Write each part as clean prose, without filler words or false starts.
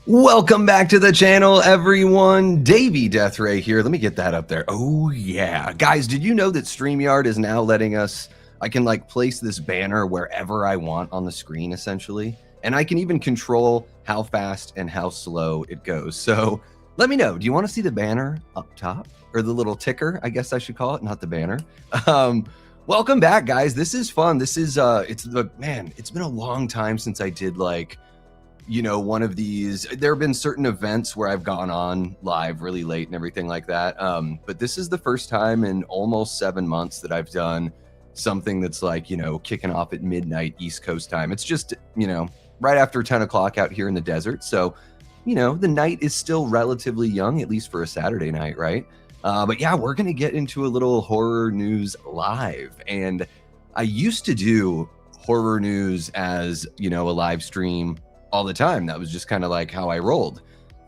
Welcome back to the channel, everyone. Davey Deathray here. Let me get that up there. Oh yeah, guys, did you know that StreamYard is now letting us, I can like place this banner wherever I want on the screen essentially, and I can even control how fast and how slow it goes. So let me know, do you want to see the banner up top, or the little ticker, I guess I should call it, not the banner. Welcome back, guys. This is fun. This is it's been a long time since I did like, you know, one of these. There have been certain events where I've gone on live really late and everything like that. But this is the first time in almost 7 months that I've done something that's like, you know, kicking off at midnight East Coast time. It's just, you know, right after 10 o'clock out here in the desert. So, you know, the night is still relatively young, at least for a Saturday night, right? But yeah, we're going to get into a little horror news live. And I used to do horror news as, you know, a live stream all the time. That was just kind of like how I rolled.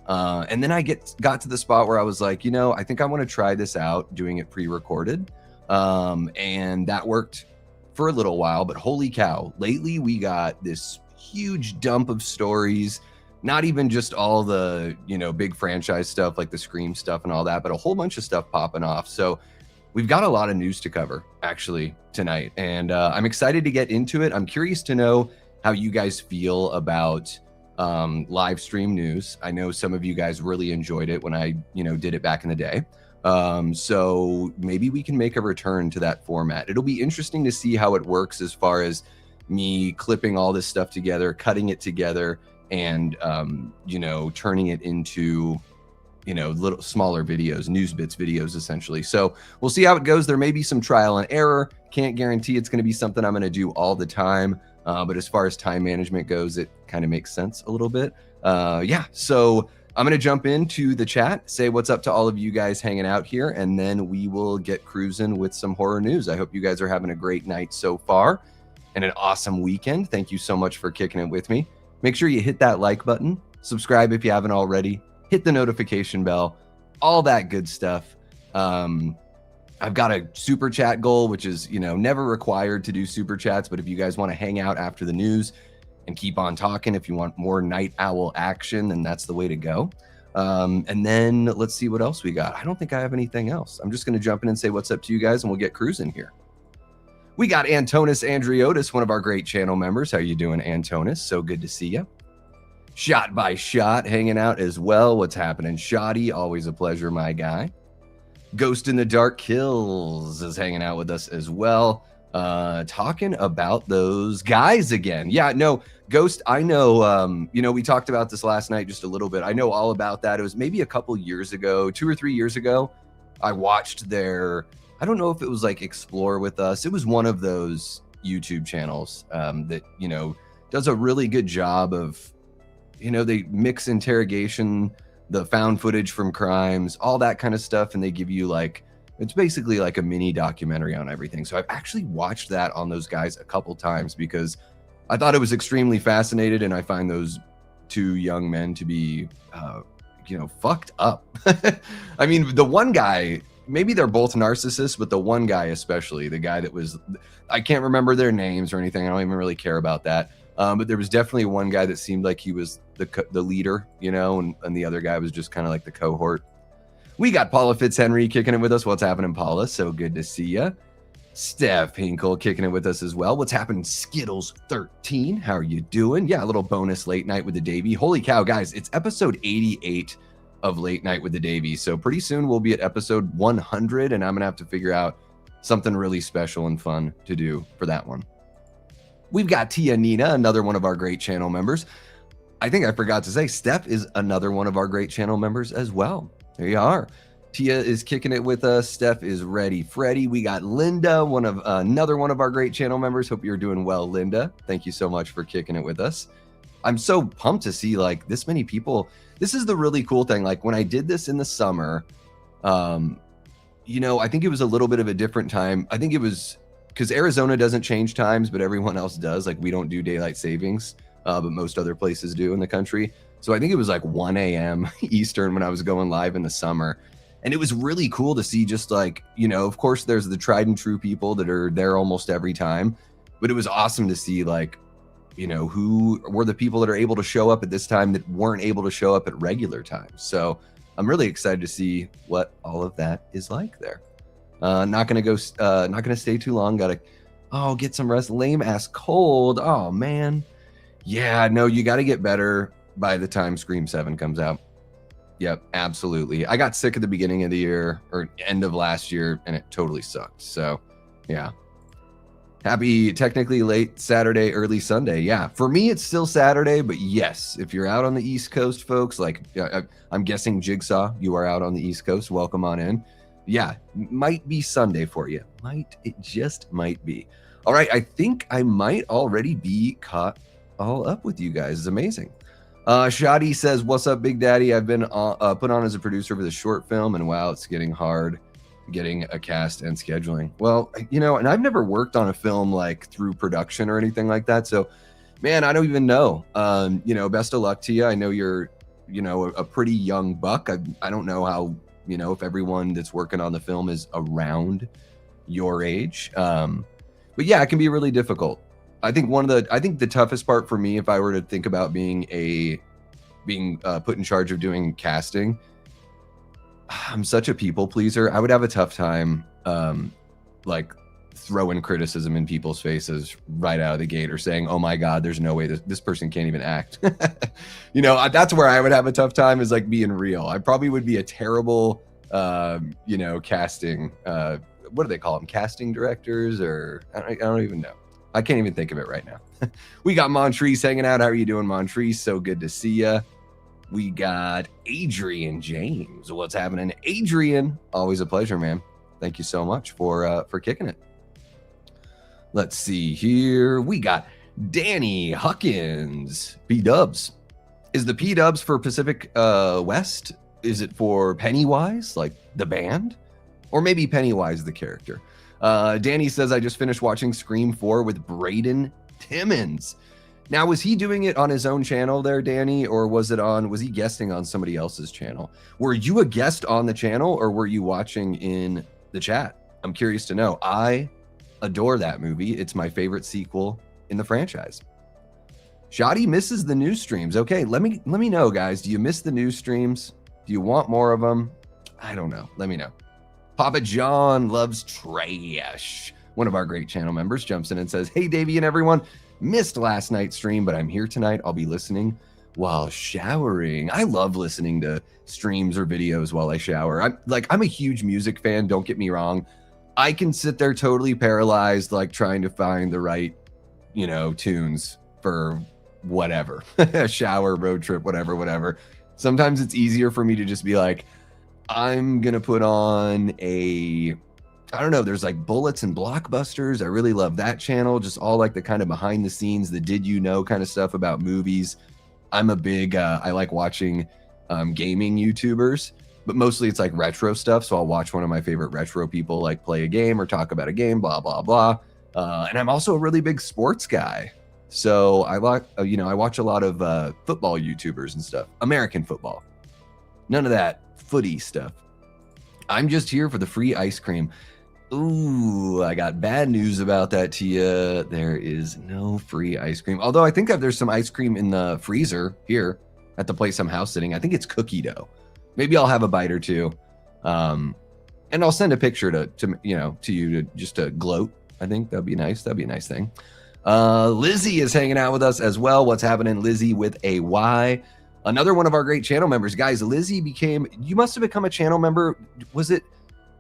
And then I got to the spot where I was like, you know, I think I want to try this out, doing it pre-recorded. And that worked for a little while, but holy cow, lately we got this huge dump of stories, not even just all the, you know, big franchise stuff like the Scream stuff and all that, but a whole bunch of stuff popping off. So we've got a lot of news to cover actually tonight, and I'm excited to get into it. I'm curious to know how you guys feel about live stream news. I know some of you guys really enjoyed it when I, you know, did it back in the day. So maybe we can make a return to that format. It'll be interesting to see how it works as far as me clipping all this stuff together, cutting it together, and you know, turning it into, you know, little smaller videos, news bits videos essentially. So we'll see how it goes. There may be some trial and error. Can't guarantee it's going to be something I'm going to do all the time. But as far as time management goes, it kind of makes sense a little bit. Yeah, so I'm going to jump into the chat, say what's up to all of you guys hanging out here, and then we will get cruising with some horror news. I hope you guys are having a great night so far and an awesome weekend. Thank you so much for kicking it with me. Make sure you hit that like button, subscribe if you haven't already, hit the notification bell, all that good stuff. I've got a super chat goal, which is, you know, never required to do super chats, but if you guys want to hang out after the news and keep on talking, if you want more night owl action, then that's the way to go. And then let's see what else we got. I don't think I have anything else. I'm just going to jump in and say what's up to you guys, and we'll get cruising here. We got Antonis Andriotis, one of our great channel members. How you doing, Antonis? So good to see you. Shot by Shot hanging out as well. What's happening, Shotty? Always a pleasure, my guy. Ghost in the Dark Kills is hanging out with us as well, talking about those guys again. Yeah, no, Ghost, I know, you know, we talked about this last night just a little bit. I know all about that. It was maybe a couple years ago, 2 or 3 years ago, I watched their, I don't know if it was like Explore With Us. It was one of those YouTube channels that, you know, does a really good job of, you know, they mix interrogation, the found footage from crimes, all that kind of stuff, and they give you like, it's basically like a mini documentary on everything. So I've actually watched that on those guys a couple times because I thought it was extremely fascinating, and I find those two young men to be, you know, fucked up. I mean, the one guy, maybe they're both narcissists, but the one guy especially, the guy that was, I can't remember their names or anything. I don't even really care about that. But there was definitely one guy that seemed like he was the leader, you know, and the other guy was just kind of like the cohort. We got Paula Fitzhenry kicking it with us. What's happening, Paula? So good to see you. Steph Hinkle kicking it with us as well. What's happening, Skittles 13? How are you doing? Yeah, a little bonus late night with the Davey. Holy cow, guys, it's episode 88 of Late Night with the Davey. So pretty soon we'll be at episode 100, and I'm going to have to figure out something really special and fun to do for that one. We've got Tia Nina, another one of our great channel members. I think I forgot to say, Steph is another one of our great channel members as well. There you are. Tia is kicking it with us. Steph is ready. Freddie, we got Linda, another one of our great channel members. Hope you're doing well, Linda. Thank you so much for kicking it with us. I'm so pumped to see like this many people. This is the really cool thing. Like when I did this in the summer, you know, I think it was a little bit of a different time. I think it was because Arizona doesn't change times, but everyone else does. Like we don't do daylight savings, but most other places do in the country. So I think it was like 1 a.m. Eastern when I was going live in the summer. And it was really cool to see just like, you know, of course there's the tried and true people that are there almost every time, but it was awesome to see like, you know, who were the people that are able to show up at this time that weren't able to show up at regular times. So I'm really excited to see what all of that is like there. Not gonna stay too long. Gotta get some rest. Lame ass cold. Oh man. Yeah, no, you got to get better by the time Scream 7 comes out. Yep, absolutely. I got sick at the beginning of the year or end of last year, and it totally sucked. So, yeah. Happy technically late Saturday, early Sunday. Yeah, for me, it's still Saturday, but yes, if you're out on the East Coast, folks, like I'm guessing Jigsaw, you are out on the East Coast. Welcome on in. Yeah, might be Sunday for you. It just might be. All right, I think I might already be caught all up with you guys. It's amazing. Shadi says, what's up, Big Daddy? I've been put on as a producer for the short film, and wow, it's getting hard getting a cast and scheduling. Well, you know, and I've never worked on a film like through production or anything like that. So, man, I don't even know. You know, best of luck to you. I know you're, you know, a pretty young buck. I don't know how, you know, if everyone that's working on the film is around your age. But yeah, it can be really difficult. I think the toughest part for me, if I were to think about being put in charge of doing casting, I'm such a people pleaser. I would have a tough time, like throwing criticism in people's faces right out of the gate, or saying, "Oh my God, there's no way this person can't even act." You know, that's where I would have a tough time, is like being real. I probably would be a terrible, you know, casting. What do they call them? Casting directors, or I don't even know. I can't even think of it right now. We got Montrese hanging out. How are you doing, Montrese? So good to see you. We got Adrian James. What's happening, Adrian? Always a pleasure, man. Thank you so much for kicking it. Let's see here. We got Danny Huckins. P-dubs. Is the P-dubs for Pacific West? Is it for Pennywise, like the band? Or maybe Pennywise, the character? Danny says, I just finished watching Scream 4 with Braden Timmons. Now, was he doing it on his own channel there, Danny, or was he guesting on somebody else's channel? Were you a guest on the channel, or were you watching in the chat? I'm curious to know. I adore that movie. It's my favorite sequel in the franchise. Shoddy misses the news streams. Okay, let me know, guys. Do you miss the news streams? Do you want more of them? I don't know. Let me know. Papa John loves trash. One of our great channel members jumps in and says, hey, Davey and everyone. Missed last night's stream, but I'm here tonight. I'll be listening while showering. I love listening to streams or videos while I shower. I'm a huge music fan. Don't get me wrong. I can sit there totally paralyzed, like trying to find the right, you know, tunes for whatever, shower, road trip, whatever. Sometimes it's easier for me to just be like, I'm going to put on I don't know, there's like Bullets and Blockbusters. I really love that channel. Just all like the kind of behind the scenes, the did you know kind of stuff about movies. I'm a big, I like watching gaming YouTubers, but mostly it's like retro stuff. So I'll watch one of my favorite retro people like play a game or talk about a game, blah, blah, blah. And I'm also a really big sports guy. So I like, I watch a lot of football YouTubers and stuff. American football. None of that footy stuff. I'm just here for the free ice cream. Ooh, I got bad news about that to you. There is no free ice cream. Although I think there's some ice cream in the freezer here at the place I'm house sitting. I think it's cookie dough. Maybe I'll have a bite or two. And I'll send a picture to you to gloat. I think that'd be nice. That'd be a nice thing. Lizzie is hanging out with us as well. What's happening, Lizzie with a Y? Another one of our great channel members. Guys, Lizzie you must have become a channel member. Was it?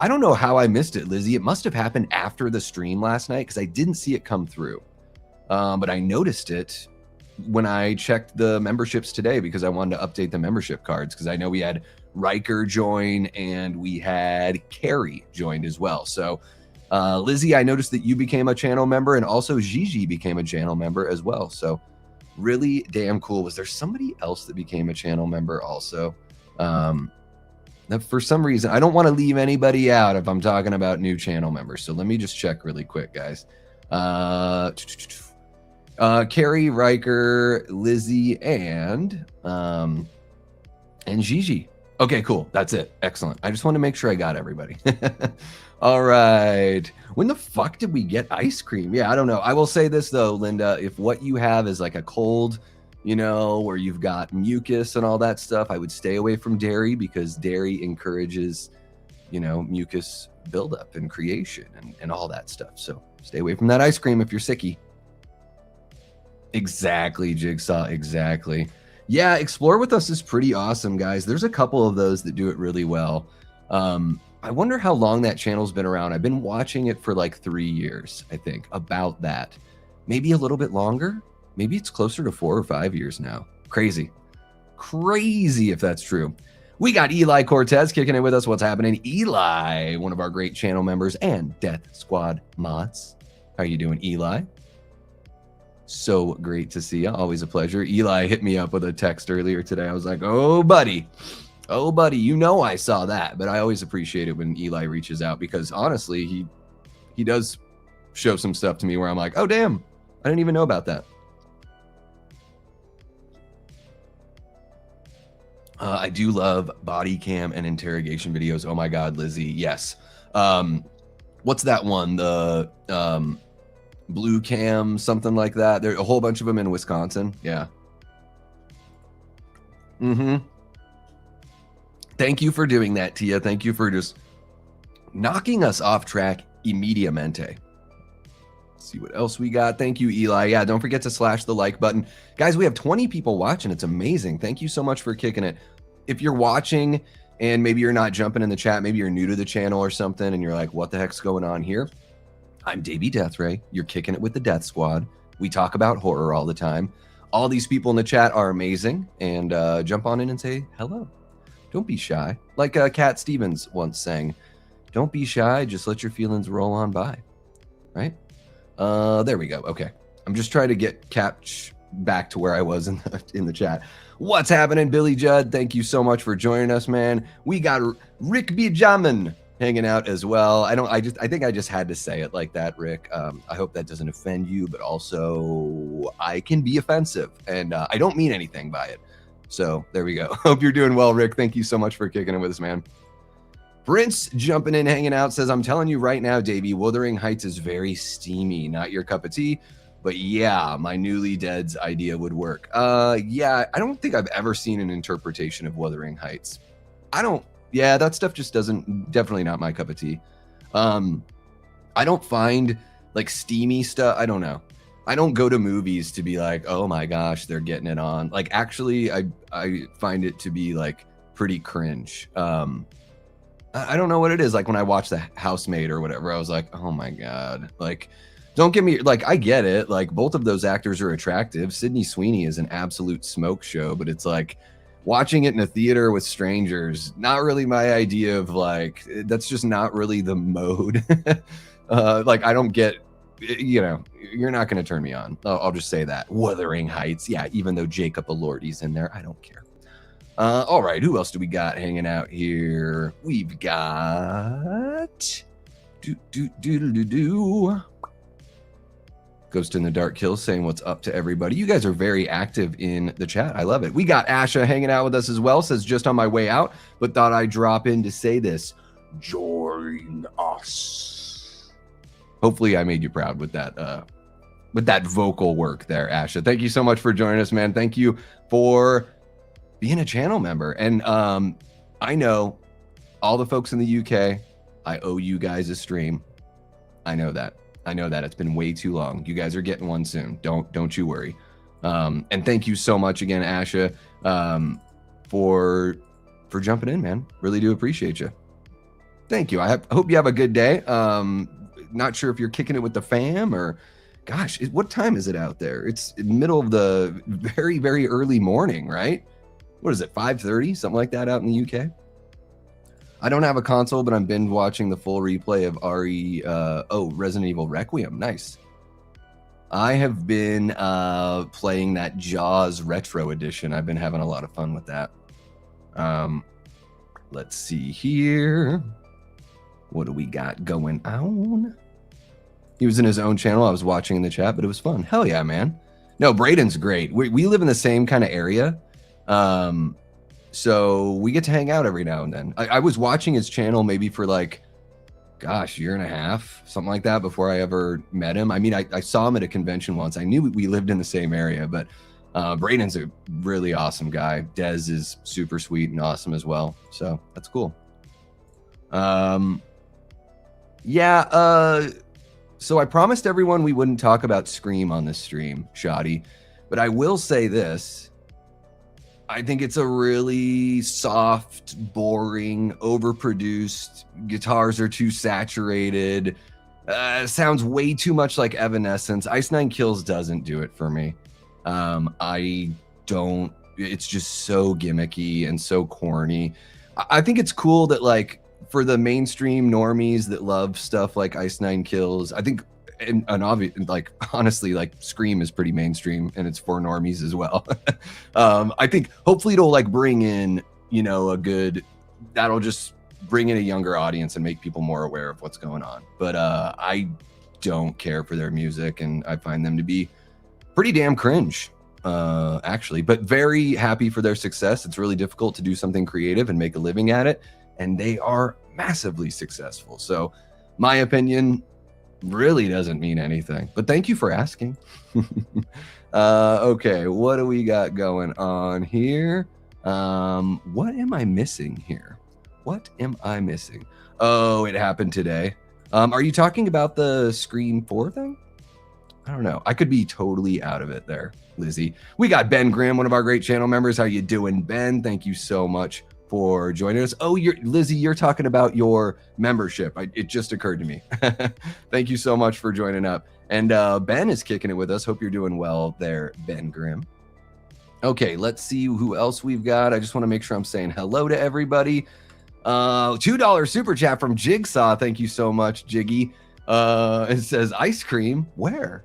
I don't know how I missed it, Lizzie. It must have happened after the stream last night because I didn't see it come through. But I noticed it when I checked the memberships today because I wanted to update the membership cards because I know we had Riker join and we had Carrie joined as well. So Lizzie, I noticed that you became a channel member and also Gigi became a channel member as well. So really damn cool. Was there somebody else that became a channel member also? For some reason, I don't want to leave anybody out if I'm talking about new channel members. So let me just check really quick, guys. Carrie, Riker, Lizzie, and Gigi. Okay, cool. That's it. Excellent. I just want to make sure I got everybody. All right. When the fuck did we get ice cream? Yeah, I don't know. I will say this though, Linda, if what you have is like a cold, you know, where you've got mucus and all that stuff, I would stay away from dairy because dairy encourages, you know, mucus buildup and creation and all that stuff. So stay away from that ice cream if you're sicky. Exactly, Jigsaw. Exactly. Yeah, Explore With Us is pretty awesome, guys. There's a couple of those that do it really well. I wonder how long that channel's been around. I've been watching it for like 3 years, I think, about that. Maybe a little bit longer. Maybe it's closer to 4 or 5 years now. Crazy. Crazy if that's true. We got Eli Cortez kicking in with us. What's happening? Eli, one of our great channel members and Death Squad mods. How you doing, Eli? So great to see you. Always a pleasure. Eli hit me up with a text earlier today. I was like, oh, buddy. Oh, buddy, you know I saw that. But I always appreciate it when Eli reaches out because, honestly, he does show some stuff to me where I'm like, oh, damn. I didn't even know about that. I do love body cam and interrogation videos. Oh, my God, Lizzie. Yes. What's that one? The... Blue Cam, something like that. There are a whole bunch of them in Wisconsin. Yeah. Thank you for doing that, Tia. Thank you for just knocking us off track immediatamente. Let's see what else we got. Thank you, Eli. Yeah, don't forget to slash the like button. Guys, we have 20 people watching. It's amazing. Thank you so much for kicking it. If you're watching and maybe you're not jumping in the chat, maybe you're new to the channel or something and you're like, what the heck's going on here? I'm Davey Deathray. You're kicking it with the Death Squad. We talk about horror all the time. All these people in the chat are amazing. And jump on in and say hello. Don't be shy. Like Cat Stevens once sang, don't be shy. Just let your feelings roll on by. Right? There we go. Okay. I'm just trying to get Cap back to where I was in the chat. What's happening, Billy Judd? Thank you so much for joining us, man. We got Rick Bijamin hanging out as well. I think I just had to say it like that, Rick. I hope that doesn't offend you, but also I can be offensive and I don't mean anything by it. So there we go. Hope you're doing well, Rick. Thank you so much for kicking it with us, man. Prince jumping in, hanging out, says, I'm telling you right now, Davey, Wuthering Heights is very steamy. Not your cup of tea, but yeah, my Newly Dead's idea would work. Yeah, I don't think I've ever seen an interpretation of Wuthering Heights. Yeah, that stuff just definitely not my cup of tea. I don't find like steamy stuff. I don't know. I don't go to movies to be like, oh my gosh, they're getting it on. Like, actually, I find it to be like pretty cringe. I don't know what it is. Like when I watched The Housemaid or whatever, I was like, oh my God. Like, don't get me, like, I get it. Like both of those actors are attractive. Sydney Sweeney is an absolute smoke show, but it's like, watching it in a theater with strangers, not really my idea of like, that's just not really the mode. Like, I don't get, you know, you're not going to turn me on. I'll just say that. Wuthering Heights. Yeah, even though Jacob Elordi's in there, I don't care. All right, who else do we got hanging out here? We've got... Ghost in the Dark Hills saying what's up to everybody. You guys are very active in the chat. I love it. We got Asha hanging out with us as well. Says just on my way out, but thought I'd drop in to say this. Join us. Hopefully I made you proud with that vocal work there, Asha. Thank you so much for joining us, man. Thank you for being a channel member. And I know all the folks in the UK, I owe you guys a stream. I know that. It's been way too long. You guys are getting one soon. Don't you worry. And thank you so much again, Asha, for jumping in, man. Really do appreciate you. Thank you. I hope you have a good day. Not sure if you're kicking it with the fam or, gosh, what time is it out there? It's in the middle of the very, very early morning, right? What is it, 5:30? Something like that out in the UK? I don't have a console, but I'm binge watching the full replay of Resident Evil Requiem. Nice. I have been playing that Jaws Retro Edition. I've been having a lot of fun with that. Let's see here. What do we got going on? He was in his own channel. I was watching in the chat, but it was fun. Hell yeah, man. No, Braden's great. We live in the same kind of area. So we get to hang out every now and then. I was watching his channel maybe for like, gosh, year and a half, something like that, before I ever met him. I mean, I saw him at a convention once. I knew we lived in the same area, but Braden's a really awesome guy. Dez is super sweet and awesome as well. So that's cool. Yeah, so I promised everyone we wouldn't talk about Scream on this stream, Shoddy, but I will say this. I think it's a really soft, boring, overproduced. Guitars are too saturated. Sounds way too much like Evanescence. Ice Nine Kills doesn't do it for me. I don't. It's just so gimmicky and so corny. I think it's cool that, like, for the mainstream normies that love stuff like Ice Nine Kills, I think, and obvious, like, honestly, like, Scream is pretty mainstream and it's for normies as well. I think hopefully it'll like bring in, you know, that'll just bring in a younger audience and make people more aware of what's going on. But I don't care for their music, and I find them to be pretty damn cringe, actually, but very happy for their success. It's really difficult to do something creative and make a living at it, and they are massively successful. So my opinion really doesn't mean anything, but thank you for asking. Okay, what do we got going on here? What am I missing here? What am I missing? Oh, it happened today. Are you talking about the Scream 4 thing? I don't know. I could be totally out of it there, Lizzie. We got Ben Grimm, one of our great channel members. How you doing, Ben? Thank you so much for joining us. Oh, Lizzie, you're talking about your membership. It just occurred to me. Thank you so much for joining up. And Ben is kicking it with us. Hope you're doing well there, Ben Grimm. Okay, let's see who else we've got. I just want to make sure I'm saying hello to everybody. $2 super chat from Jigsaw. Thank you so much, Jiggy. It says ice cream. Where?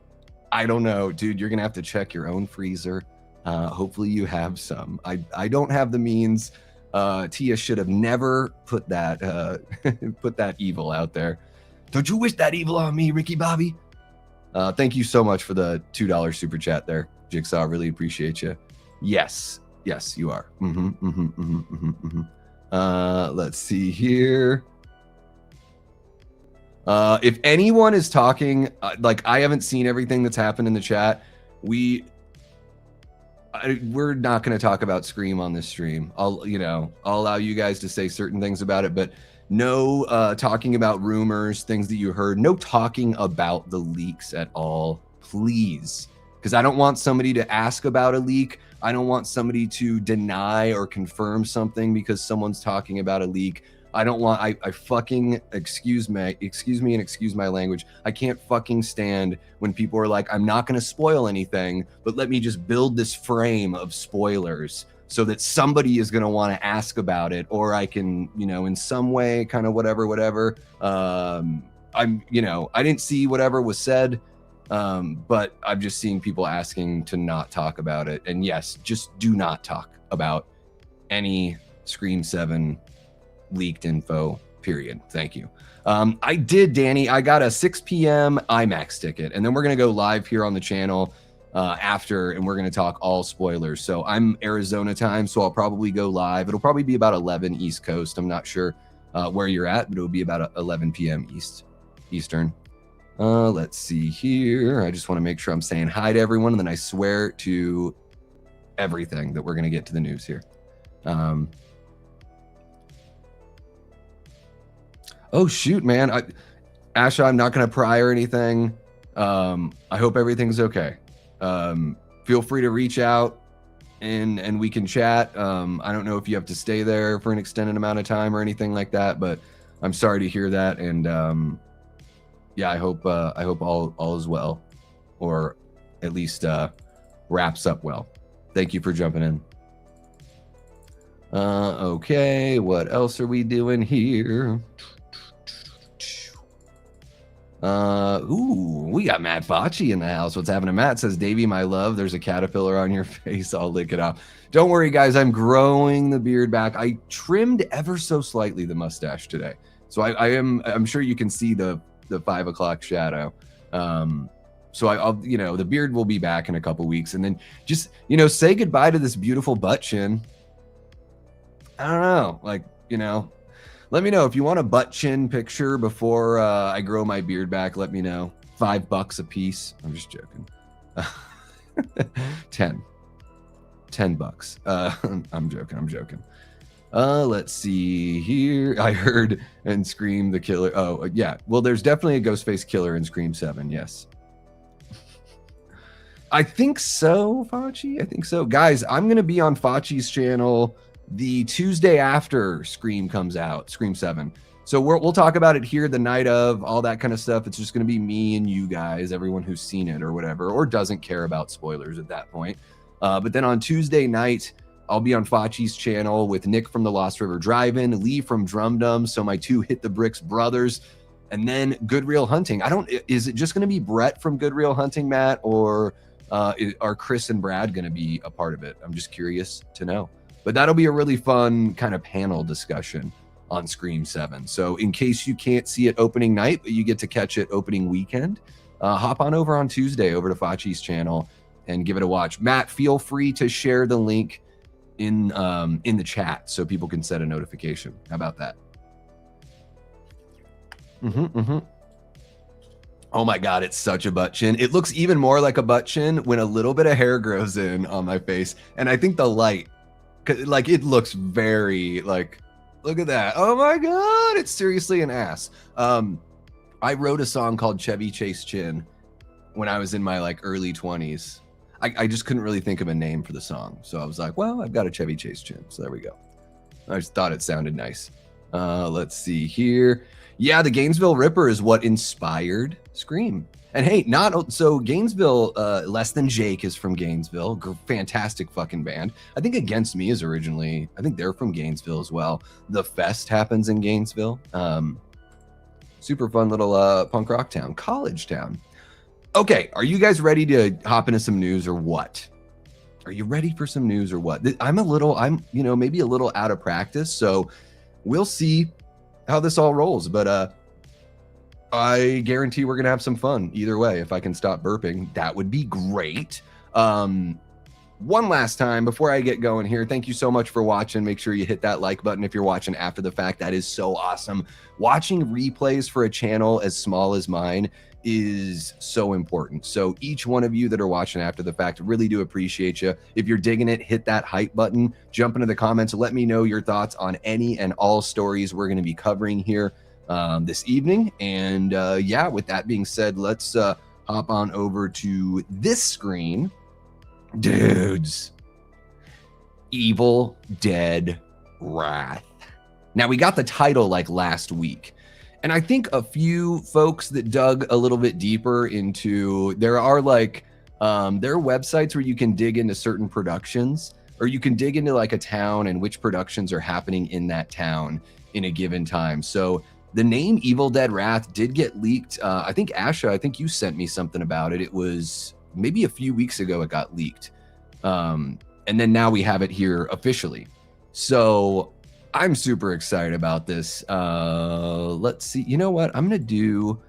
I don't know, dude. You're gonna have to check your own freezer. Hopefully you have some. I don't have the means. Tia should have never put that put that evil out there. Don't you wish that evil on me, Ricky Bobby? Thank you so much for the $2 super chat there, Jigsaw. Really appreciate you. Yes, you are. Let's see here. If anyone is talking, like, I haven't seen everything that's happened in the chat. We're not going to talk about Scream on this stream. I'll allow you guys to say certain things about it, but no talking about rumors, things that you heard. No talking about the leaks at all, please. Because I don't want somebody to ask about a leak. I don't want somebody to deny or confirm something because someone's talking about a leak. I don't want, I fucking, excuse me and excuse my language. I can't fucking stand when people are like, I'm not going to spoil anything, but let me just build this frame of spoilers so that somebody is going to want to ask about it, or I can, in some way, kind of whatever. I didn't see whatever was said, but I'm just seeing people asking to not talk about it. And yes, just do not talk about any Scream 7 leaked info, period. Thank you. I did, Danny. I got a 6 p.m. IMAX ticket, and then we're going to go live here on the channel after, and we're going to talk all spoilers. So I'm Arizona time, so I'll probably go live. It'll probably be about 11 East Coast. I'm not sure where you're at, but it'll be about 11 p.m. Eastern. Let's see here. I just want to make sure I'm saying hi to everyone, and then I swear to everything that we're going to get to the news here. Oh, shoot, man. Asha, I'm not going to pry or anything. I hope everything's okay. Feel free to reach out and we can chat. I don't know if you have to stay there for an extended amount of time or anything like that, but I'm sorry to hear that. And yeah, I hope all is well, or at least wraps up well. Thank you for jumping in. Okay, what else are we doing here? Ooh, we got Matt Bocci in the house. What's happening? Matt says, Davey, my love, there's a caterpillar on your face. I'll lick it off. Don't worry, guys. I'm growing the beard back. I trimmed ever so slightly the mustache today. So I'm sure you can see the 5 o'clock shadow. So I'll, the beard will be back in a couple weeks, and then just, say goodbye to this beautiful butt chin. I don't know, like, let me know if you want a butt chin picture before I grow my beard back. Let me know. $5 a piece. I'm just joking. 10 bucks. I'm joking. Let's see here. I heard and Scream the killer. Oh, yeah. Well, there's definitely a Ghostface killer in Scream 7. Yes. I think so, Fauci. I think so. Guys, I'm going to be on Fauci's channel the Tuesday after Scream comes out, Scream 7. So we'll talk about it here the night of, all that kind of stuff. It's just going to be me and you guys, everyone who's seen it or whatever, or doesn't care about spoilers at that point. But then on Tuesday night, I'll be on Fauci's channel with Nick from the Lost River Drive-In, Lee from Drum Dum, so my two Hit the Bricks brothers, and then Good Real Hunting. Is it just going to be Brett from Good Real Hunting, Matt, or are Chris and Brad going to be a part of it? I'm just curious to know. But that'll be a really fun kind of panel discussion on Scream 7. So in case you can't see it opening night, but you get to catch it opening weekend, hop on over on Tuesday over to Fauci's channel and give it a watch. Matt, feel free to share the link in the chat so people can set a notification. How about that? Oh my God, it's such a butt chin. It looks even more like a butt chin when a little bit of hair grows in on my face. And I think the light, like, it looks very, like, look at that. Oh my God, it's seriously an ass. I wrote a song called Chevy Chase Chin when I was in my like early 20s. I just couldn't really think of a name for the song. So I was like, well, I've got a Chevy Chase Chin. So there we go. I just thought it sounded nice. Let's see here. Yeah, the Gainesville Ripper is what inspired Scream. And hey, Gainesville, Less Than Jake is from Gainesville. Fantastic fucking band. I think Against Me is originally, I think they're from Gainesville as well. The Fest happens in Gainesville. Super fun little punk rock town, college town. Okay, are you guys ready to hop into some news or what? Are you ready for some news or what? I'm maybe a little out of practice, so we'll see how this all rolls. But I guarantee we're gonna have some fun either way. If I can stop burping, that would be great. One last time before I get going here, thank you so much for watching. Make sure you hit that like button if you're watching after the fact. That is so awesome. Watching replays for a channel as small as mine is so important. So each one of you that are watching after the fact, really do appreciate you. If you're digging it, hit that hype button, jump into the comments, let me know your thoughts on any and all stories we're going to be covering here this evening. And yeah, with that being said, let's hop on over to this screen. Dudes, Evil Dead Wrath. Now, we got the title like last week. And I think a few folks that dug a little bit deeper into, there are like, there are websites where you can dig into certain productions, or you can dig into like a town and which productions are happening in that town in a given time. So the name Evil Dead Wrath did get leaked. I think Asha, I think you sent me something about it. It was maybe a few weeks ago it got leaked. And then now we have it here officially. So I'm super excited about this. Let's see. You know what? I'm going to do,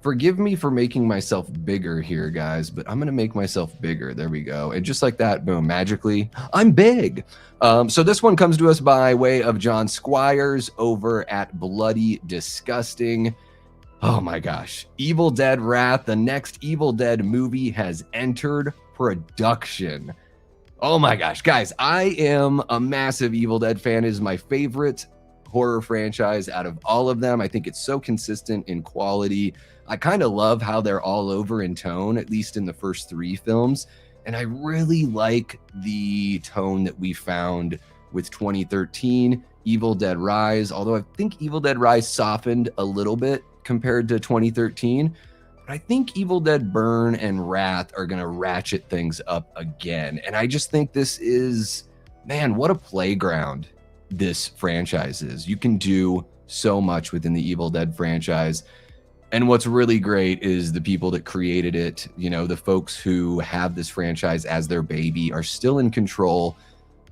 forgive me for making myself bigger here, guys, but I'm going to make myself bigger. There we go. And just like that, boom, magically, I'm big. So this one comes to us by way of John Squires over at Bloody Disgusting. Oh my gosh. Evil Dead Wrath, the next Evil Dead movie has entered production. Oh my gosh, guys, I am a massive Evil Dead fan. It is my favorite horror franchise out of all of them. I think it's so consistent in quality. I kind of love how they're all over in tone, at least in the first 3 films. And I really like the tone that we found with 2013 Evil Dead Rise, although I think Evil Dead Rise softened a little bit compared to 2013. But I think Evil Dead Burn and Wrath are going to ratchet things up again. And I just think this is, man, what a playground this franchise is. You can do so much within the Evil Dead franchise. And what's really great is the people that created it, you know, the folks who have this franchise as their baby are still in control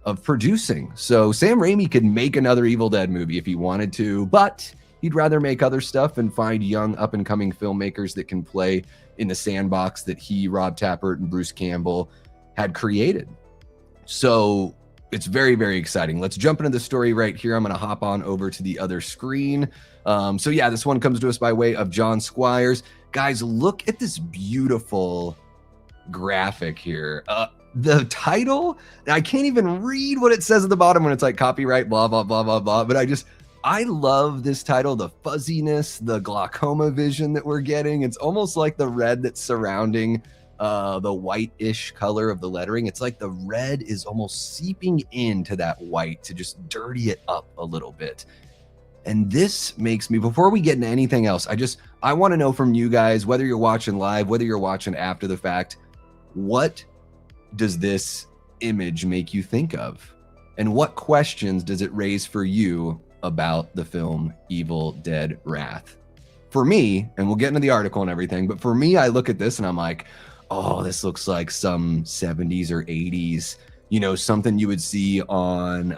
of producing. So Sam Raimi could make another Evil Dead movie if he wanted to, but he'd rather make other stuff and find young up-and-coming filmmakers that can play in the sandbox that he, Rob Tappert, and Bruce Campbell had created. So it's very, very exciting. Let's jump into the story right here. I'm going to hop on over to the other screen. So yeah, this one comes to us by way of John Squires. Guys, look at this beautiful graphic here. The title, I can't even read what it says at the bottom when it's like copyright, blah, blah, blah, blah, blah. But I love this title, the fuzziness, the glaucoma vision that we're getting. It's almost like the red that's surrounding the white-ish color of the lettering. It's like the red is almost seeping into that white to just dirty it up a little bit. And this makes me, before we get into anything else, I want to know from you guys, whether you're watching live, whether you're watching after the fact, what does this image make you think of? And what questions does it raise for you about the film Evil Dead Wrath? For me, and we'll get into the article and everything, but for me, I look at this and I'm like, oh, this looks like some 70s or 80s, something you would see on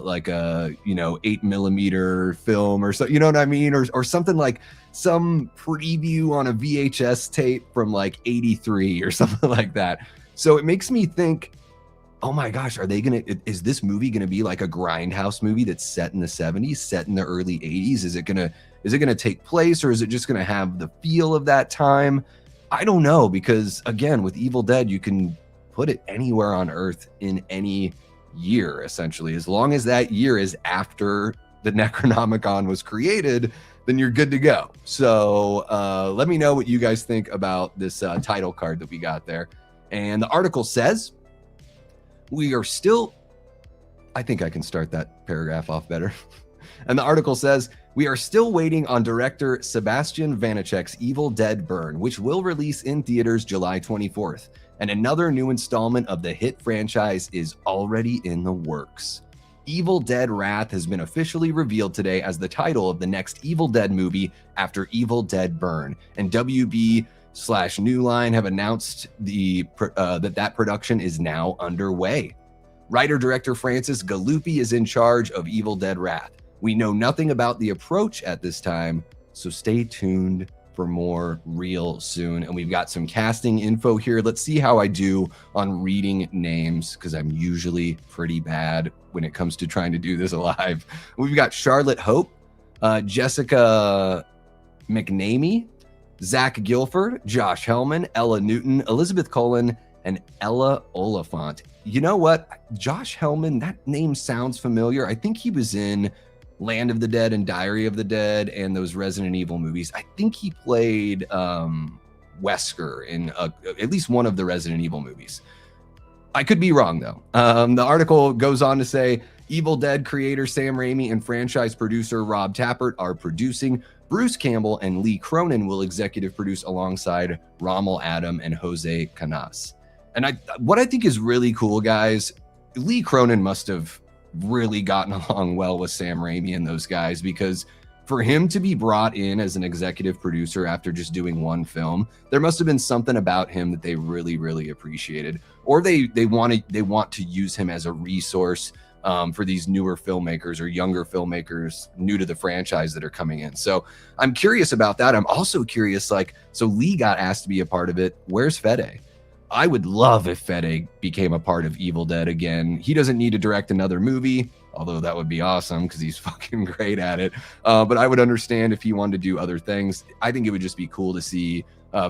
like a, 8mm film or so, you know what I mean? Or something like some preview on a VHS tape from like 83 or something like that. So it makes me think, oh my gosh, is this movie gonna be like a grindhouse movie that's set in the 70s, set in the early 80s? Is it gonna take place, or is it just gonna have the feel of that time? I don't know, because again, with Evil Dead, you can put it anywhere on Earth in any year, essentially. As long as that year is after the Necronomicon was created, then you're good to go. So let me know what you guys think about this title card that we got there. And the article says, we are still, I think I can start that paragraph off better. And the article says, we are still waiting on director Sebastian Vanacek's Evil Dead Burn, which will release in theaters July 24th. And another new installment of the hit franchise is already in the works. Evil Dead Wrath has been officially revealed today as the title of the next Evil Dead movie after Evil Dead Burn. And WB/New Line have announced that production is now underway. Writer-director Francis Galuppi is in charge of Evil Dead Wrath. We know nothing about the approach at this time, so stay tuned for more real soon. And we've got some casting info here. Let's see how I do on reading names, because I'm usually pretty bad when it comes to trying to do this live. We've got Charlotte Hope, Jessica McNamee, Zach Gilford, Josh Hellman, Ella Newton, Elizabeth Cullen, and Ella Oliphant. You know what? Josh Hellman, that name sounds familiar. I think he was in Land of the Dead and Diary of the Dead and those Resident Evil movies. I think he played Wesker in at least one of the Resident Evil movies. I could be wrong, though. The article goes on to say, Evil Dead creator Sam Raimi and franchise producer Rob Tappert are producing. Bruce Campbell and Lee Cronin will executive produce alongside Rommel Adam and Jose Canas. And what I think is really cool, guys, Lee Cronin must have really gotten along well with Sam Raimi and those guys, because for him to be brought in as an executive producer after just doing one film, there must have been something about him that they really, really appreciated, or they want to use him as a resource for these newer filmmakers or younger filmmakers new to the franchise that are coming in. So I'm curious about that. I'm also curious, so Lee got asked to be a part of it. Where's Fede? I would love if Fede became a part of Evil Dead again. He doesn't need to direct another movie, although that would be awesome because he's fucking great at it. But I would understand if he wanted to do other things. I think it would just be cool to see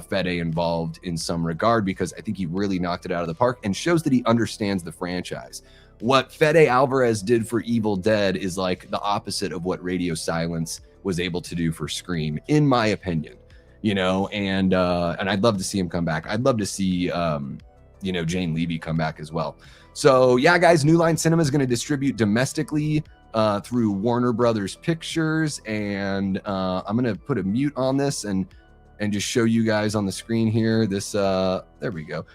Fede involved in some regard, because I think he really knocked it out of the park and shows that he understands the franchise. What Fede Alvarez did for Evil Dead is like the opposite of what Radio Silence was able to do for Scream, in my opinion. And I'd love to see him come back. I'd love to see, Jane Levy come back as well. So yeah, guys, New Line Cinema is going to distribute domestically through Warner Brothers Pictures. And I'm going to put a mute on this and just show you guys on the screen here. This, there we go.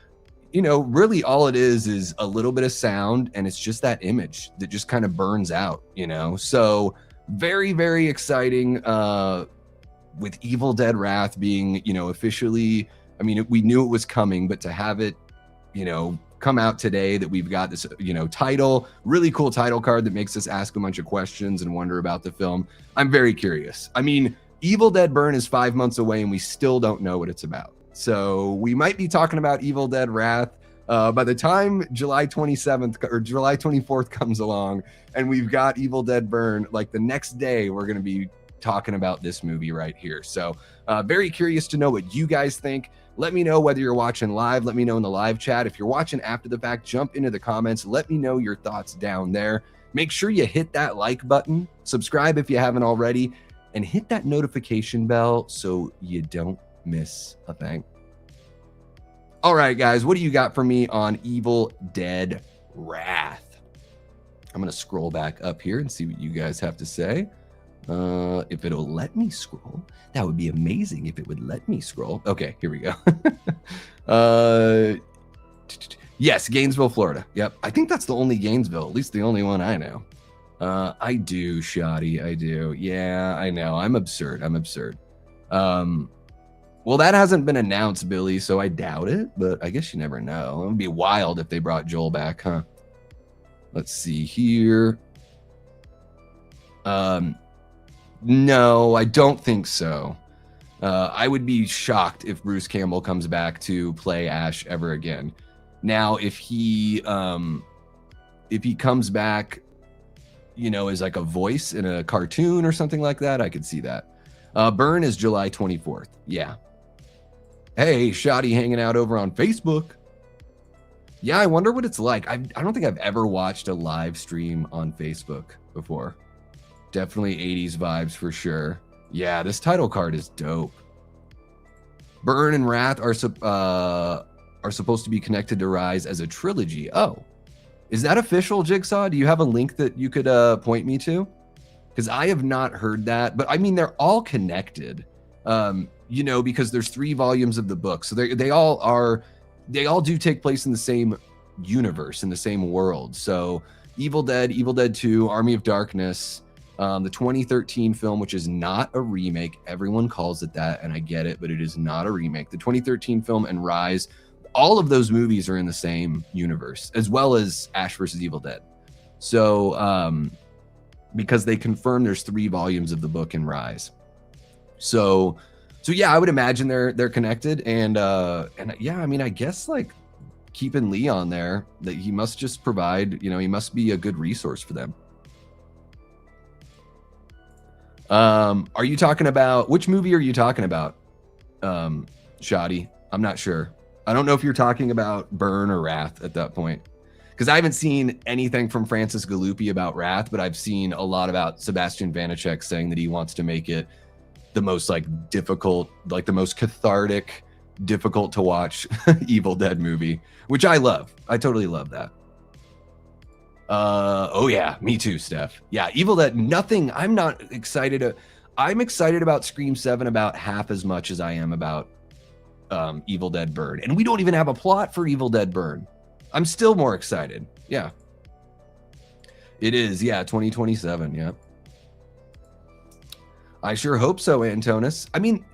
Really all it is a little bit of sound, and it's just that image that just kind of burns out, So very, very exciting. With Evil Dead Wrath being, officially, we knew it was coming, but to have it, come out today, that we've got this, title, really cool title card that makes us ask a bunch of questions and wonder about the film. I'm very curious. Evil Dead Burn is 5 months away and we still don't know what it's about. So we might be talking about Evil Dead Wrath By the time July 27th or July 24th comes along and we've got Evil Dead Burn, like the next day, we're going to be talking about this movie right here. So very curious to know what you guys think. Let me know whether you're watching live. Let me know in the live chat. If you're watching after the fact, jump into the comments. Let me know your thoughts down there. Make sure you hit that like button, subscribe if you haven't already, and hit that notification bell so you don't miss a thing. All right, guys, what do you got for me on Evil Dead Wrath? I'm going to scroll back up here and see what you guys have to say. If it'll let me scroll, that would be amazing if it would let me scroll. Okay, here we go. Yes, Gainesville, Florida. Yep, I think that's the only Gainesville, at least the only one I know. I do, Shoddy, I do. Yeah, I know. I'm absurd. Well, that hasn't been announced, Billy, so I doubt it, but I guess you never know. It would be wild if they brought Joel back, huh? Let's see here. No, I don't think so. I would be shocked if Bruce Campbell comes back to play Ash ever again. Now, if he comes back, you know, as like a voice in a cartoon or something like that, I could see that. Burn is July 24th. Yeah. Hey, Shoddy hanging out over on Facebook. Yeah, I wonder what it's like. I don't think I've ever watched a live stream on Facebook before. Definitely 80s vibes for sure. Yeah, this title card is dope. Burn and Wrath are supposed to be connected to Rise as a trilogy. Oh, is that official, Jigsaw? Do you have a link that you could point me to? Because I have not heard that, but I mean, they're all connected, you know, because there's 3 volumes of the book. So they all do take place in the same universe, in the same world. So Evil Dead, Evil Dead 2, Army of Darkness, the 2013 film, which is not a remake. Everyone calls it that, and I get it, but it is not a remake. The 2013 film and Rise, all of those movies are in the same universe, as well as Ash vs. Evil Dead. So, because they confirmed there's 3 volumes of the book in Rise. So yeah, I would imagine they're connected, and yeah, I mean, I guess like keeping Leon there, that he must just provide, you know, he must be a good resource for them. Are you talking about, which movie are you talking about, Shoddy? I'm not sure. I don't know if you're talking about Burn or Wrath at that point, because I haven't seen anything from Francis Galuppi about Wrath, but I've seen a lot about Sebastian Vanacek saying that he wants to make it the most like difficult, like the most cathartic, difficult to watch Evil Dead movie, which I love. I totally love that. Oh yeah, me too, Steph. Yeah, Evil Dead, nothing. I'm not excited. I'm excited about Scream 7 about half as much as I am about Evil Dead Burn. And we don't even have a plot for Evil Dead Burn. I'm still more excited. Yeah. It is, yeah, 2027, yeah. I sure hope so, Antonis. I mean,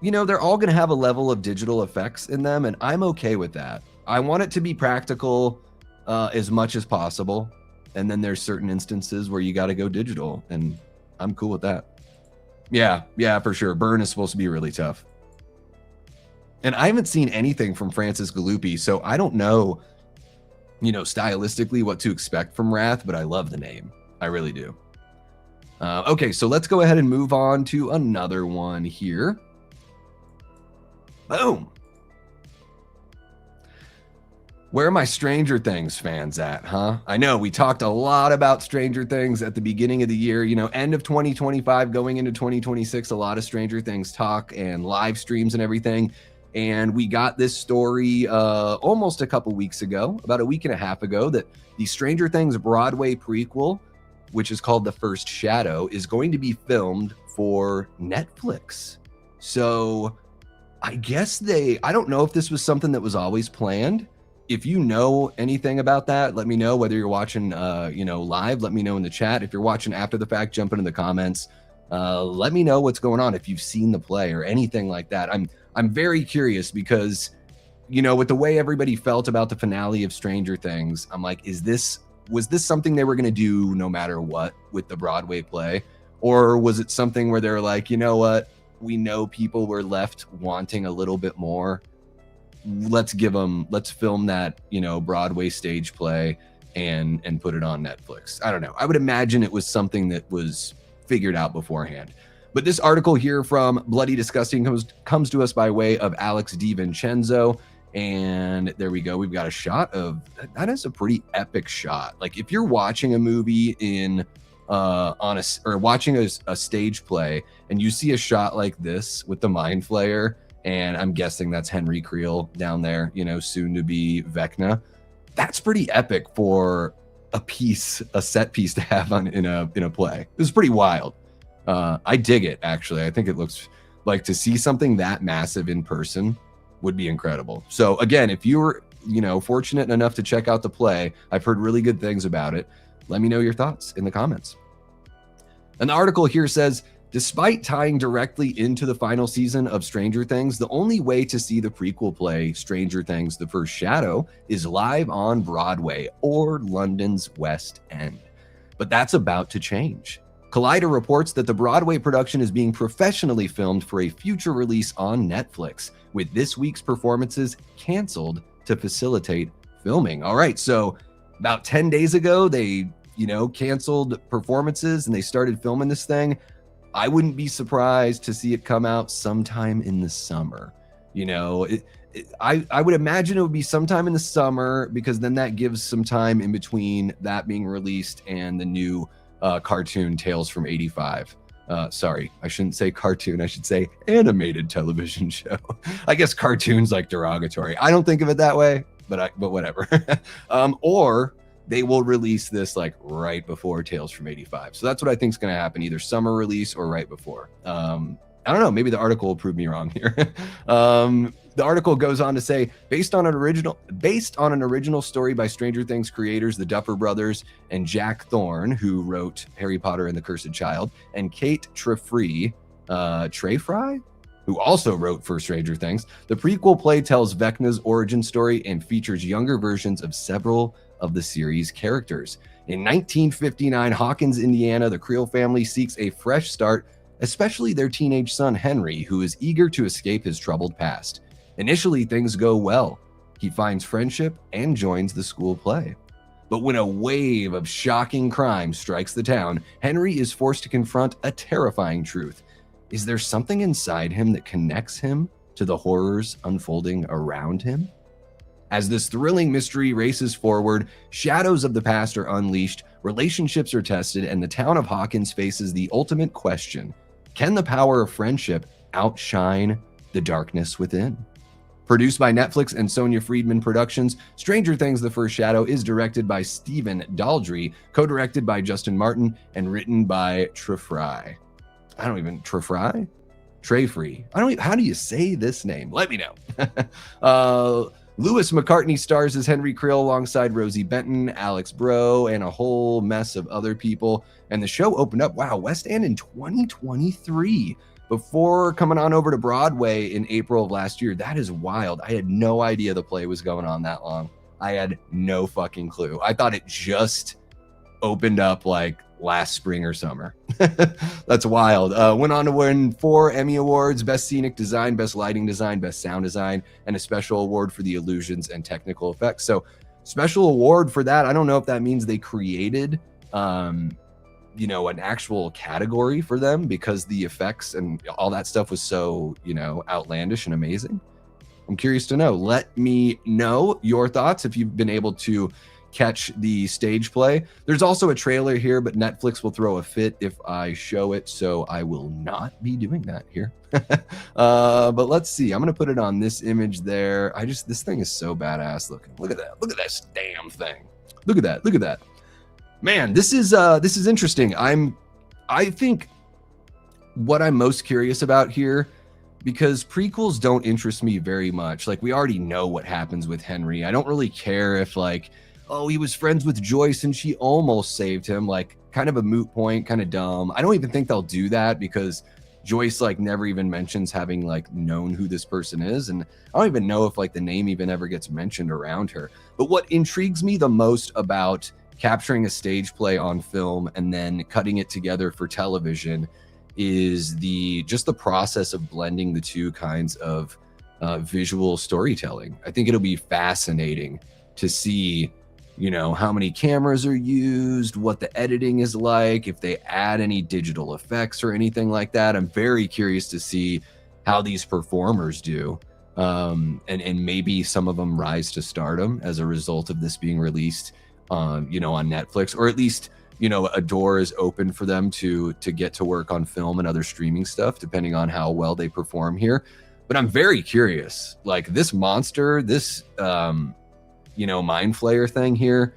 you know, they're all going to have a level of digital effects in them, and I'm okay with that. I want it to be practical as much as possible, and then there's certain instances where you got to go digital, and I'm cool with that. Yeah, for sure. Burn is supposed to be really tough. And I haven't seen anything from Francis Galuppi, so I don't know, you know, stylistically what to expect from Wrath, but I love the name. I really do. Okay, so let's go ahead and move on to another one here. Boom. Where are my Stranger Things fans at, huh? I know we talked a lot about Stranger Things at the beginning of the year, you know, end of 2025, going into 2026, a lot of Stranger Things talk and live streams and everything. And we got this story almost a couple weeks ago, about a week and a half ago, that the Stranger Things Broadway prequel, which is called The First Shadow, is going to be filmed for Netflix. So I guess I don't know if this was something that was always planned. If you know anything about that, let me know. Whether you're watching, you know, live, let me know in the chat. If you're watching after the fact, jump into the comments. Let me know what's going on. If you've seen the play or anything like that. I'm very curious because, you know, with the way everybody felt about the finale of Stranger Things, I'm like, was this something they were going to do no matter what with the Broadway play? Or was it something where they're like, you know what? We know people were left wanting a little bit more. let's film that, Broadway stage play and put it on Netflix. I don't know. I would imagine it was something that was figured out beforehand. But this article here from Bloody Disgusting comes to us by way of Alex DiVincenzo. And there we go. We've got a shot of that is a pretty epic shot. Like if you're watching a movie watching a stage play and you see a shot like this with the Mind Flayer, and I'm guessing that's Henry Creel down there, soon to be Vecna. That's pretty epic for a set piece to have in a play. It was pretty wild. I dig it, actually. I think it looks like to see something that massive in person would be incredible. So again, if you were, fortunate enough to check out the play, I've heard really good things about it. Let me know your thoughts in the comments. And the article here says, despite tying directly into the final season of Stranger Things, the only way to see the prequel play, Stranger Things: The First Shadow, is live on Broadway or London's West End. But that's about to change. Collider reports that the Broadway production is being professionally filmed for a future release on Netflix, with this week's performances canceled to facilitate filming. All right, so about 10 days ago, they, canceled performances and they started filming this thing. I wouldn't be surprised to see it come out sometime in the summer. I would imagine it would be sometime in the summer, because then that gives some time in between that being released and the new cartoon Tales from 85. Sorry, I shouldn't say cartoon. I should say animated television show. I guess cartoon's like derogatory. I don't think of it that way, but whatever. Or they will release this like right before Tales from 85. So that's what I think is going to happen, either summer release or right before. I don't know. Maybe the article will prove me wrong here. The article goes on to say, based on an original story by Stranger Things creators, the Duffer Brothers, and Jack Thorne, who wrote Harry Potter and the Cursed Child, and Kate Trefry, who also wrote for Stranger Things, the prequel play tells Vecna's origin story and features younger versions of several of the series' characters. In 1959, Hawkins, Indiana, the Creel family seeks a fresh start, especially their teenage son, Henry, who is eager to escape his troubled past. Initially, things go well. He finds friendship and joins the school play. But when a wave of shocking crime strikes the town, Henry is forced to confront a terrifying truth. Is there something inside him that connects him to the horrors unfolding around him? As this thrilling mystery races forward, shadows of the past are unleashed, relationships are tested, and the town of Hawkins faces the ultimate question: can the power of friendship outshine the darkness within? Produced by Netflix and Sonia Friedman Productions, Stranger Things: The First Shadow is directed by Stephen Daldry, co-directed by Justin Martin, and written by Trefry. How do you say this name? Let me know. Lewis McCartney stars as Henry Creel alongside Rosie Benton, Alex Bro, and a whole mess of other people. And the show opened up, West End in 2023, before coming on over to Broadway in April of last year. That is wild. I had no idea the play was going on that long. I had no fucking clue. I thought it just opened up like last spring or summer. That's wild. Went on to win 4 Emmy Awards: Best Scenic Design, Best Lighting Design, Best Sound Design, and a special award for the illusions and technical effects. So special award for that. I don't know if that means they created, an actual category for them because the effects and all that stuff was so, outlandish and amazing. I'm curious to know. Let me know your thoughts if you've been able to catch the stage play. There's also a trailer here, but Netflix will throw a fit if I show it, so I will not be doing that here. But let's see. I'm gonna put it on this image there. This thing is so badass looking. Look at that. Look at this damn thing. Look at that. Look at that. Man, this is interesting. I think what I'm most curious about here, because prequels don't interest me very much. Like, we already know what happens with Henry. I don't really care if he was friends with Joyce and she almost saved him. Like, kind of a moot point, kind of dumb. I don't even think they'll do that because Joyce never even mentions having known who this person is. And I don't even know if the name even ever gets mentioned around her. But what intrigues me the most about capturing a stage play on film and then cutting it together for television is just the process of blending the two kinds of visual storytelling. I think it'll be fascinating to see, you know, how many cameras are used, what the editing is like, if they add any digital effects or anything like that. I'm very curious to see how these performers do. And maybe some of them rise to stardom as a result of this being released, you know, on Netflix, or at least, you know, a door is open for them to get to work on film and other streaming stuff, depending on how well they perform here. But I'm very curious, like this monster, this, you know, Mind Flayer thing here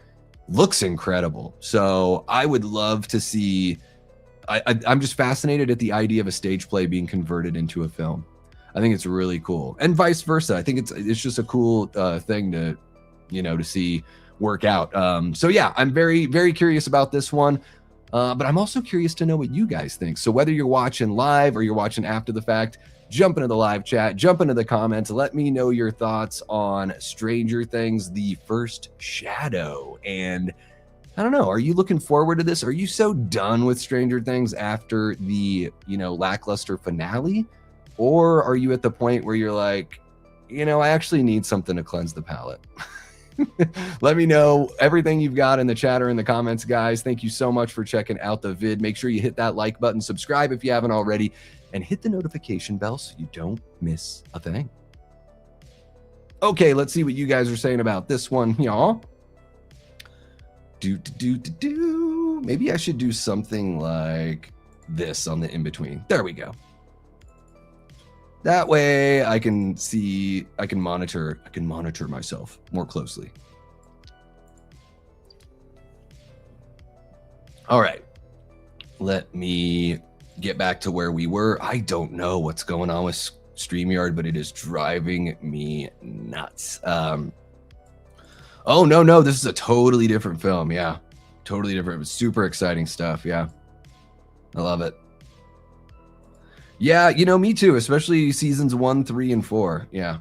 looks incredible. So I would love to see, I'm just fascinated at the idea of a stage play being converted into a film. I think it's really cool, and vice versa. I think it's just a cool thing to, you know, to see work out. So yeah, I'm very, very curious about this one. But I'm also curious to know what you guys think. So whether you're watching live or you're watching after the fact, jump into the live chat, jump into the comments, let me know your thoughts on Stranger Things, The First Shadow. And I don't know, are you looking forward to this? Are you so done with Stranger Things after the, you know, lackluster finale? Or are you at the point where you're like, you know, I actually need something to cleanse the palate? Let me know everything you've got in the chat or in the comments, guys. Thank you so much for checking out the vid. Make sure you hit that like button, subscribe if you haven't already, and hit the notification bell so you don't miss a thing. Okay, let's see what you guys are saying about this one, y'all. Maybe I should do something like this on the in-between. There we go. That way I can see, I can monitor myself more closely. All right, let me get back to where we were. I don't know what's going on with StreamYard, but it is driving me nuts. Oh, no, this is a totally different film. Yeah, totally different. Super exciting stuff. Yeah, I love it. Yeah, you know, me too, especially seasons 1, 3, and 4. Yeah.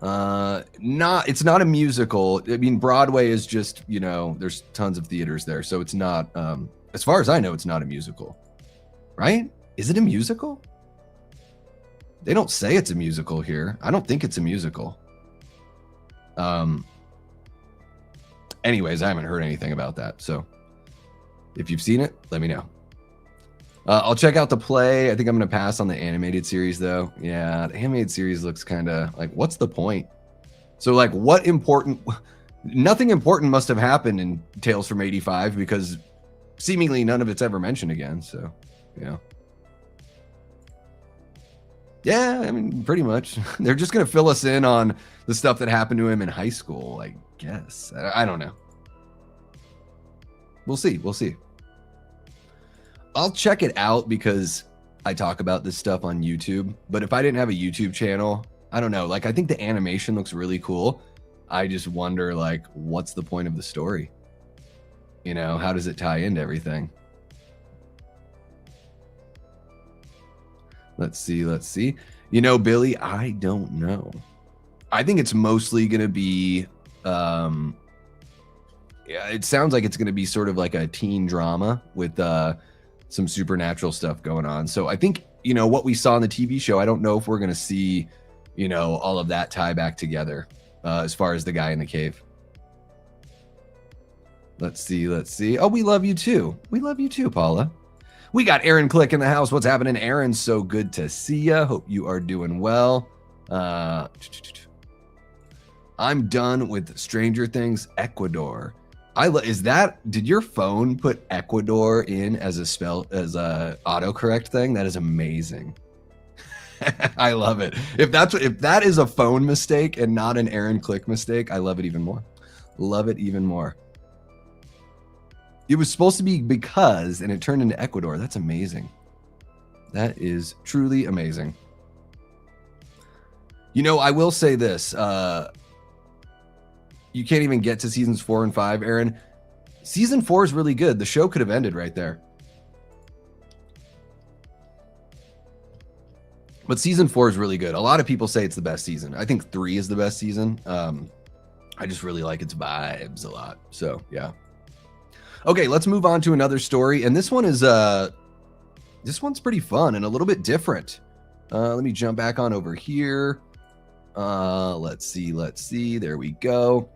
It's not a musical. I mean, Broadway is just, you know, there's tons of theaters there. So it's not, as far as I know, it's not a musical, right? Is it a musical? They don't say it's a musical here. I don't think it's a musical. Anyways, I haven't heard anything about that. So if you've seen it, let me know. I'll check out the play. I think I'm going to pass on the animated series, though. Yeah, the animated series looks kind of like, what's the point? So, like, nothing important must have happened in Tales from 85 because seemingly none of it's ever mentioned again. So, yeah. Yeah, I mean, pretty much. They're just going to fill us in on the stuff that happened to him in high school, I guess. I don't know. We'll see. We'll see. I'll check it out because I talk about this stuff on YouTube. But if I didn't have a YouTube channel, I don't know. Like, I think the animation looks really cool. I just wonder, like, what's the point of the story? You know, how does it tie into everything? Let's see. Let's see. You know, Billy, I don't know. I think it's mostly going to be, yeah, it sounds like it's going to be sort of like a teen drama with, some supernatural stuff going on. So I think, you know, what we saw in the TV show, I don't know if we're going to see, you know, all of that tie back together as far as the guy in the cave. Let's see. Let's see. Oh, we love you too. We love you too, Paula. We got Aaron Click in the house. What's happening, Aaron? So good to see you. Hope you are doing well. I'm done with Stranger Things Ecuador. Did your phone put Ecuador in as a autocorrect thing? That is amazing. I love it. If that is a phone mistake and not an Aaron Click mistake, I love it even more. Love it even more. It was supposed to be because, and it turned into Ecuador. That's amazing. That is truly amazing. You know, I will say this. You can't even get to seasons 4 and 5, Aaron. Season 4 is really good. The show could have ended right there. But season 4 is really good. A lot of people say it's the best season. I think 3 is the best season. I just really like its vibes a lot. So, yeah. Okay, let's move on to another story. And this one is this one's pretty fun and a little bit different. Let me jump back on over here. Let's see. There we go.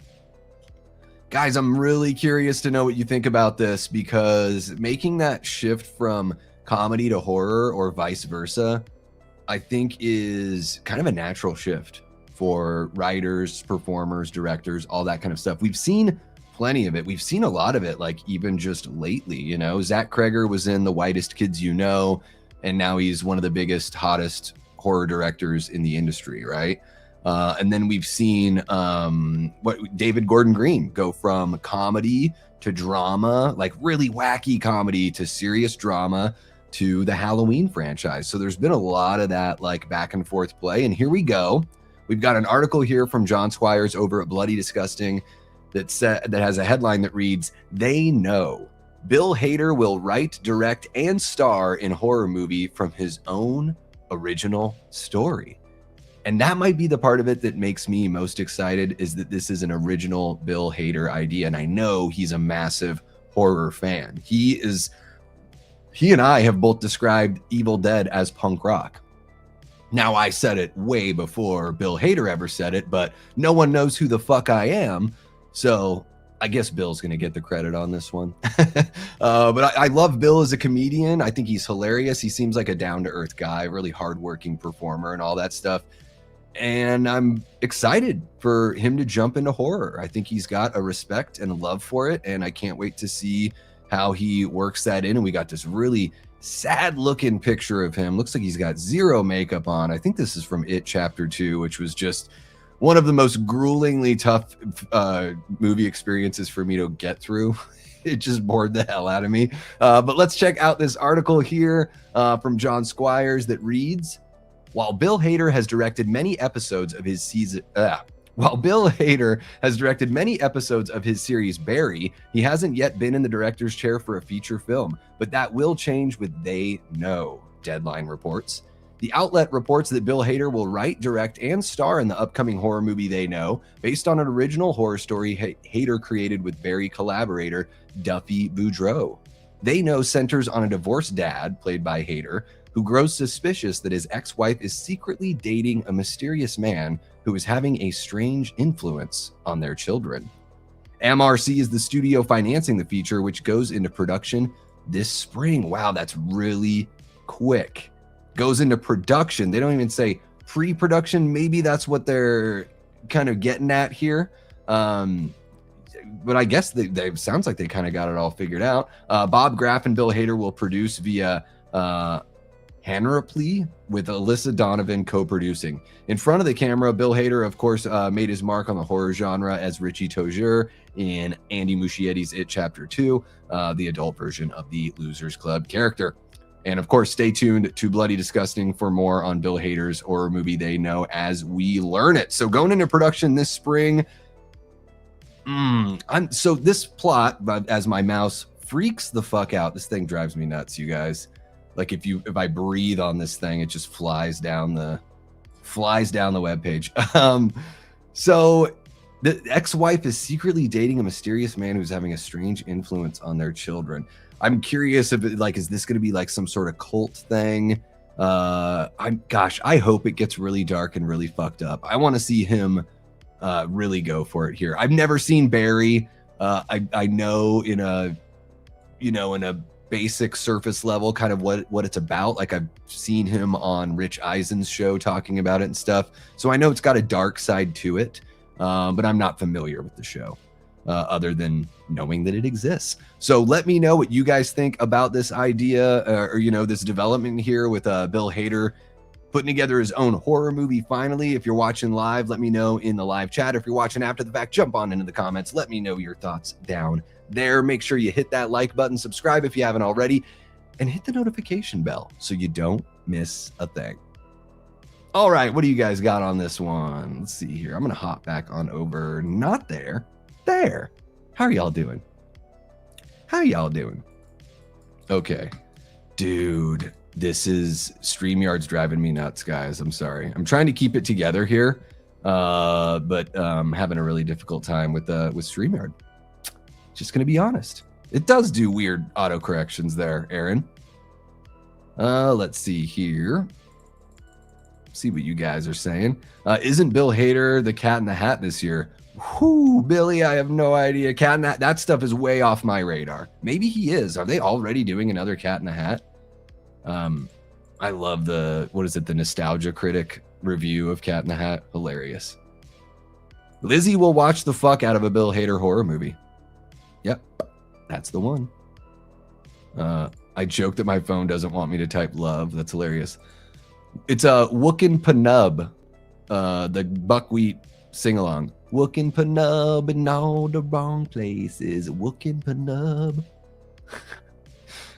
Guys, I'm really curious to know what you think about this, because making that shift from comedy to horror or vice versa, I think is kind of a natural shift for writers, performers, directors, all that kind of stuff. We've seen plenty of it. We've seen a lot of it, like even just lately, you know. Zach Kreger was in The Whitest Kids You Know, and now he's one of the biggest, hottest horror directors in the industry, right? And then we've seen David Gordon Green go from comedy to drama, like really wacky comedy to serious drama, to the Halloween franchise. So there's been a lot of that like back and forth play. And here we go. We've got an article here from John Squires over at Bloody Disgusting that has a headline that reads, "They Know Bill Hader will write, direct, and star in horror movie from his own original story." And that might be the part of it that makes me most excited, is that this is an original Bill Hader idea. And I know he's a massive horror fan. He and I have both described Evil Dead as punk rock. Now, I said it way before Bill Hader ever said it, but no one knows who the fuck I am. So I guess Bill's going to get the credit on this one. But I love Bill as a comedian. I think he's hilarious. He seems like a down-to-earth guy, really hardworking performer and all that stuff. And I'm excited for him to jump into horror. I think he's got a respect and a love for it, and I can't wait to see how he works that in. And we got this really sad looking picture of him. Looks like he's got zero makeup on. I think this is from It Chapter 2, which was just one of the most gruelingly tough movie experiences for me to get through. It just bored the hell out of me. But let's check out this article here from John Squires that reads, While Bill Hader has directed many episodes of his series Barry, he hasn't yet been in the director's chair for a feature film, but that will change with They Know, Deadline reports. The outlet reports that Bill Hader will write, direct, and star in the upcoming horror movie They Know, based on an original horror story Hader created with Barry collaborator Duffy Boudreaux. They Know centers on a divorced dad, played by Hader, who grows suspicious that his ex-wife is secretly dating a mysterious man who is having a strange influence on their children. MRC is the studio financing the feature, which goes into production this spring. Wow, that's really quick. Goes into production. They don't even say pre-production. Maybe that's what they're kind of getting at here. But I guess they sounds like they kind of got it all figured out. Bob Graff and Bill Hader will produce via Hanrapley, with Alyssa Donovan co-producing. In front of the camera, Bill Hader, of course, made his mark on the horror genre as Richie Tozier in Andy Muschietti's It Chapter 2, the adult version of the Losers Club character. And of course, stay tuned to Bloody Disgusting for more on Bill Hader's horror movie They Know as we learn it. So going into production this spring, so this plot, as my mouse freaks the fuck out, this thing drives me nuts, you guys. Like if I breathe on this thing, it just flies down the webpage. So the ex-wife is secretly dating a mysterious man who's having a strange influence on their children. I'm curious if is this going to be like some sort of cult thing? I hope it gets really dark and really fucked up. I want to see him really go for it here. I've never seen Barry. I know in a basic surface level kind of what it's about. Like I've seen him on Rich Eisen's show talking about it and stuff. So I know it's got a dark side to it, but I'm not familiar with the show other than knowing that it exists. So let me know what you guys think about this idea or this development here with Bill Hader putting together his own horror movie finally. If you're watching live, let me know in the live chat. If you're watching after the fact, jump on into the comments. Let me know your thoughts down there. Make sure you hit that like button, subscribe if you haven't already, and hit the notification bell so you don't miss a thing. All right, what do you guys got on this one? Let's see here. I'm going to hop back on over. Not there. There. How are y'all doing? Okay. Dude, this is StreamYard's driving me nuts, guys. I'm sorry. I'm trying to keep it together here, but having a really difficult time with StreamYard. Just going to be honest. It does do weird auto corrections there, Aaron. Let's see here. See what you guys are saying. Isn't Bill Hader the Cat in the Hat this year? Whoo, Billy, I have no idea. Cat in the Hat, that stuff is way off my radar. Maybe he is. Are they already doing another Cat in the Hat? I love the Nostalgia Critic review of Cat in the Hat. Hilarious. Lizzie will watch the fuck out of a Bill Hader horror movie. Yep, that's the one. I joke that my phone doesn't want me to type love. That's hilarious. It's a Wookin' Panub, the buckwheat sing-along. Wookin' Panub in all the wrong places. Wookin' Panub.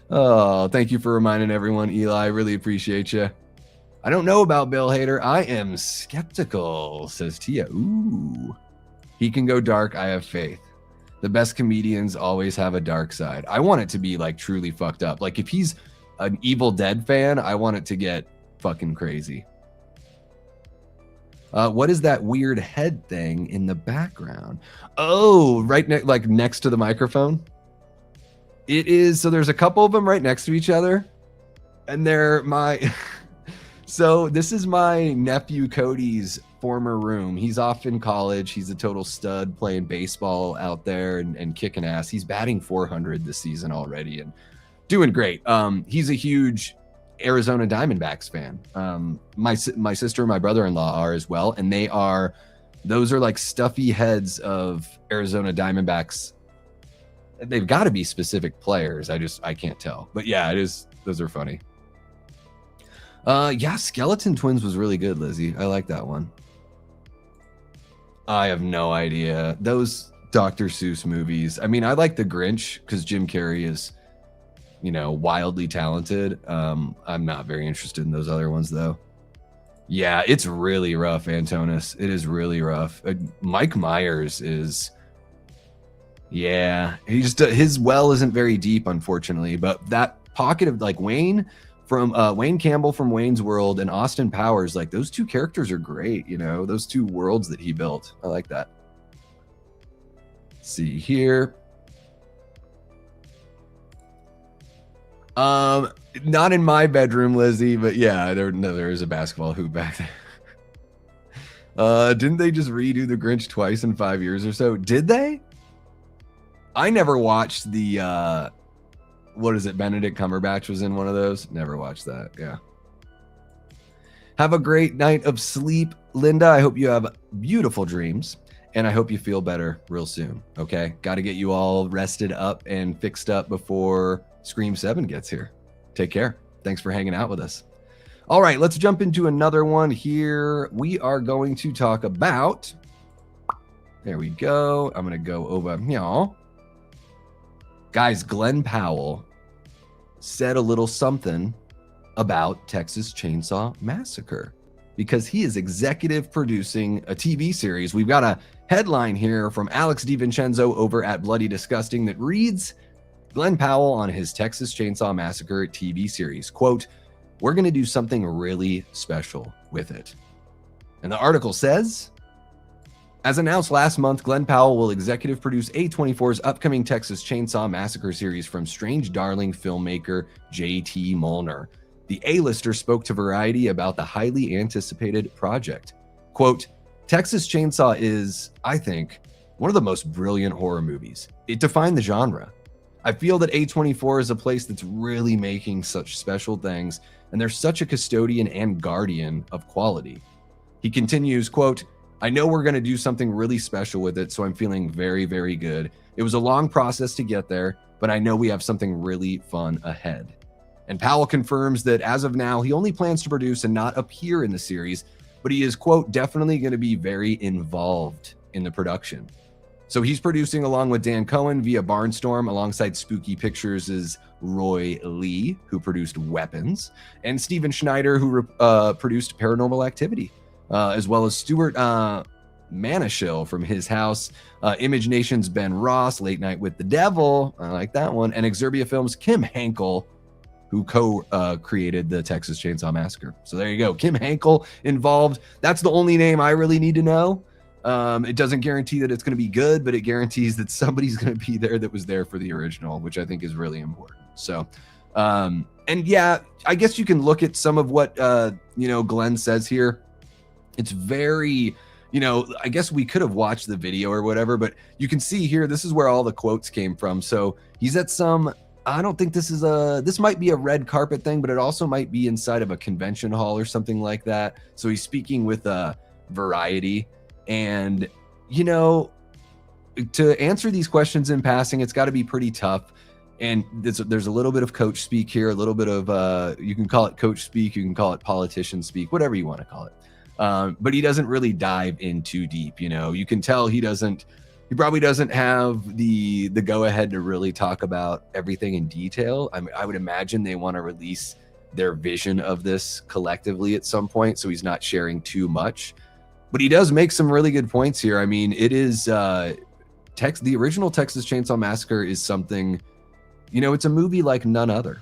Oh, thank you for reminding everyone, Eli. I really appreciate you. I don't know about Bill Hader. I am skeptical, says Tia. Ooh. He can go dark. I have faith. The best comedians always have a dark side. I want it to be like truly fucked up. Like if he's an Evil Dead fan, I want it to get fucking crazy. What is that weird head thing in the background? Oh, right next to the microphone. It is. So there's a couple of them right next to each other, and they're my. So this is my nephew Cody's former room. He's off in college. He's a total stud playing baseball out there and kicking ass. He's batting 400 this season already and doing great. He's a huge Arizona Diamondbacks fan. My sister and my brother-in-law are as well, and those are like stuffy heads of Arizona Diamondbacks. They've got to be specific players. I can't tell, but yeah, it is. Those are funny. Yeah, Skeleton Twins was really good, Lizzie. I like that one. I have no idea. Those Dr. Seuss movies. I mean, I like The Grinch because Jim Carrey is, wildly talented. I'm not very interested in those other ones, though. Yeah, it's really rough, Antonis. It is really rough. Mike Myers is... Yeah, his well isn't very deep, unfortunately, but that pocket of like Wayne Campbell from Wayne's World and Austin Powers, like those two characters are great, those two worlds that he built. I like that. Let's see here. Not in my bedroom, Lizzie, but yeah, there is a basketball hoop back there. Didn't they just redo The Grinch twice in 5 years or so? Did they? I never watched the, Benedict Cumberbatch was in one of those? Never watched that, yeah. Have a great night of sleep, Linda. I hope you have beautiful dreams, and I hope you feel better real soon, okay? Got to get you all rested up and fixed up before Scream 7 gets here. Take care. Thanks for hanging out with us. All right, let's jump into another one here. We are going to talk about... There we go. I'm going to go over here. Guys, Glen Powell said a little something about Texas Chainsaw Massacre because he is executive producing a TV series. We've got a headline here from Alex DiVincenzo over at Bloody Disgusting that reads, Glen Powell on his Texas Chainsaw Massacre TV series, quote, "We're going to do something really special with it." And the article says, as announced last month, Glen Powell will executive produce A24's upcoming Texas Chainsaw Massacre series from Strange Darling filmmaker J.T. Molnar. The A-lister spoke to Variety about the highly anticipated project. Quote, "Texas Chainsaw is, I think, one of the most brilliant horror movies. It defined the genre. I feel that A24 is a place that's really making such special things, and they're such a custodian and guardian of quality." He continues, quote, "I know we're going to do something really special with it, so I'm feeling very, very good. It was a long process to get there, but I know we have something really fun ahead." And Powell confirms that as of now, he only plans to produce and not appear in the series, but he is, quote, definitely going to be very involved in the production. So he's producing along with Dan Cohen via Barnstorm, alongside Spooky Pictures' Roy Lee, who produced Weapons, and Steven Schneider, who produced Paranormal Activity. As well as Stuart Manishill from his house, Image Nation's Ben Ross, Late Night with the Devil, I like that one, and Exerbia Films' Kim Hankel, who co-created the Texas Chainsaw Massacre. So there you go, Kim Hankel involved. That's the only name I really need to know. It doesn't guarantee that it's going to be good, but it guarantees that somebody's going to be there that was there for the original, which I think is really important. So And yeah, I guess you can look at some of what Glenn says here. It's very, I guess we could have watched the video or whatever, but you can see here, this is where all the quotes came from. So he's at I don't think this might be a red carpet thing, but it also might be inside of a convention hall or something like that. So he's speaking with Variety, and, to answer these questions in passing, it's got to be pretty tough. And there's a little bit of coach speak here, a little bit of, you can call it coach speak, you can call it politician speak, whatever you want to call it. But he doesn't really dive in too deep. You can tell he probably doesn't have the go ahead to really talk about everything in detail. I would imagine they want to release their vision of this collectively at some point, so he's not sharing too much. But he does make some really good points here. I mean, it is the original Texas Chainsaw Massacre is something, it's a movie like none other.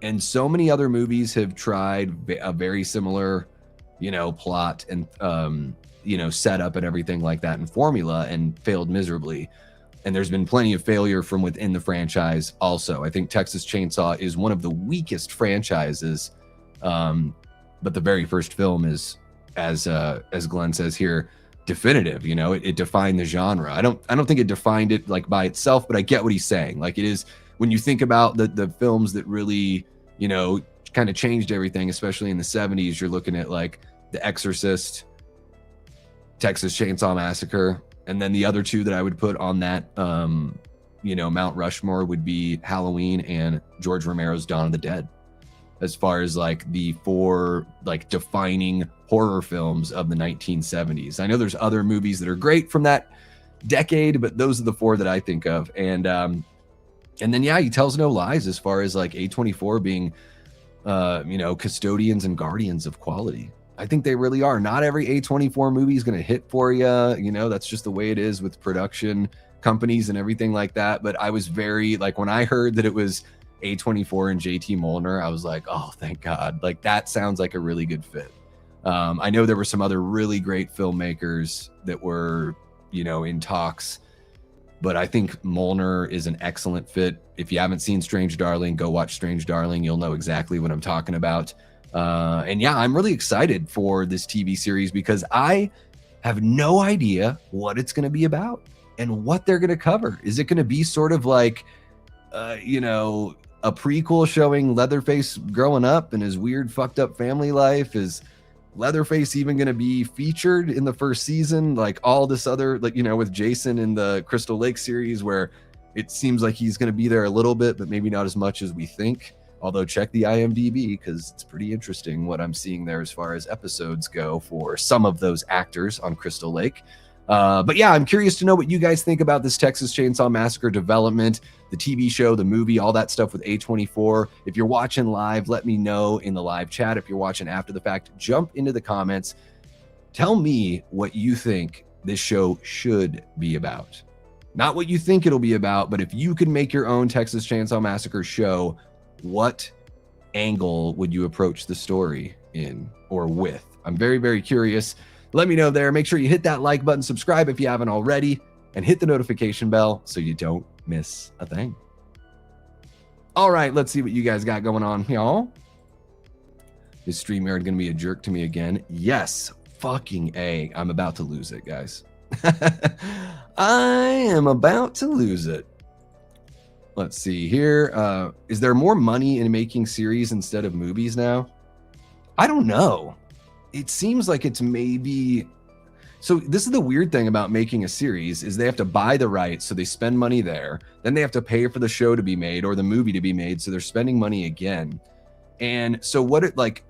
And so many other movies have tried a very similar, plot and, setup and everything like that and formula, and failed miserably. And there's been plenty of failure from within the franchise also. I think Texas Chainsaw is one of the weakest franchises. But the very first film is, as Glenn says here, definitive. It defined the genre. I don't think it defined it like by itself, but I get what he's saying. Like, it is, when you think about the films that really, kind of changed everything, especially in the 70s, you're looking at like The Exorcist, Texas Chainsaw Massacre, and then the other two that I would put on that Mount Rushmore would be Halloween and George Romero's Dawn of the Dead, as far as like the four like defining horror films of the 1970s. I know there's other movies that are great from that decade, but those are the four that I think of. And then yeah, he tells no lies as far as like A24 being custodians and guardians of quality. I think they really are. Not every A24 movie is going to hit for you. That's just the way it is with production companies and everything like that. But I was very, like, when I heard that it was A24 and JT Molnar, I was like, oh, thank God. Like, that sounds like a really good fit. I know there were some other really great filmmakers that were, in talks, but I think Molnar is an excellent fit. If you haven't seen Strange Darling, go watch Strange Darling. You'll know exactly what I'm talking about. And yeah, I'm really excited for this TV series because I have no idea what it's going to be about and what they're going to cover. Is it going to be sort of like, a prequel showing Leatherface growing up and his weird fucked up family life? Is Leatherface even going to be featured in the first season? Like all this other, like, with Jason in the Crystal Lake series, where it seems like he's going to be there a little bit, but maybe not as much as we think. Although check the IMDb, because it's pretty interesting what I'm seeing there as far as episodes go for some of those actors on Crystal Lake. But yeah, I'm curious to know what you guys think about this Texas Chainsaw Massacre development, the TV show, the movie, all that stuff with A24. If you're watching live, let me know in the live chat. If you're watching after the fact, jump into the comments. Tell me what you think this show should be about. Not what you think it'll be about, but if you could make your own Texas Chainsaw Massacre show, what angle would you approach the story in or with? I'm very, very curious. Let me know there. Make sure you hit that like button, subscribe if you haven't already, and hit the notification bell so you don't miss a thing. All right, let's see what you guys got going on, y'all. Is StreamYard going to be a jerk to me again? Yes, fucking A. I'm about to lose it, guys. I am about to lose it. Let's see here. Is there more money in making series instead of movies now? I don't know. It seems like it's maybe... So this is the weird thing about making a series is they have to buy the rights, so they spend money there. Then they have to pay for the show to be made or the movie to be made, so they're spending money again. And so what it like...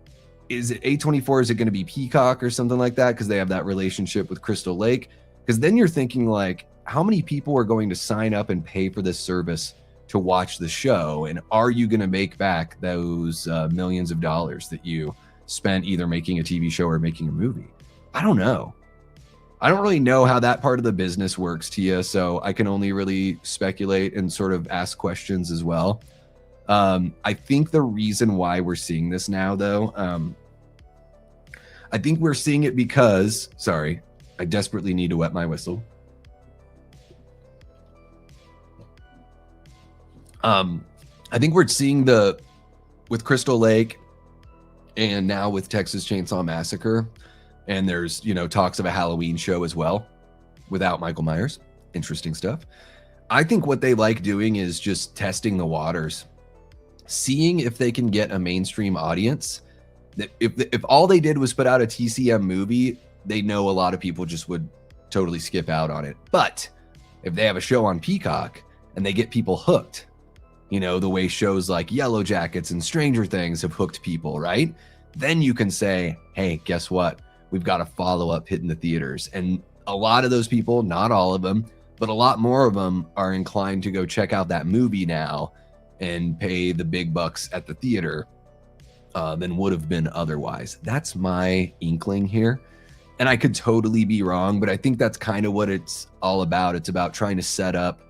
Is it A24? Is it going to be Peacock or something like that? Because they have that relationship with Crystal Lake. Because then you're thinking like, how many people are going to sign up and pay for this service to watch the show? And are you going to make back those millions of dollars that you spent either making a TV show or making a movie? I don't know. I don't really know how that part of the business works, Tia, so I can only really speculate and sort of ask questions as well. I think the reason why we're seeing this now, though, I think we're seeing it because, sorry, I desperately need to wet my whistle. I think we're seeing with Crystal Lake and now with Texas Chainsaw Massacre, and there's, talks of a Halloween show as well without Michael Myers. Interesting stuff. I think what they like doing is just testing the waters, seeing if they can get a mainstream audience. That if all they did was put out a TCM movie, they know a lot of people just would totally skip out on it. But if they have a show on Peacock and they get people hooked, the way shows like Yellow Jackets and Stranger Things have hooked people, right? Then you can say, hey, guess what? We've got a follow-up hit in the theaters. And a lot of those people, not all of them, but a lot more of them are inclined to go check out that movie now and pay the big bucks at the theater than would have been otherwise. That's my inkling here. And I could totally be wrong, but I think that's kind of what it's all about. It's about trying to set up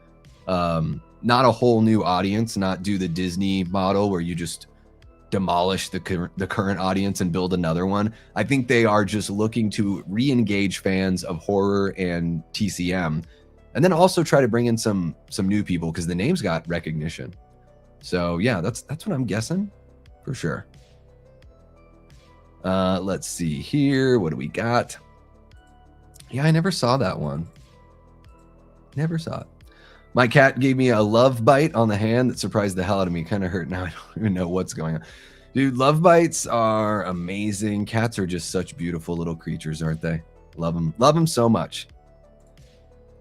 not a whole new audience, not do the Disney model where you just demolish the current audience and build another one. I think they are just looking to re-engage fans of horror and TCM, and then also try to bring in some new people because the name's got recognition. So yeah, that's what I'm guessing for sure. Let's see here. What do we got? Yeah, I never saw that one. Never saw it. My cat gave me a love bite on the hand that surprised the hell out of me. Kind of hurt now. I don't even know what's going on. Dude, love bites are amazing. Cats are just such beautiful little creatures, aren't they? Love them. Love them so much.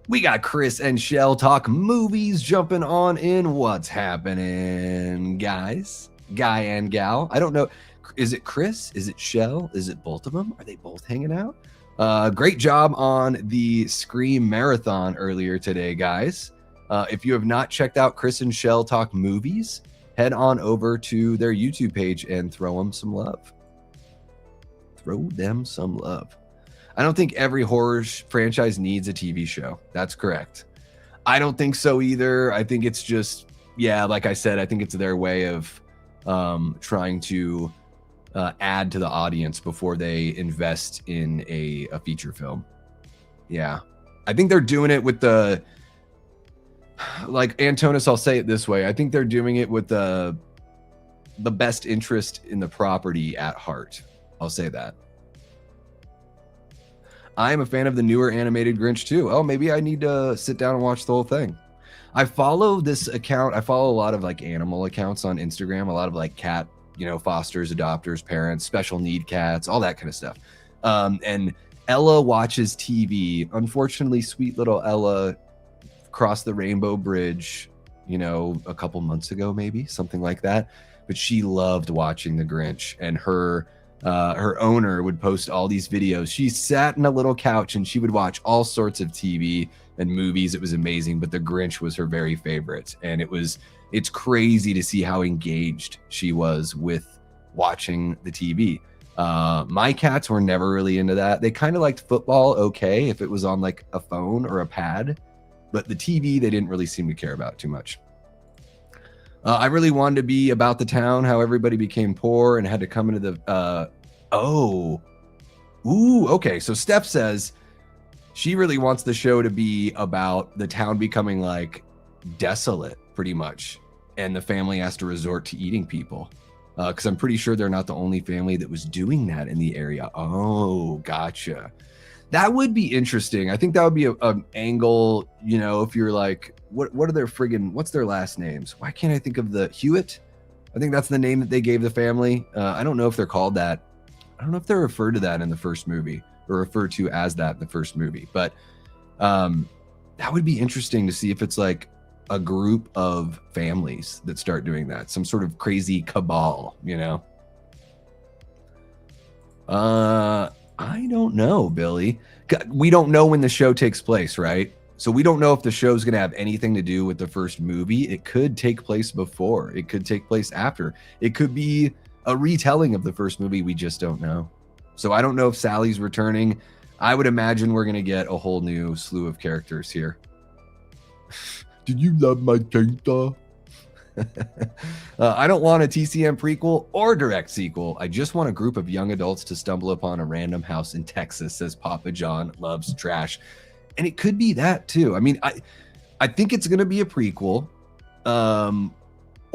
We got Chris and Shell talk movies jumping on in. What's happening, guys? Guy and gal. I don't know. Is it Chris? Is it Shell? Is it both of them? Are they both hanging out? Great job on the Scream Marathon earlier today, guys. If you have not checked out Chris and Shell Talk Movies, head on over to their YouTube page and throw them some love. Throw them some love. I don't think every horror franchise needs a TV show. That's correct. I don't think so either. I think it's just, like I said, I think it's their way of trying to add to the audience before they invest in a feature film. Yeah. I think they're doing it with like Antonis, I'll say it this way. I think they're doing it with the best interest in the property at heart. I'll say that. I am a fan of the newer animated Grinch too. Oh, maybe I need to sit down and watch the whole thing. I follow this account. I follow a lot of like animal accounts on Instagram, a lot of like cat, fosters, adopters, parents, special need cats, all that kind of stuff. And Ella watches TV. Unfortunately, sweet little Ella crossed the Rainbow Bridge, a couple months ago, maybe something like that. But she loved watching the Grinch, and her owner would post all these videos. She sat in a little couch and she would watch all sorts of TV and movies. It was amazing, but the Grinch was her very favorite. And it's crazy to see how engaged she was with watching the TV. My cats were never really into that. They kind of liked football, okay, if it was on like a phone or a pad, but the TV, they didn't really seem to care about too much. I really wanted to be about the town, how everybody became poor and had to come into the, okay. So Steph says she really wants the show to be about the town becoming like desolate pretty much. And the family has to resort to eating people. Because I'm pretty sure they're not the only family that was doing that in the area. Oh, gotcha. That would be interesting. I think that would be an angle, if you're like, what are their what's their last names? Why can't I think of the Hewitt? I think that's the name that they gave the family. I don't know if they're called that. I don't know if they're referred to that in the first movie or referred to as that in the first movie. But that would be interesting to see if it's like a group of families that start doing that. Some sort of crazy cabal, I don't know, Billy. We don't know when the show takes place, right? So we don't know if the show's going to have anything to do with the first movie. It could take place before. It could take place after. It could be a retelling of the first movie. We just don't know. So I don't know if Sally's returning. I would imagine we're going to get a whole new slew of characters here. Did you love my chainsaw? I don't want a TCM prequel or direct sequel. I just want a group of young adults to stumble upon a random house in Texas, says Papa John loves trash. And it could be that too. I mean, I think it's going to be a prequel,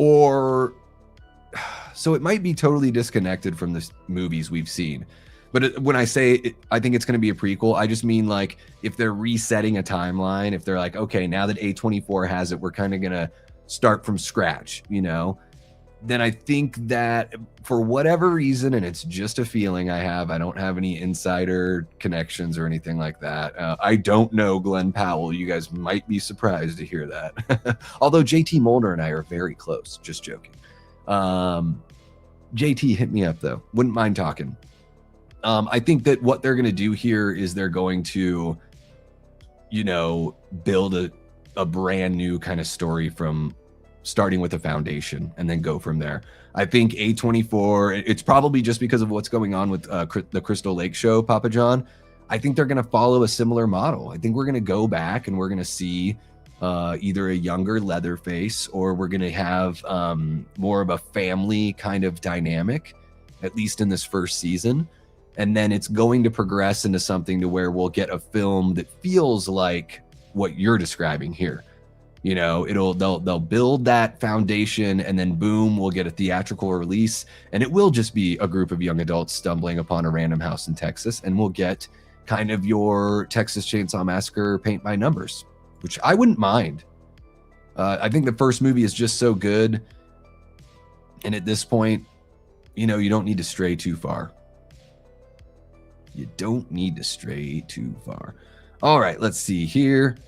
or so it might be totally disconnected from the movies we've seen. But when I say I think it's going to be a prequel, I just mean like if they're resetting a timeline, if they're like, okay, now that A24 has it, we're kind of going to start from scratch, you know, then I think that for whatever reason, and it's just a feeling I have, I don't have any insider connections or anything like that. I don't know Glen Powell. You guys might be surprised to hear that. Although JT Mulder and I are very close, just joking. JT, hit me up though. Wouldn't mind talking. I think that what they're going to do here is they're going to, you know, build a brand new kind of story from starting with a foundation and then go from there. I think A24, it's probably just because of what's going on with the Crystal Lake show, Papa John. I think they're going to follow a similar model. I think we're going to go back and we're going to see either a younger Leatherface, or we're going to have more of a family kind of dynamic, at least in this first season. And then it's going to progress into something to where we'll get a film that feels like what you're describing here. You know, they'll build that foundation, and then boom, we'll get a theatrical release, and it will just be a group of young adults stumbling upon a random house in Texas, and we'll get kind of your Texas Chainsaw Massacre paint by numbers, which I wouldn't mind. I think the first movie is just so good, and at this point, you know, you don't need to stray too far. You don't need to stray too far. All right, let's see here.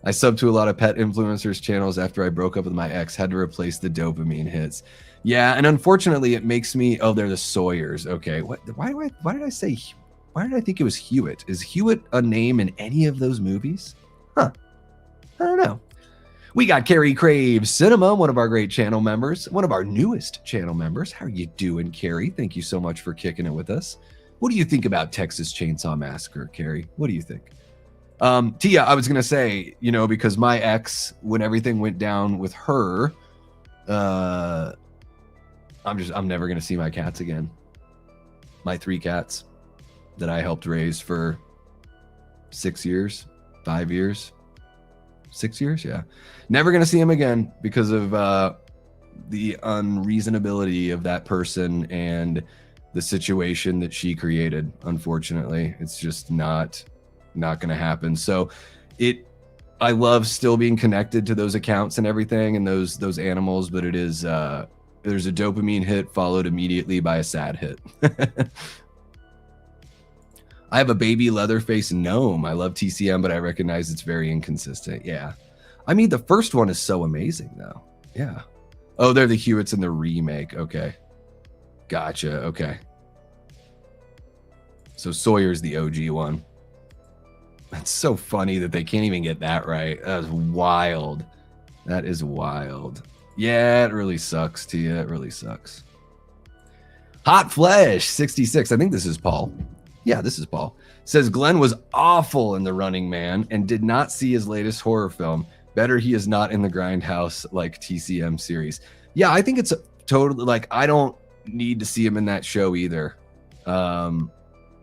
I subbed to a lot of pet influencers channels after I broke up with my ex, had to replace the dopamine hits. Yeah, and unfortunately it makes me, oh, they're the Sawyers. Okay, why did I think it was Hewitt? Is Hewitt a name in any of those movies? Huh, I don't know. We got Carrie Craves Cinema, one of our great channel members, one of our newest channel members. How are you doing, Carrie? Thank you so much for kicking it with us. What do you think about Texas Chainsaw Massacre, Carrie? What do you think? Tia, I was going to say, you know, because my ex, when everything went down with her, I'm never going to see my cats again. My 3 cats that I helped raise for 6 years, 5 years, 6 years. Yeah. Never going to see them again because of, the unreasonability of that person and the situation that she created. Unfortunately, it's just not going to happen. So I love still being connected to those accounts and everything and those animals, but it is there's a dopamine hit followed immediately by a sad hit. I have a baby Leatherface gnome. I love TCM, but I recognize it's very inconsistent. Yeah, I mean, the first one is so amazing though. Yeah. Oh, they're the Hewitts in the remake. Okay, gotcha. Okay, so Sawyer's the OG one. That's so funny that they can't even get that right. That is wild. That is wild. Yeah, it really sucks, Tia. It really sucks. Hot Flesh 66. I think this is Paul. Yeah, this is Paul. Says Glenn was awful in The Running Man and did not see his latest horror film. Better he is not in the Grindhouse like TCM series. Yeah, I think it's totally like I don't need to see him in that show either.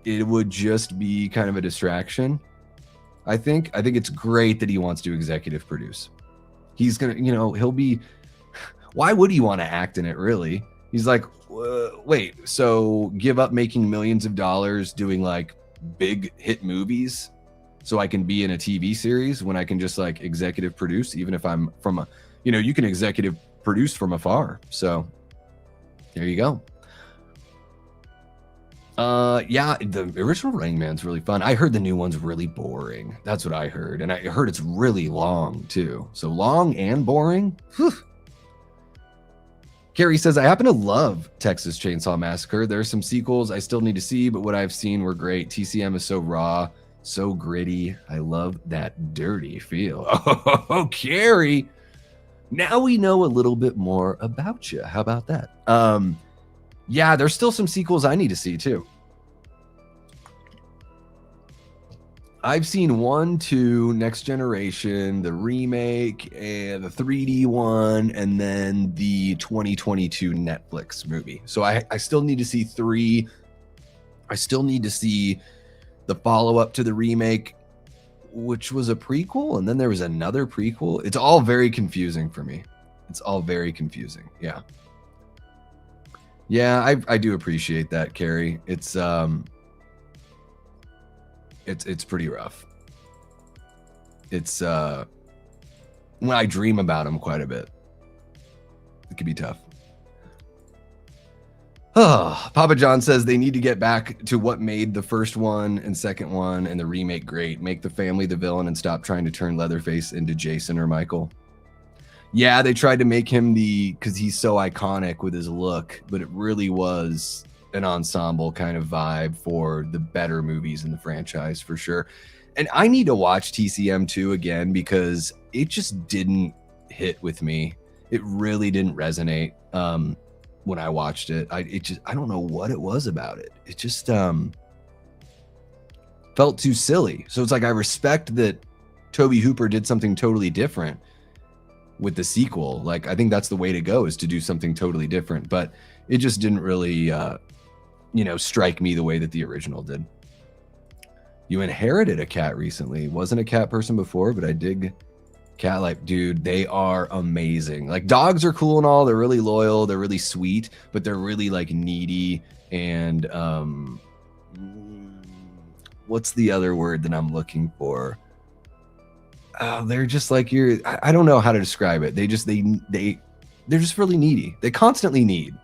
It would just be kind of a distraction. I think it's great that he wants to executive produce. He's going to, you know, he'll be, why would he want to act in it really? He's like, wait, so give up making millions of dollars doing like big hit movies so I can be in a TV series when I can just like executive produce, even if I'm from a, you know, you can executive produce from afar. So there you go. Yeah, the original Running Man's really fun. I heard the new one's really boring. That's what I heard. And I heard it's really long too. So long and boring. Whew. Carrie says, I happen to love Texas Chainsaw Massacre. There are some sequels I still need to see, but what I've seen were great. TCM is so raw, so gritty. I love that dirty feel. Oh, Carrie. Now we know a little bit more about you. How about that? Yeah, there's still some sequels I need to see too. I've seen 1, 2, Next Generation, the remake, and the 3D one, and then the 2022 Netflix movie. So I still need to see 3. I still need to see the follow-up to the remake, which was a prequel, and then there was another prequel. It's all very confusing for me. It's all very confusing. Yeah. Yeah, I do appreciate that, Carrie. It's pretty rough. It's when I dream about him quite a bit. It could be tough. Oh, Papa John says they need to get back to what made the first one and second one and the remake great. Make the family the villain and stop trying to turn Leatherface into Jason or Michael. Yeah, they tried to make him because he's so iconic with his look, but it really was an ensemble kind of vibe for the better movies in the franchise for sure. And I need to watch TCM 2 again because it just didn't hit with me. It really didn't resonate when I watched it. I don't know what it was about it. It just felt too silly. So it's like I respect that Tobe Hooper did something totally different with the sequel. Like I think that's the way to go, is to do something totally different, but it just didn't really strike me the way that the original did. You inherited a cat recently. Wasn't a cat person before, but I dig cat life. Dude, they are amazing. Like dogs are cool and all, they're really loyal, they're really sweet, but they're really like needy and what's the other word that I'm looking for? They're just like I don't know how to describe it. They're just really needy. They constantly need.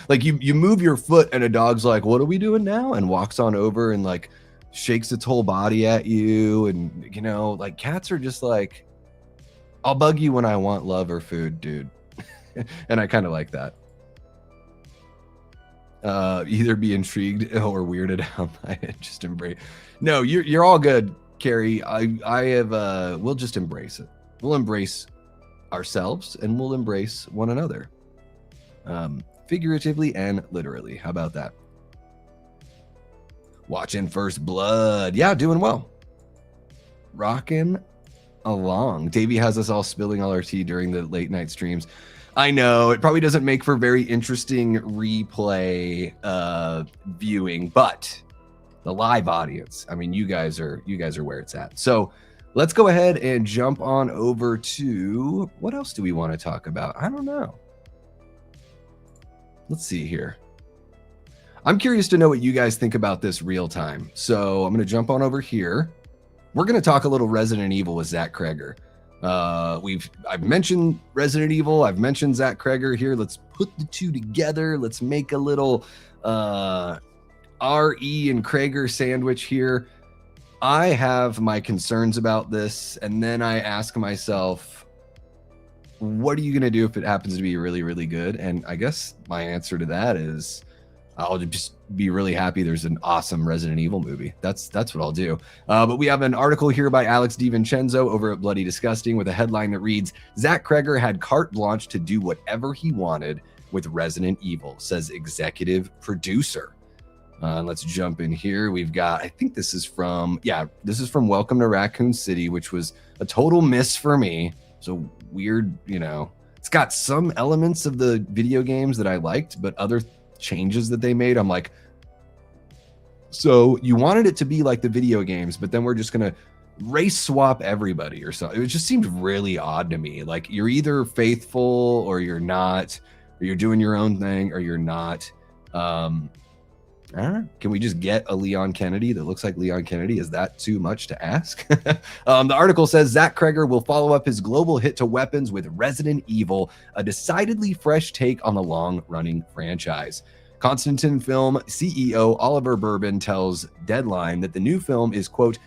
Like you move your foot and a dog's like, what are we doing now? And walks on over and like shakes its whole body at you. And like cats are just like, I'll bug you when I want love or food, dude. And I kind of like that. Either be intrigued or weirded out by it. Just embrace. No, you're all good, Carrie. I have we'll just embrace it. We'll embrace ourselves and we'll embrace one another. Figuratively and literally. How about that? Watching First Blood. Yeah, doing well. Rocking along. Davey has us all spilling all our tea during the late night streams. I know it probably doesn't make for very interesting replay viewing, but the live audience, I mean, you guys are where it's at. So let's go ahead and jump on over to, what else do we want to talk about? I don't know. Let's see here. I'm curious to know what you guys think about this real time. So I'm going to jump on over here. We're going to talk a little Resident Evil with Zach Kreger. I've mentioned Resident Evil. I've mentioned Zach Kreger here. Let's put the two together. Let's make a little R.E. and Kreger sandwich here. I have my concerns about this, and then I ask myself, what are you going to do if it happens to be really, really good? And I guess my answer to that is I'll just be really happy there's an awesome Resident Evil movie. That's what I'll do. But we have an article here by Alex DiVincenzo over at Bloody Disgusting with a headline that reads, Zach Kreger had carte blanche to do whatever he wanted with Resident Evil, says executive producer. Let's jump in here. We've got, I think this is from Welcome to Raccoon City, which was a total miss for me. So weird, it's got some elements of the video games that I liked, but other changes that they made, I'm like, so you wanted it to be like the video games, but then we're just gonna race swap everybody or something. It just seemed really odd to me. Like you're either faithful or you're not, or you're doing your own thing or you're not. Can we just get a Leon Kennedy that looks like Leon Kennedy? Is that too much to ask? The article says Zach Kreger will follow up his global hit to weapons with Resident Evil, a decidedly fresh take on the long-running franchise. Constantine Film CEO Oliver Bourbon tells Deadline that the new film is, quote,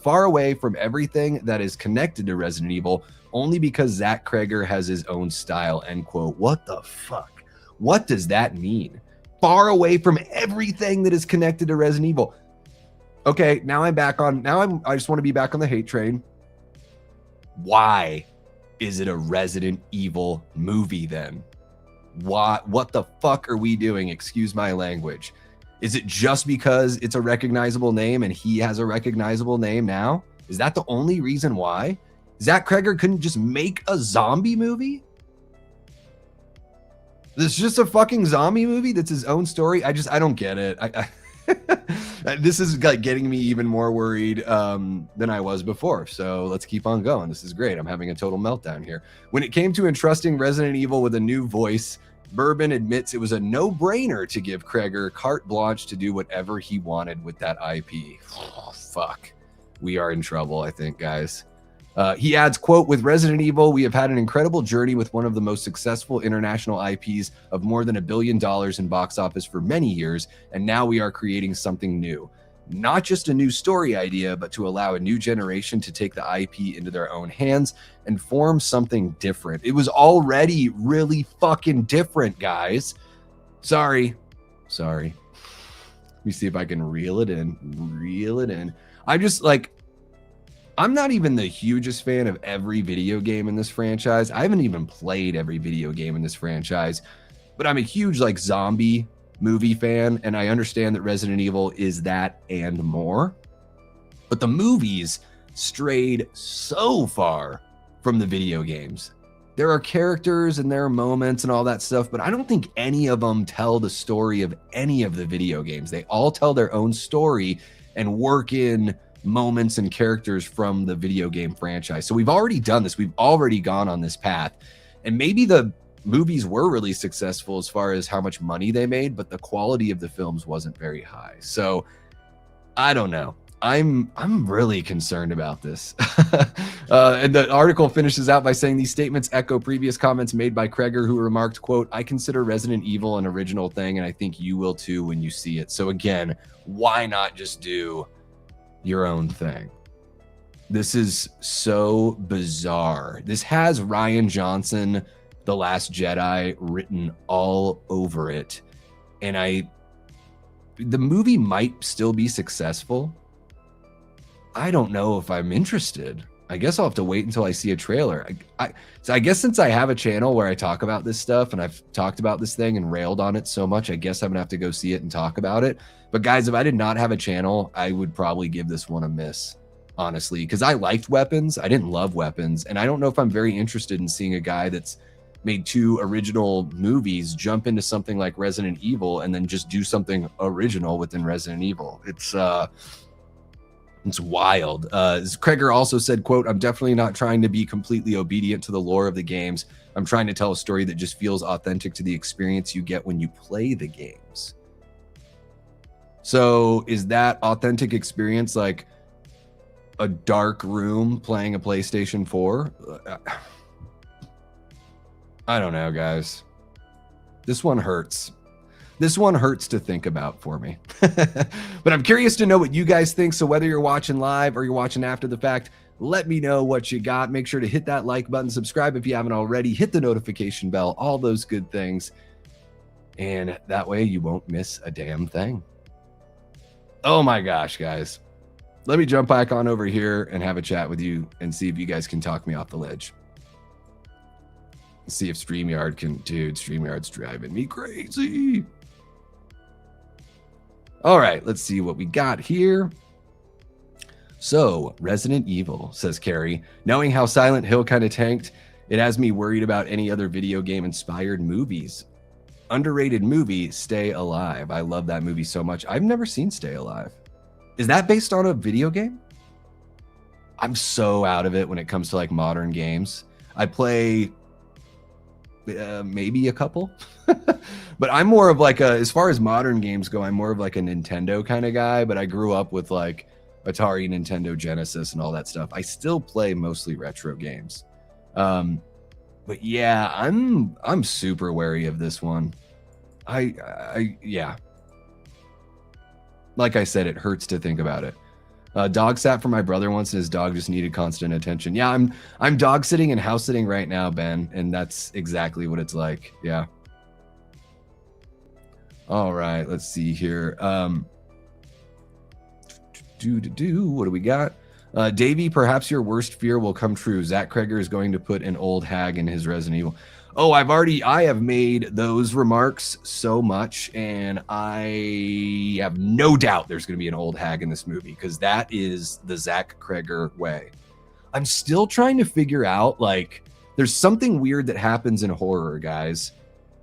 far away from everything that is connected to Resident Evil, only because Zach Kreger has his own style, end quote. What the fuck? What does that mean? Far away from everything that is connected to Resident Evil. Okay, I just want to be back on the hate train. Why is it a Resident Evil movie then? What the fuck are we doing? Excuse my language. Is it just because it's a recognizable name and he has a recognizable name now? Is that the only reason why? Zach Kreger couldn't just make a zombie movie? This is just a fucking zombie movie that's his own story. I don't get it. This is like getting me even more worried than I was before. So let's keep on going. This is great. I'm having a total meltdown here. When it came to entrusting Resident Evil with a new voice, Bourbon admits it was a no-brainer to give Kreger carte blanche to do whatever he wanted with that IP. Oh, fuck. We are in trouble, I think, guys. He adds, quote, with Resident Evil, we have had an incredible journey with one of the most successful international IPs of more than $1 billion in box office for many years, and now we are creating something new. Not just a new story idea, but to allow a new generation to take the IP into their own hands and form something different. It was already really fucking different, guys. Sorry. Let me see if I can reel it in. I'm just like, I'm not even the hugest fan of every video game in this franchise. I haven't even played every video game in this franchise, but I'm a huge like zombie movie fan, and I understand that Resident Evil is that and more. But the movies strayed so far from the video games. There are characters and there are moments and all that stuff, but I don't think any of them tell the story of any of the video games. They all tell their own story and work in moments and characters from the video game franchise. So we've already done this. We've already gone on this path. And maybe the movies were really successful as far as how much money they made, but the quality of the films wasn't very high. So I don't know. I'm really concerned about this. And the article finishes out by saying these statements echo previous comments made by Kreger, who remarked, quote, I consider Resident Evil an original thing, and I think you will too when you see it. So again, why not just do your own thing? This is so bizarre. This has Rian Johnson, The Last Jedi, written all over it. And the movie might still be successful. I don't know if I'm interested. I guess I'll have to wait until I see a trailer. So I guess since I have a channel where I talk about this stuff and I've talked about this thing and railed on it so much, I guess I'm gonna have to go see it and talk about it. But guys, if I did not have a channel, I would probably give this one a miss, honestly, because I liked Weapons. I didn't love Weapons. And I don't know if I'm very interested in seeing a guy that's made 2 original movies jump into something like Resident Evil and then just do something original within Resident Evil. It's wild. Kreger also said, quote, I'm definitely not trying to be completely obedient to the lore of the games. I'm trying to tell a story that just feels authentic to the experience you get when you play the games. So is that authentic experience like a dark room playing a PlayStation 4? I don't know, guys. This one hurts. This one hurts to think about for me. But I'm curious to know what you guys think. So whether you're watching live or you're watching after the fact, let me know what you got. Make sure to hit that like button, subscribe if you haven't already, hit the notification bell, all those good things. And that way you won't miss a damn thing. Oh my gosh, guys. Let me jump back on over here and have a chat with you and see if you guys can talk me off the ledge. See if StreamYard can. Dude, StreamYard's driving me crazy. All right, let's see what we got here. So, Resident Evil, says Carrie. Knowing how Silent Hill kind of tanked, it has me worried about any other video game inspired movies. Underrated movie, Stay Alive. I love that movie so much. I've never seen Stay Alive. Is that based on a video game? I'm so out of it when it comes to like modern games. I play maybe a couple, but I'm more of like as far as modern games go, I'm more of like a Nintendo kind of guy, but I grew up with like Atari, Nintendo Genesis and all that stuff. I still play mostly retro games. But yeah, I'm super wary of this one. Yeah. Like I said, it hurts to think about it. Dog sat for my brother once and his dog just needed constant attention. Yeah, I'm dog sitting and house sitting right now, Ben, and that's exactly what it's like. Yeah. All right, let's see here. What do we got? Davey, perhaps your worst fear will come true. Zach Kreger is going to put an old hag in his Resident Evil. Oh, I have made those remarks so much, and I have no doubt there's going to be an old hag in this movie because that is the Zach Kreger way. I'm still trying to figure out, like, there's something weird that happens in horror, guys,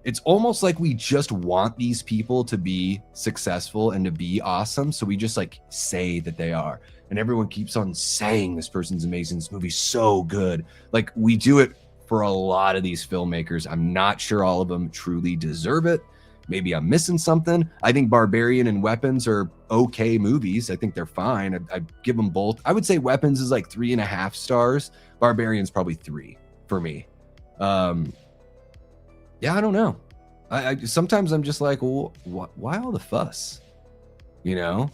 It's almost like we just want these people to be successful and to be awesome. So we just like say that they are. And everyone keeps on saying this person's amazing. This movie's so good. Like we do it for a lot of these filmmakers. I'm not sure all of them truly deserve it. Maybe I'm missing something. I think Barbarian and Weapons are okay movies. I think they're fine. I give them both. I would say Weapons is like 3.5 stars. Barbarian's probably 3 for me. Yeah, I don't know. I sometimes I'm just like, well, why all the fuss? You know,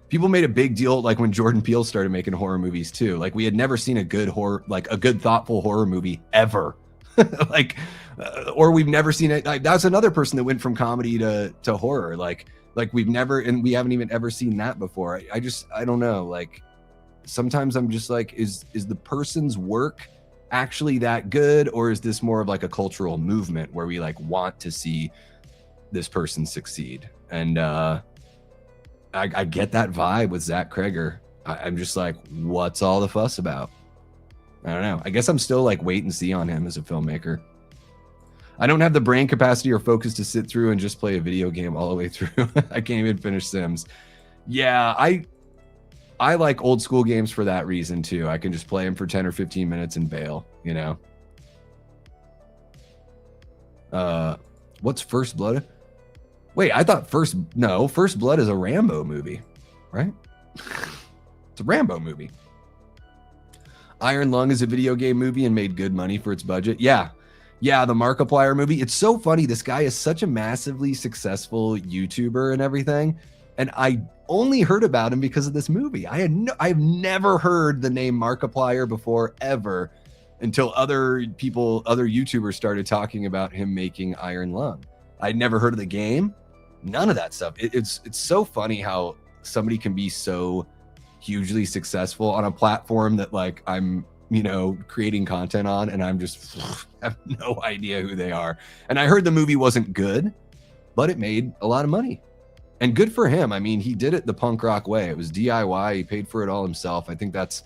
people made a big deal like when Jordan Peele started making horror movies too. Like we had never seen a good horror, like a good thoughtful horror movie ever. Like, or we've never seen it. Like, that's another person that went from comedy to horror. Like we've never, and we haven't even ever seen that before. I don't know. Like sometimes I'm just like, is the person's work actually that good, or is this more of like a cultural movement where we like want to see this person succeed? And I get that vibe with Zach Kreger. I'm just like, what's all the fuss about? I don't know. I guess I'm still like wait and see on him as a filmmaker. I don't have the brain capacity or focus to sit through and just play a video game all the way through. I can't even finish Sims. Yeah, I like old school games for that reason too. I can just play them for 10 or 15 minutes and bail, you know? What's First Blood? Wait, I thought First Blood is a Rambo movie, right? It's a Rambo movie. Iron Lung is a video game movie and made good money for its budget. Yeah, the Markiplier movie. It's so funny. This guy is such a massively successful YouTuber and everything. And I only heard about him because of this movie. I've never heard the name Markiplier before ever until other YouTubers started talking about him making Iron Lung. I'd never heard of the game. None of that stuff. It's so funny how somebody can be so hugely successful on a platform that like I'm, creating content on, and I'm just have no idea who they are. And I heard the movie wasn't good, but it made a lot of money. And good for him. I mean, he did it the punk rock way. It was DIY. He paid for it all himself. I think that's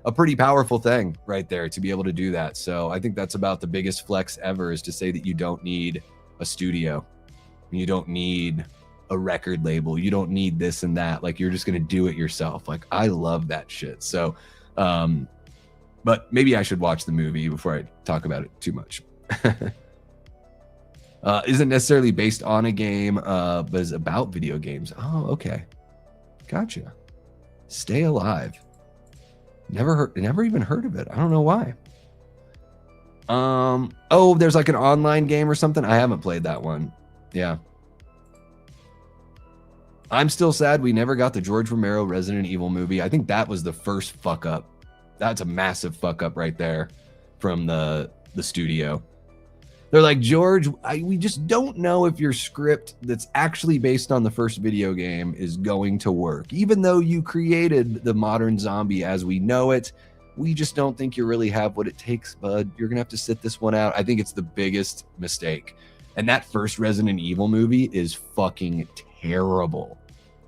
a pretty powerful thing right there to be able to do that. So I think that's about the biggest flex ever, is to say that you don't need a studio. You don't need a record label. You don't need this and that. Like, you're just going to do it yourself. Like, I love that shit. So, but maybe I should watch the movie before I talk about it too much. Isn't necessarily based on a game, but is about video games. Oh, okay. Gotcha. Stay Alive. Never even heard of it. I don't know why. Oh, there's like an online game or something. I haven't played that one. Yeah. I'm still sad we never got the George Romero Resident Evil movie. I think that was the first fuck up. That's a massive fuck up right there from the studio. They're like, George, we just don't know if your script that's actually based on the first video game is going to work. Even though you created the modern zombie as we know it, we just don't think you really have what it takes, bud. You're going to have to sit this one out. I think it's the biggest mistake. And that first Resident Evil movie is fucking terrible.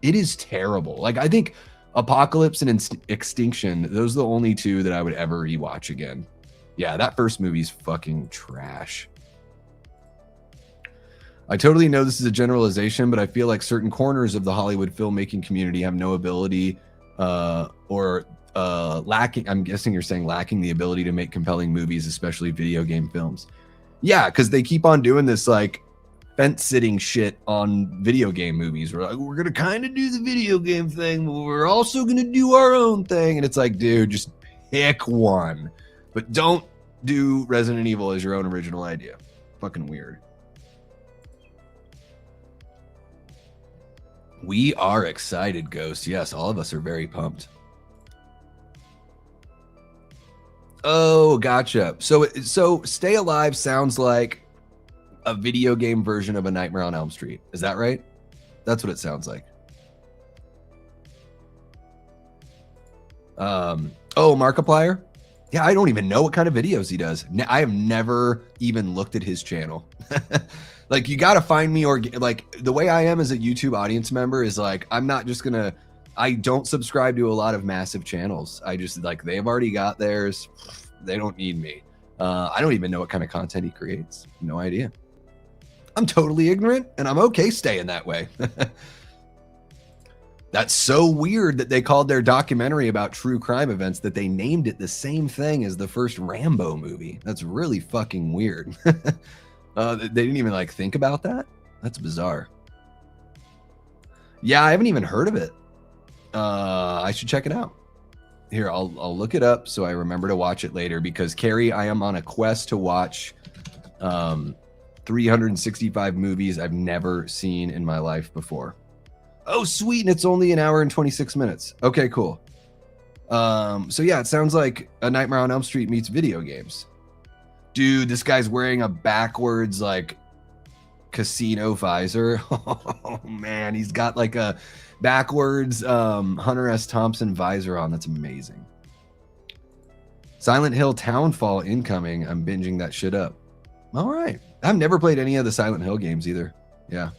It is terrible. Like, I think Apocalypse and Extinction, those are the only two that I would ever rewatch again. Yeah, that first movie's fucking trash. I totally know this is a generalization, but I feel like certain corners of the Hollywood filmmaking community have no ability or lacking. I'm guessing you're saying lacking the ability to make compelling movies, especially video game films. Yeah, because they keep on doing this like fence sitting shit on video game movies. We're like, we're going to kind of do the video game thing, but we're also going to do our own thing. And it's like, dude, just pick one. But don't do Resident Evil as your own original idea. Fucking weird. We are excited, Ghost. Yes, all of us are very pumped. Oh, gotcha. So Stay Alive sounds like a video game version of A Nightmare on Elm Street. Is that right? That's what it sounds like. Oh, Markiplier? Yeah, I don't even know what kind of videos he does. I have never even looked at his channel. Like, you got to find me, or like the way I am as a YouTube audience member is like, I'm not just going to, I don't subscribe to a lot of massive channels. I just like, they've already got theirs. They don't need me. I don't even know what kind of content he creates. No idea. I'm totally ignorant, and I'm okay staying that way. That's so weird that they called their documentary about true crime events that they named it the same thing as the first Rambo movie. That's really fucking weird. They didn't even like think about that. That's bizarre. Yeah, I haven't even heard of it. I should check it out. Here, I'll look it up so I remember to watch it later, because Carrie, I am on a quest to watch 365 movies I've never seen in my life before. Oh, sweet, and it's only an hour and 26 minutes. Okay, cool. So yeah, it sounds like A Nightmare on Elm Street meets video games. Dude, this guy's wearing a backwards, like, casino visor. Oh, man, he's got, like, a backwards Hunter S. Thompson visor on. That's amazing. Silent Hill Townfall incoming. I'm binging that shit up. All right. I've never played any of the Silent Hill games either. Yeah.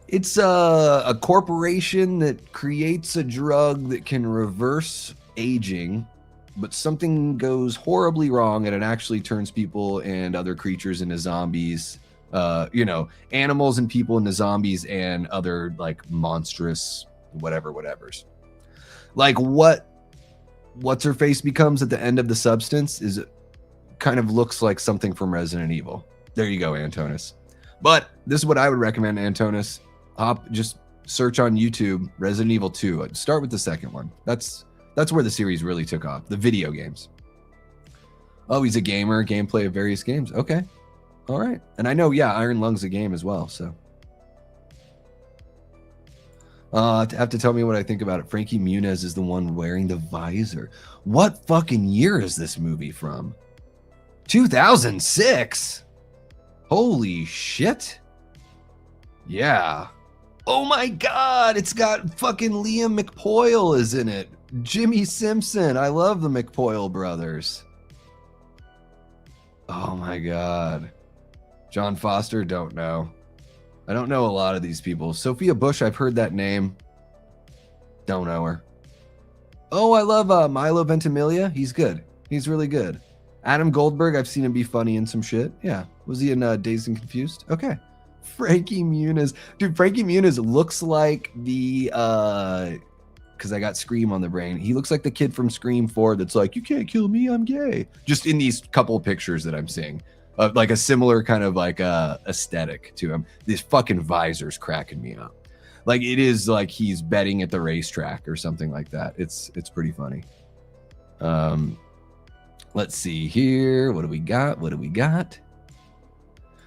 It's a corporation that creates a drug that can reverse aging, but something goes horribly wrong and it actually turns people and other creatures into zombies. Animals and people into zombies and other like monstrous whatevers. Like what's her face becomes at the end of the substance is kind of looks like something from Resident Evil. There you go, Antonis. But this is what I would recommend, Antonis. Just search on YouTube Resident Evil 2. Start with the second one. That's where the series really took off. The video games. Oh, he's a gamer. Gameplay of various games. Okay. All right. And I know, yeah, Iron Lung's a game as well. So have to tell me what I think about it. Frankie Muniz is the one wearing the visor. What fucking year is this movie from? 2006. Holy shit. Yeah. Oh my God, it's got fucking Liam McPoyle is in it. Jimmy Simpson. I love the McPoyle brothers. Oh my God. John Foster, don't know. I don't know a lot of these people. Sophia Bush, I've heard that name. Don't know her. Oh, I love Milo Ventimiglia. He's good. He's really good. Adam Goldberg, I've seen him be funny in some shit. Yeah. Was he in Dazed and Confused? Okay. Frankie Muniz. Dude, Frankie Muniz looks like the because I got Scream on the brain. He looks like the kid from Scream 4 that's like, you can't kill me, I'm gay. Just in these couple pictures that I'm seeing. Like a similar kind of like aesthetic to him. This fucking visor's cracking me up. Like it is like he's betting at the racetrack or something like that. It's pretty funny. Let's see here. What do we got?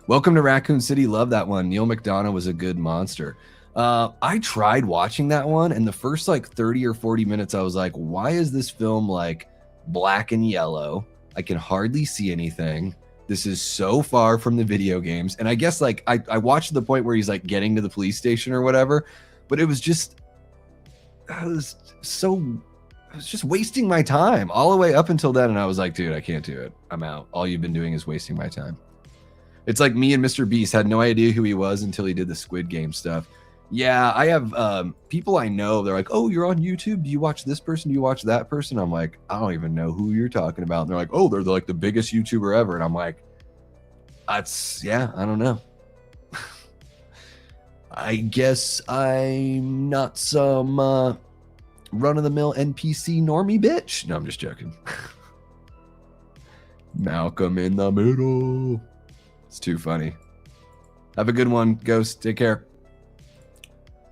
Welcome to Raccoon City. Love that one. Neil McDonough was a good monster. I tried watching that one, and the first like 30 or 40 minutes, I was like, why is this film like black and yellow? I can hardly see anything. This is so far from the video games. And I guess like I watched to the point where he's like getting to the police station or whatever, but it was just, I was just wasting my time all the way up until then. And I was like, dude, I can't do it. I'm out. All you've been doing is wasting my time. It's like me and Mr. Beast had no idea who he was until he did the Squid Game stuff. Yeah, I have people I know. They're like, oh, you're on YouTube? Do you watch this person? Do you watch that person? I'm like, I don't even know who you're talking about. And they're like, oh, they're like the biggest YouTuber ever. And I'm like, I don't know. I guess I'm not some run-of-the-mill NPC normie bitch. No, I'm just joking. Malcolm in the middle. It's too funny. Have a good one, Ghost. Take care.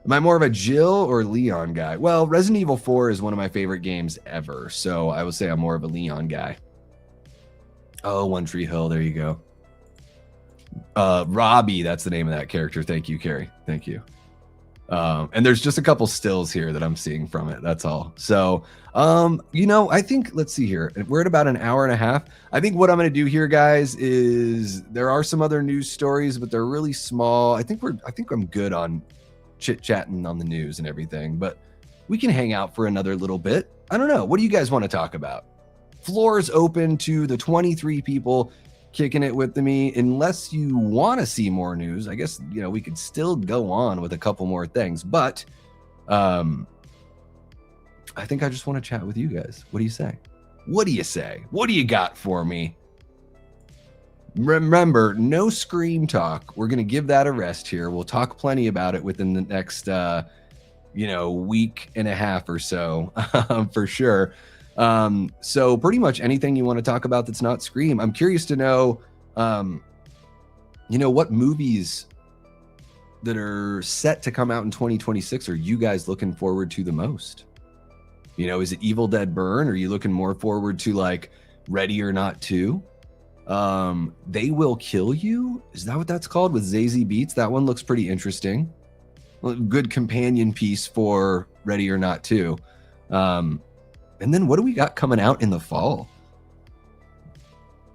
Am I more of a Jill or Leon guy? Well, Resident Evil 4 is one of my favorite games ever, so I would say I'm more of a Leon guy. Oh, One Tree Hill. There you go. Robbie, that's the name of that character. Thank you, Carrie. Thank you. And there's just a couple stills here that I'm seeing from it. That's all. So, I think, let's see here. We're at about an hour and a half. I think what I'm going to do here, guys, is there are some other news stories, but they're really small. I think I'm good on chit-chatting on the news and everything, but we can hang out for another little bit. I don't know. What do you guys want to talk about? Floor is open to the 23 people kicking it with me. Unless you want to see more news, I guess, we could still go on with a couple more things, but I think I just want to chat with you guys. What do you say? What do you got for me? Remember, no Scream talk. We're going to give that a rest here. We'll talk plenty about it within the next, week and a half or so, for sure. So pretty much anything you want to talk about that's not Scream. I'm curious to know, what movies that are set to come out in 2026 are you guys looking forward to the most? Is it Evil Dead Burn? Are you looking more forward to like Ready or Not 2? They Will Kill You? Is that what that's called with Zazie Beetz? That one looks pretty interesting. Good companion piece for Ready or Not 2. And then what do we got coming out in the fall?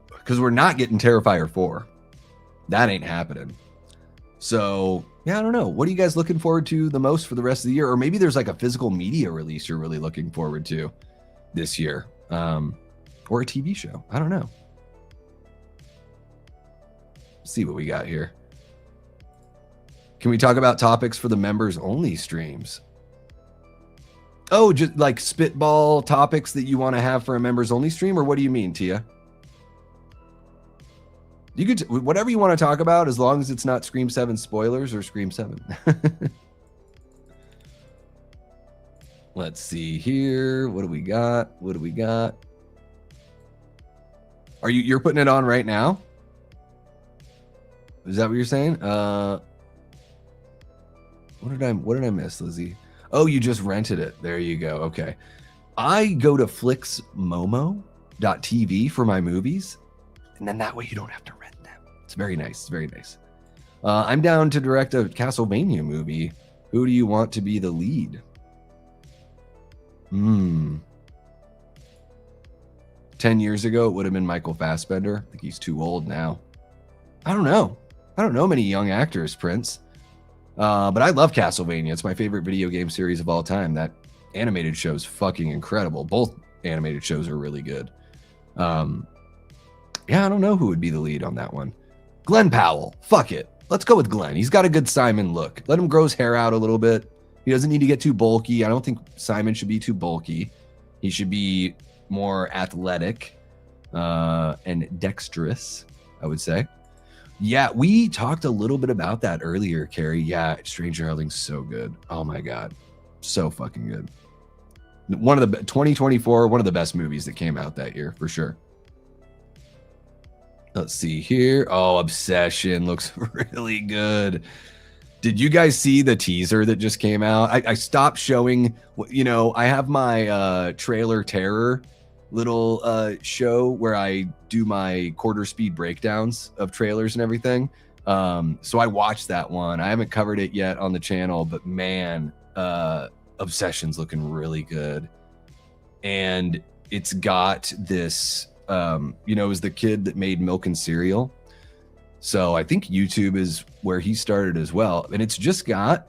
Because we're not getting Terrifier 4. That ain't happening. So, yeah, I don't know. What are you guys looking forward to the most for the rest of the year? Or maybe there's like a physical media release you're really looking forward to this year. Or a TV show. I don't know. Let's see what we got here. Can we talk about topics for the members only streams? Oh, just like spitball topics that you want to have for a members only stream? Or what do you mean, Tia? You could whatever you want to talk about, as long as it's not Scream 7 spoilers or Scream 7. Let's see here. What do we got? You're putting it on right now? Is that what you're saying? What did I miss, Lizzie? Oh, you just rented it. There you go. Okay. I go to flixmomo.tv for my movies, and then that way you don't have to rent them. It's very nice. I'm down to direct a Castlevania movie. Who do you want to be the lead? 10 years ago, it would have been Michael Fassbender. I think he's too old now. I don't know many young actors, Prince. But I love Castlevania. It's my favorite video game series of all time. That animated show is fucking incredible. Both animated shows are really good. I don't know who would be the lead on that one. Glen Powell. Fuck it. Let's go with Glenn. He's got a good Simon look. Let him grow his hair out a little bit. He doesn't need to get too bulky. I don't think Simon should be too bulky. He should be more athletic and dexterous, I would say. Yeah, we talked a little bit about that earlier, Carrie. Yeah, Stranger Things so good. Oh my God. So fucking good. 2024, one of the best movies that came out that year, for sure. Let's see here. Oh, Obsession looks really good. Did you guys see the teaser that just came out? I stopped showing, I have my trailer terror little show where I do my quarter speed breakdowns of trailers and everything. So I watched that one. I haven't covered it yet on the channel, but man, Obsession's looking really good. And it's got this, it was the kid that made Milk and Cereal. So I think YouTube is where he started as well. And it's just got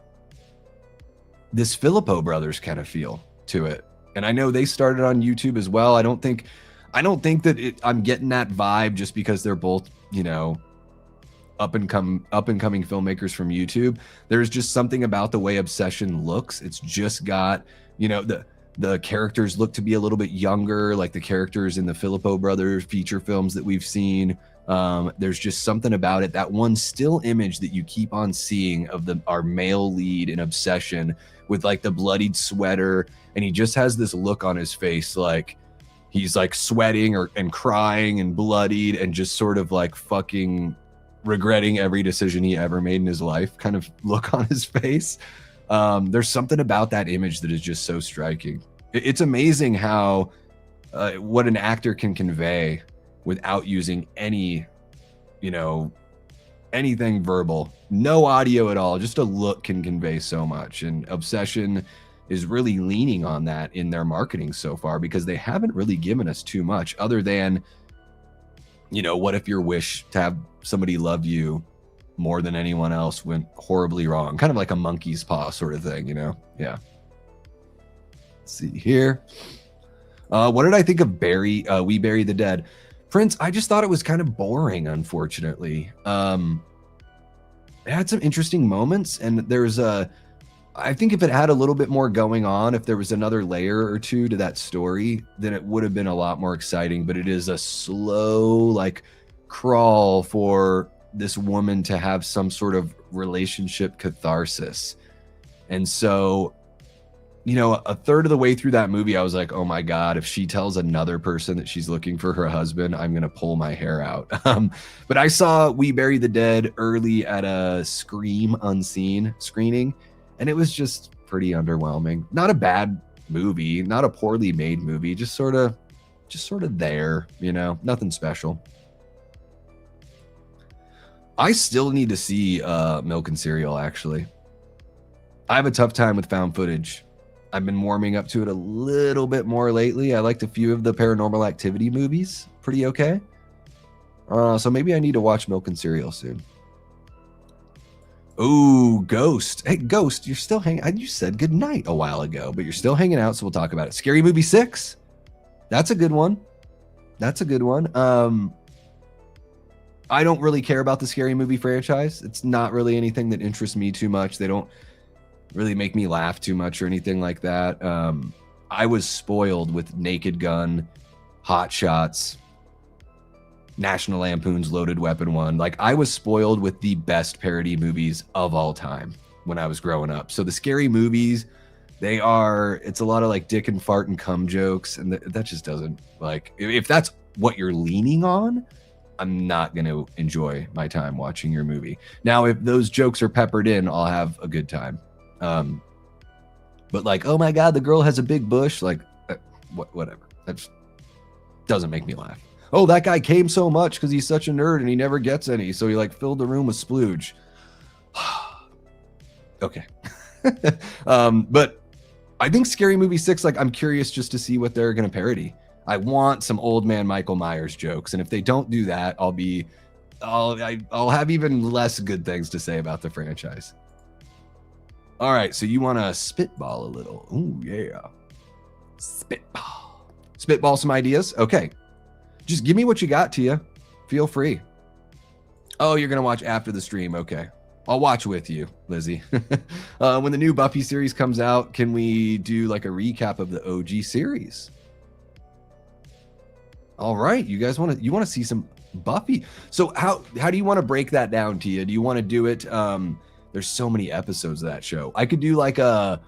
this Filippo Brothers kind of feel to it. And I know they started on YouTube as well. I don't think that I'm getting that vibe just because they're both, up and coming filmmakers from YouTube. There's just something about the way Obsession looks. It's just got, the characters look to be a little bit younger, like the characters in the Filippo Brothers feature films that we've seen. There's just something about it. That one still image that you keep on seeing of our male lead in Obsession with like the bloodied sweater, and he just has this look on his face like he's like sweating and crying and bloodied and just sort of like fucking regretting every decision he ever made in his life kind of look on his face. There's something about that image that is just so striking. It's amazing how what an actor can convey without using any, anything verbal, no audio at all. Just a look can convey so much. And Obsession is really leaning on that in their marketing so far, because they haven't really given us too much other than, what if your wish to have somebody love you more than anyone else went horribly wrong? Kind of like a monkey's paw sort of thing, Yeah. Let's see here. What did I think of We Bury the Dead? Prince, I just thought it was kind of boring, unfortunately. It had some interesting moments, and I think if it had a little bit more going on, if there was another layer or two to that story, then it would have been a lot more exciting. But it is a slow, like crawl for this woman to have some sort of relationship catharsis. And so, you know, a third of the way through that movie, I was like, oh my God, if she tells another person that she's looking for her husband, I'm going to pull my hair out. But I saw We Bury the Dead early at a Scream Unseen screening, and it was just pretty underwhelming. Not a bad movie, not a poorly made movie, just sort of there, you know, nothing special. I still need to see Milk and Cereal, actually. I have a tough time with found footage. I've been warming up to it a little bit more lately. I liked a few of the Paranormal Activity movies. Pretty okay. So maybe I need to watch Milk and Cereal soon. Ooh, Ghost. Hey, Ghost, you're still hanging. You said good night a while ago, but you're still hanging out, so we'll talk about it. Scary Movie 6. That's a good one. That's a good one. I don't really care about the Scary Movie franchise. It's not really anything that interests me too much. They don't really make me laugh too much or anything like that. I was spoiled with Naked Gun, Hot Shots, National Lampoon's Loaded Weapon 1. Like, I was spoiled with the best parody movies of all time when I was growing up. So the scary movies, it's a lot of like dick and fart and cum jokes. And that just doesn't, like, if that's what you're leaning on, I'm not going to enjoy my time watching your movie. Now, if those jokes are peppered in, I'll have a good time. But like, oh my God, the girl has a big bush. Like, whatever. That just doesn't make me laugh. Oh, that guy came so much because he's such a nerd and he never gets any. So he like filled the room with splooge. Okay. But I think Scary Movie 6, like, I'm curious just to see what they're going to parody. I want some old man Michael Myers jokes. And if they don't do that, I'll have even less good things to say about the franchise. All right. So you want to spitball a little. Ooh, yeah. Spitball some ideas. Okay. Just give me what you got, Tia. Feel free. Oh, you're going to watch after the stream. Okay. I'll watch with you, Lizzie. When the new Buffy series comes out, can we do like a recap of the OG series? All right. You guys want to see some Buffy. So how do you want to break that down, Tia? Do you want to do it? There's so many episodes of that show. I could do like a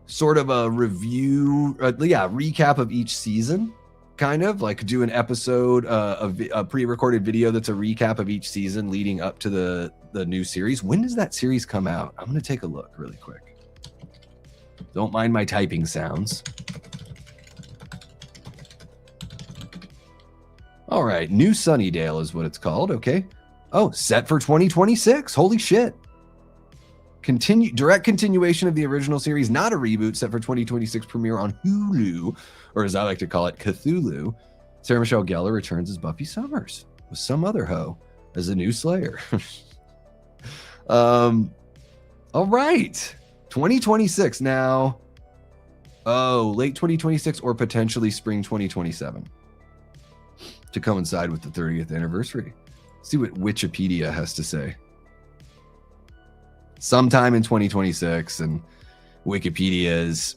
sort of a review, recap of each season. Kind of like do an episode of a pre-recorded video that's a recap of each season leading up to the new series. When does that series come out? I'm going to take a look really quick. Don't mind my typing sounds. All right. New Sunnydale is what it's called. Okay. Oh, set for 2026. Holy shit. Direct continuation of the original series, not a reboot, set for 2026 premiere on Hulu, or as I like to call it, Cthulhu. Sarah Michelle Gellar returns as Buffy Summers with some other hoe as a new Slayer. All right. 2026 now. Oh, late 2026 or potentially spring 2027 to coincide with the 30th anniversary. See what Wikipedia has to say. Sometime in 2026, and Wikipedia is,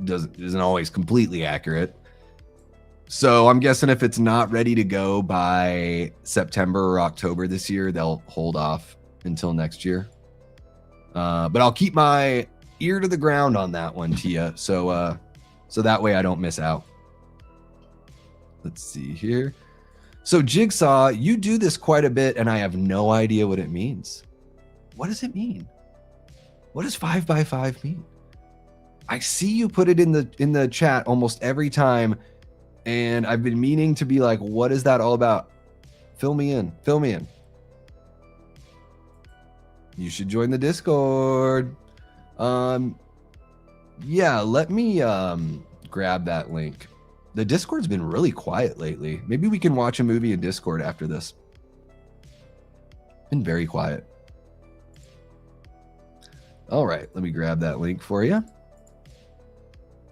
isn't always completely accurate. So I'm guessing if it's not ready to go by September or October this year, they'll hold off until next year. But I'll keep my ear to the ground on that one, Tia. So that way I don't miss out. Let's see here. So Jigsaw, you do this quite a bit, and I have no idea what it means. What does it mean? What does 5x5 mean? I see you put it in the chat almost every time, and I've been meaning to be like, what is that all about? Fill me in. You should join the Discord. Yeah, let me grab that link. The Discord's been really quiet lately. Maybe we can watch a movie in Discord after this. Been very quiet. All right, let me grab that link for you.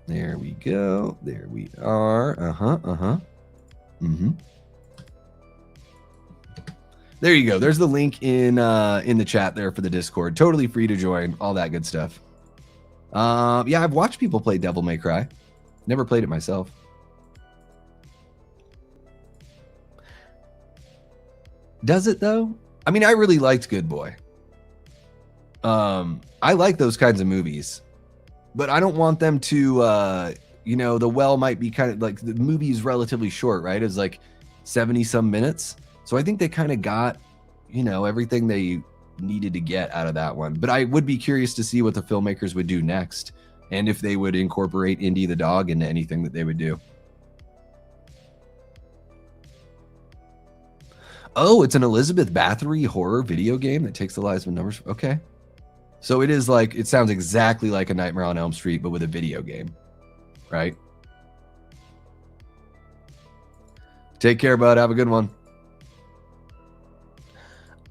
There we go. There we are. There you go. There's the link in the chat there for the Discord. Totally free to join. All that good stuff. Yeah, I've watched people play Devil May Cry. Never played it myself. Does it though? I mean, I really liked Good Boy. I like those kinds of movies, but I don't want them to, you know, The Well might be kind of like, the movie is relatively short, right? It's like 70 some minutes. So I think they kind of got, you know, everything they needed to get out of that one. But I would be curious to see what the filmmakers would do next, and if they would incorporate Indy the dog into anything that they would do. Oh, it's an Elizabeth Bathory horror video game that takes the lives of numbers. Okay. So it is like, it sounds exactly like a Nightmare on Elm Street, but with a video game, right? Take care, bud. Have a good one.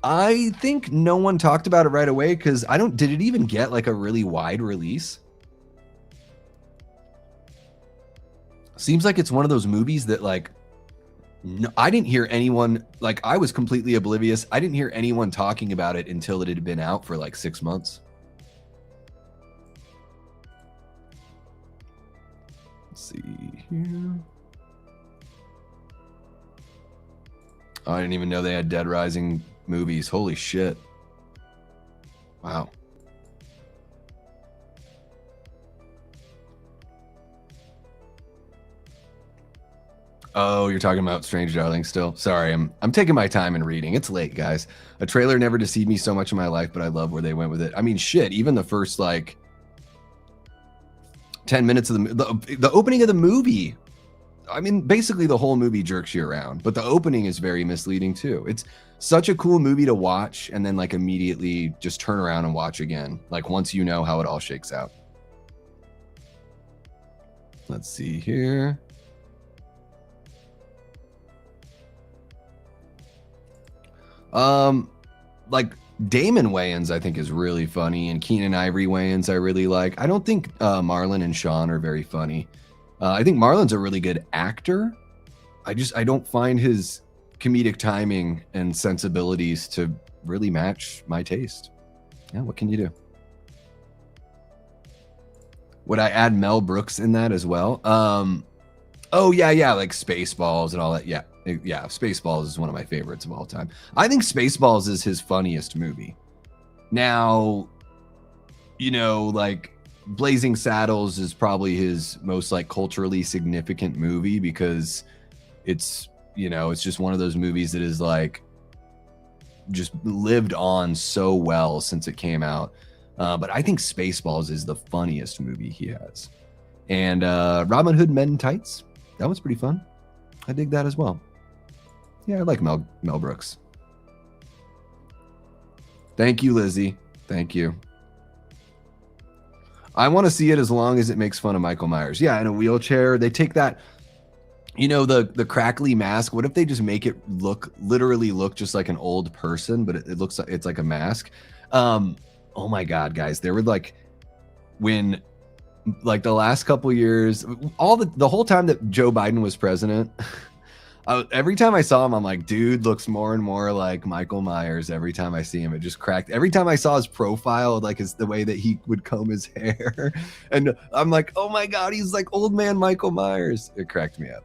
I think no one talked about it right away because did it even get like a really wide release? Seems like it's one of those movies that like, no, I didn't hear anyone, like I was completely oblivious. I didn't hear anyone talking about it until it had been out for like 6 months. Let's see here. Oh, I didn't even know they had Dead Rising movies. Holy shit. Wow. Oh, you're talking about Strange Darling still. Sorry, I'm taking my time and reading. It's late, guys. A trailer never deceived me so much in my life, but I love where they went with it. I mean, shit, even the first like 10 minutes of the opening of the movie. I mean, basically the whole movie jerks you around, but the opening is very misleading too. It's such a cool movie to watch and then like immediately just turn around and watch again. Like once you know how it all shakes out. Let's see here. Like Damon Wayans, I think is really funny, and Keenan Ivory Wayans I really like. I don't think Marlon and Sean are very funny. I think Marlon's a really good actor. I don't find his comedic timing and sensibilities to really match my taste. Yeah, what can you do? Would I add Mel Brooks in that as well? Oh yeah, like Spaceballs and all that. Yeah, Spaceballs is one of my favorites of all time. I think Spaceballs is his funniest movie. Now, you know, like Blazing Saddles is probably his most like culturally significant movie because it's, you know, it's just one of those movies that is like just lived on so well since it came out. But I think Spaceballs is the funniest movie he has. And Robin Hood Men in Tights, that was pretty fun. I dig that as well. Yeah, I like Mel Brooks. Thank you, Lizzie. Thank you. I want to see it as long as it makes fun of Michael Myers. Yeah, in a wheelchair. They take that, you know, the crackly mask. What if they just make it literally look just like an old person, but it looks like it's like a mask? Oh my God, guys. There were like, when like the last couple years, the whole time that Joe Biden was president, every time I saw him, I'm like, dude looks more and more like Michael Myers. Every time I see him, it just cracked. Every time I saw his profile, like the way that he would comb his hair, and I'm like, oh my God, he's like old man Michael Myers. It cracked me up.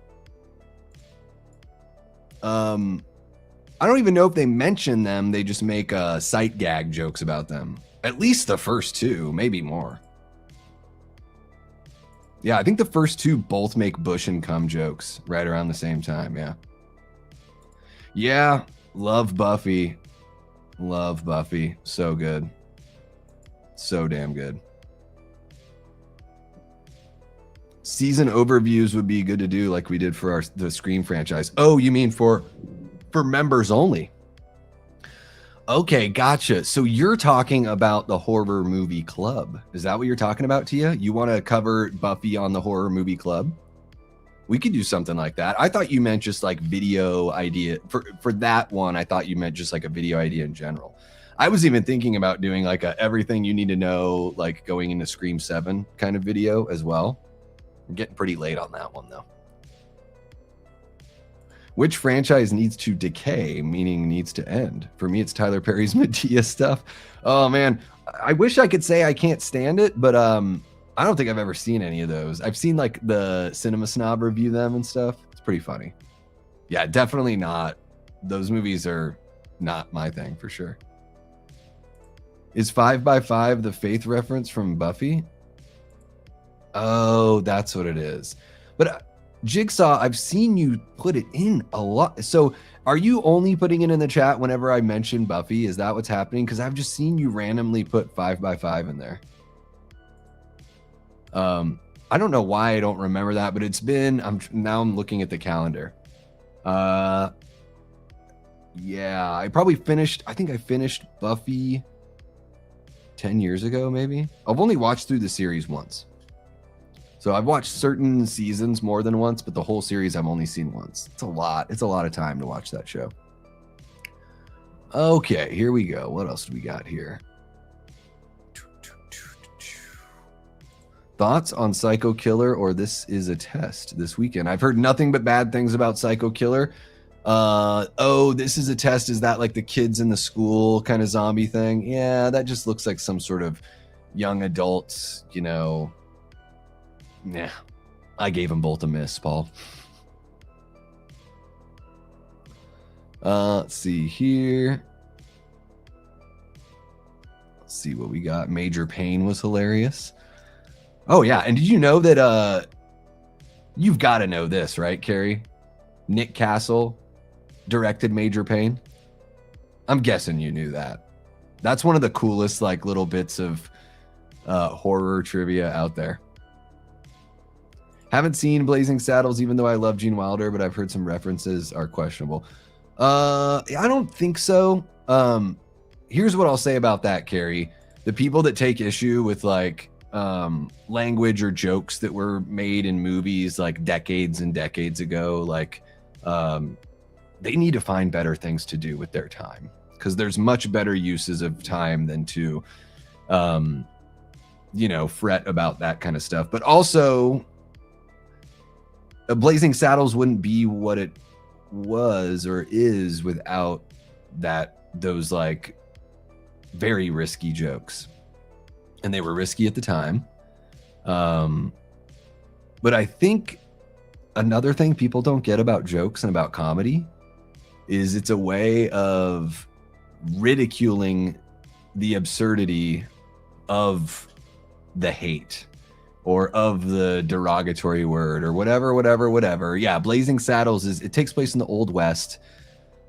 I don't even know if they mention them. They just make sight gag jokes about them. At least the first two, maybe more. Yeah, I think the first two both make Bush and cum jokes right around the same time. Yeah. Yeah. Love Buffy. Love Buffy. So good. So damn good. Season overviews would be good to do like we did for the Scream franchise. Oh, you mean for members only? Okay, gotcha. So you're talking about the horror movie club. Is that what you're talking about, Tia? You want to cover Buffy on the horror movie club? We could do something like that. I thought you meant just like video idea for that one. I thought you meant just like a video idea in general. I was even thinking about doing like a everything you need to know, like going into Scream 7 kind of video as well. We're getting pretty late on that one though. Which franchise needs to decay, meaning needs to end? For me, it's Tyler Perry's Madea stuff. Oh man, I wish I could say I can't stand it, but I don't think I've ever seen any of those. I've seen like the Cinema Snob review them and stuff. It's pretty funny. Yeah, definitely not. Those movies are not my thing for sure. Is 5x5 the Faith reference from Buffy? Oh, that's what it is. But Jigsaw, I've seen you put it in a lot. So are you only putting it in the chat whenever I mention Buffy? Is that what's happening? Because I've just seen you randomly put 5x5 in there. I don't know why I don't remember that, but it's been, I'm looking at the calendar. Yeah, I think I finished Buffy 10 years ago, maybe. I've only watched through the series once. So I've watched certain seasons more than once, but the whole series I've only seen once. It's a lot. It's a lot of time to watch that show. Okay, here we go. What else do we got here? Thoughts on Psycho Killer or This Is a Test this weekend? I've heard nothing but bad things about Psycho Killer. This Is a Test. Is that like the kids in the school kind of zombie thing? Yeah, that just looks like some sort of young adults, you know. Yeah, I gave them both a miss, Paul. Let's see here. Let's see what we got. Major Pain was hilarious. Oh, yeah. And did you know that you've got to know this, right, Carrie? Nick Castle directed Major Pain. I'm guessing you knew that. That's one of the coolest like little bits of horror trivia out there. Haven't seen Blazing Saddles, even though I love Gene Wilder, but I've heard some references are questionable. I don't think so. Here's what I'll say about that, Carrie. The people that take issue with like language or jokes that were made in movies like decades and decades ago, like they need to find better things to do with their time, because there's much better uses of time than to fret about that kind of stuff. But also Blazing Saddles wouldn't be what it was or is without those like very risky jokes, and they were risky at the time. But I think another thing people don't get about jokes and about comedy is it's a way of ridiculing the absurdity of the hate or of the derogatory word or whatever. Yeah, Blazing Saddles it takes place in the Old West,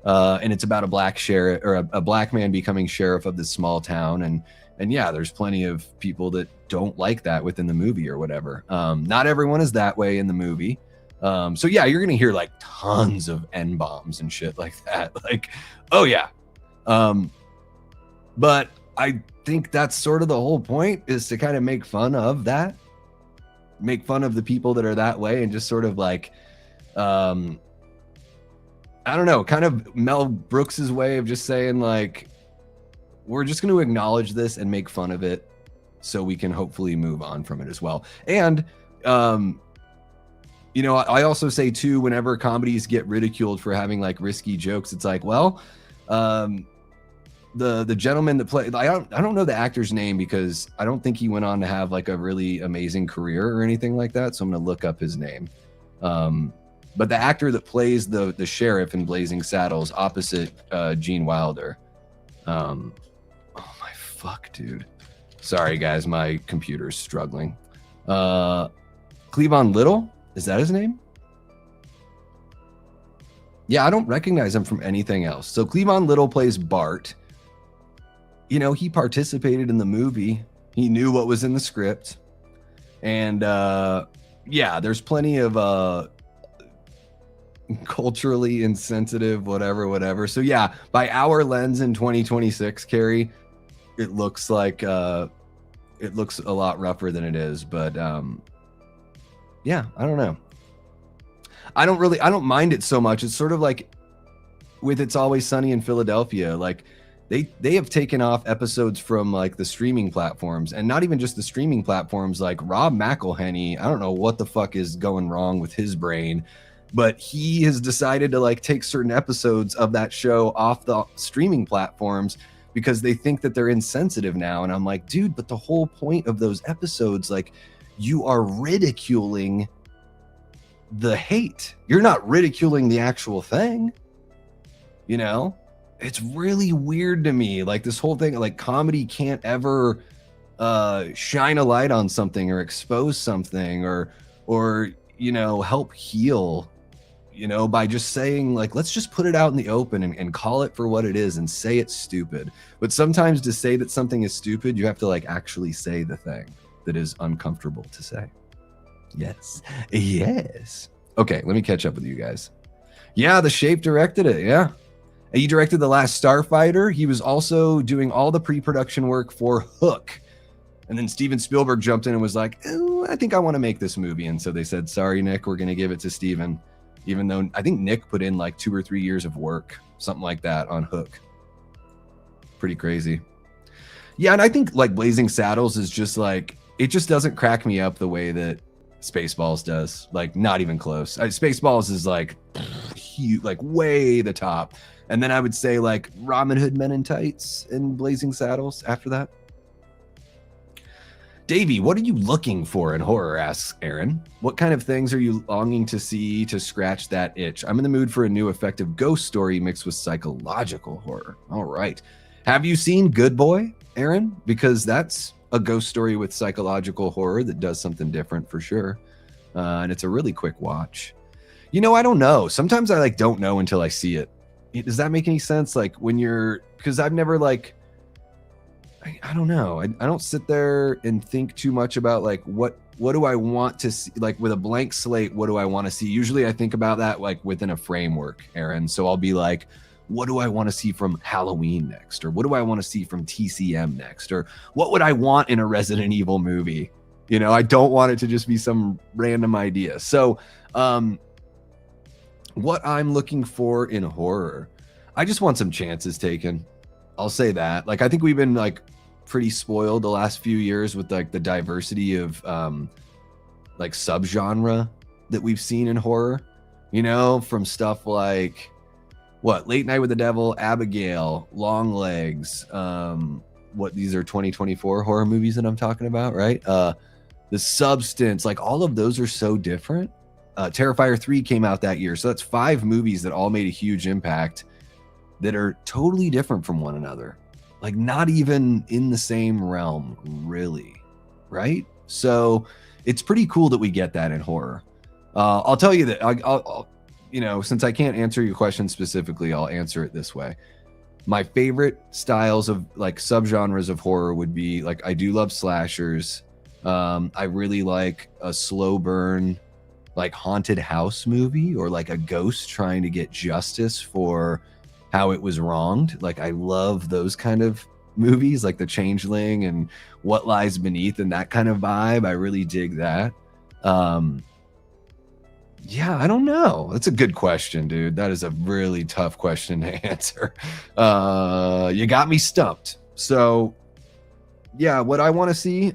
and it's about a black sheriff or a black man becoming sheriff of this small town. And yeah, there's plenty of people that don't like that within the movie or whatever. Not everyone is that way in the movie. So yeah, you're gonna hear like tons of N-bombs and shit like that. Like, oh yeah. But I think that's sort of the whole point, is to kind of make fun of that. Make fun of the people that are that way, and just sort of like, I don't know, kind of Mel Brooks's way of just saying like, we're just going to acknowledge this and make fun of it so we can hopefully move on from it as well. And, I also say too, whenever comedies get ridiculed for having like risky jokes, it's like, well, the gentleman that played, I don't know the actor's name because I don't think he went on to have like a really amazing career or anything like that. So I'm going to look up his name. But the actor that plays the sheriff in Blazing Saddles opposite Gene Wilder. Oh my fuck, dude. Sorry guys, my computer's struggling. Cleavon Little, is that his name? Yeah, I don't recognize him from anything else. So Cleavon Little plays Bart. He participated in the movie. He knew what was in the script. And yeah, there's plenty of culturally insensitive, whatever. So yeah, by our lens in 2026, Carrie, it looks like it looks a lot rougher than it is. But yeah, I don't know. I don't mind it so much. It's sort of like with It's Always Sunny in Philadelphia. Like they have taken off episodes from like the streaming platforms, and not even just the streaming platforms. Like Rob McElhenney, I don't know what the fuck is going wrong with his brain, but he has decided to like take certain episodes of that show off the streaming platforms because they think that they're insensitive now. And I'm like, dude, but the whole point of those episodes, like, you are ridiculing the hate. You're not ridiculing the actual thing, it's really weird to me. Like this whole thing, like comedy can't ever shine a light on something or expose something or you know, help heal, you know, by just saying like, let's just put it out in the open and call it for what it is and say it's stupid. But sometimes to say that something is stupid, you have to like actually say the thing that is uncomfortable to say. Yes. Yes. Okay, let me catch up with you guys. Yeah, The Shape directed it. Yeah. He directed The Last Starfighter. He was also doing all the pre-production work for Hook. And then Steven Spielberg jumped in and was like, oh, I think I want to make this movie. And so they said, sorry, Nick, we're going to give it to Steven. Even though I think Nick put in like 2 or 3 years of work, something like that on Hook. Pretty crazy. Yeah, and I think like Blazing Saddles is just like, it just doesn't crack me up the way that Spaceballs does. Like not even close. Spaceballs is like huge, like way the top. And then I would say like Robin Hood Men in Tights and Blazing Saddles after that. Davey, what are you looking for in horror, asks Aaron. What kind of things are you longing to see to scratch that itch? I'm in the mood for a new effective ghost story mixed with psychological horror. All right. Have you seen Good Boy, Aaron? Because that's a ghost story with psychological horror that does something different for sure. And it's a really quick watch. You know, I don't know. Sometimes I like don't know until I see it. Does that make any sense? Like when you're, because I've never like, I don't know. I don't sit there and think too much about like what do I want to see, like with a blank slate, what do I want to see? Usually I think about that like within a framework, Aaron. So I'll be like, what do I want to see from Halloween next? Or what do I want to see from TCM next? Or what would I want in a Resident Evil movie? You know, I don't want it to just be some random idea. So what I'm looking for in horror, I just want some chances taken. I'll say that. Like, I think we've been like pretty spoiled the last few years with like the diversity of like subgenre that we've seen in horror, you know, from stuff like what Late Night with the Devil, Abigail, Long Legs, what these are 2024 horror movies that I'm talking about, right? The Substance, like all of those are so different. Terrifier 3 came out that year. So that's 5 movies that all made a huge impact that are totally different from one another. Like not even in the same realm, really, right? So it's pretty cool that we get that in horror. I'll tell you that I'll you know, since I can't answer your question specifically, I'll answer it this way. My favorite styles of like subgenres of horror would be like, I do love slashers. I really like a slow burn, like haunted house movie or like a ghost trying to get justice for how it was wronged. Like I love those kind of movies, like The Changeling and What Lies Beneath and that kind of vibe. I really dig that. Yeah, I don't know. That's a good question, dude. That is a really tough question to answer. You got me stumped. So yeah, what I want to see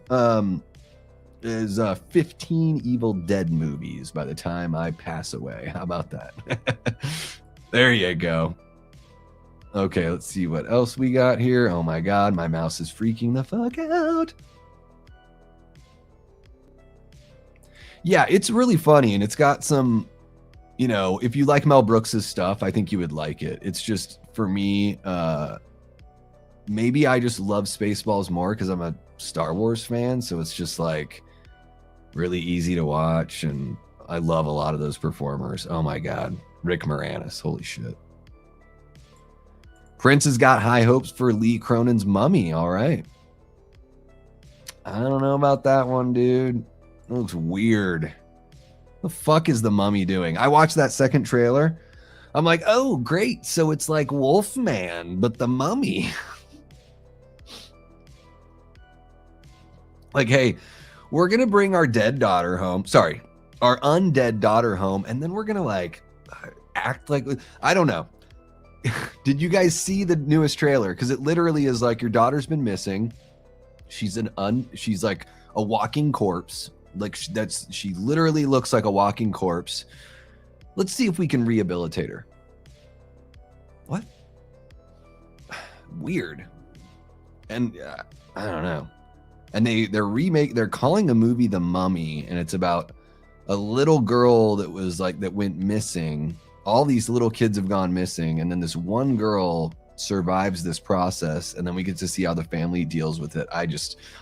is 15 Evil Dead movies by the time I pass away. How about that? There you go. Okay, let's see what else we got here. Oh my God, my mouse is freaking the fuck out. Yeah, it's really funny, and it's got some, you know, if you like Mel Brooks's stuff, I think you would like it. It's just, for me, maybe I just love Spaceballs more because I'm a Star Wars fan, so it's just like really easy to watch, and I love a lot of those performers. Oh my God, Rick Moranis, holy shit. Prince has got high hopes for Lee Cronin's Mummy. All right. I don't know about that one, dude. It looks weird. The fuck is the Mummy doing? I watched that second trailer. I'm like, oh, great. So it's like Wolfman, but the Mummy. Like, hey, we're going to bring our dead daughter home. Sorry, our undead daughter home. And then we're going to like act like, I don't know. Did you guys see the newest trailer? Because it literally is like your daughter's been missing. She's she's like a walking corpse. Like she literally looks like a walking corpse. Let's see if we can rehabilitate her. What? Weird. And I don't know. And they're calling the movie The Mummy, and it's about a little girl that went missing. All these little kids have gone missing, and then this one girl survives this process, and then we get to see how the family deals with it.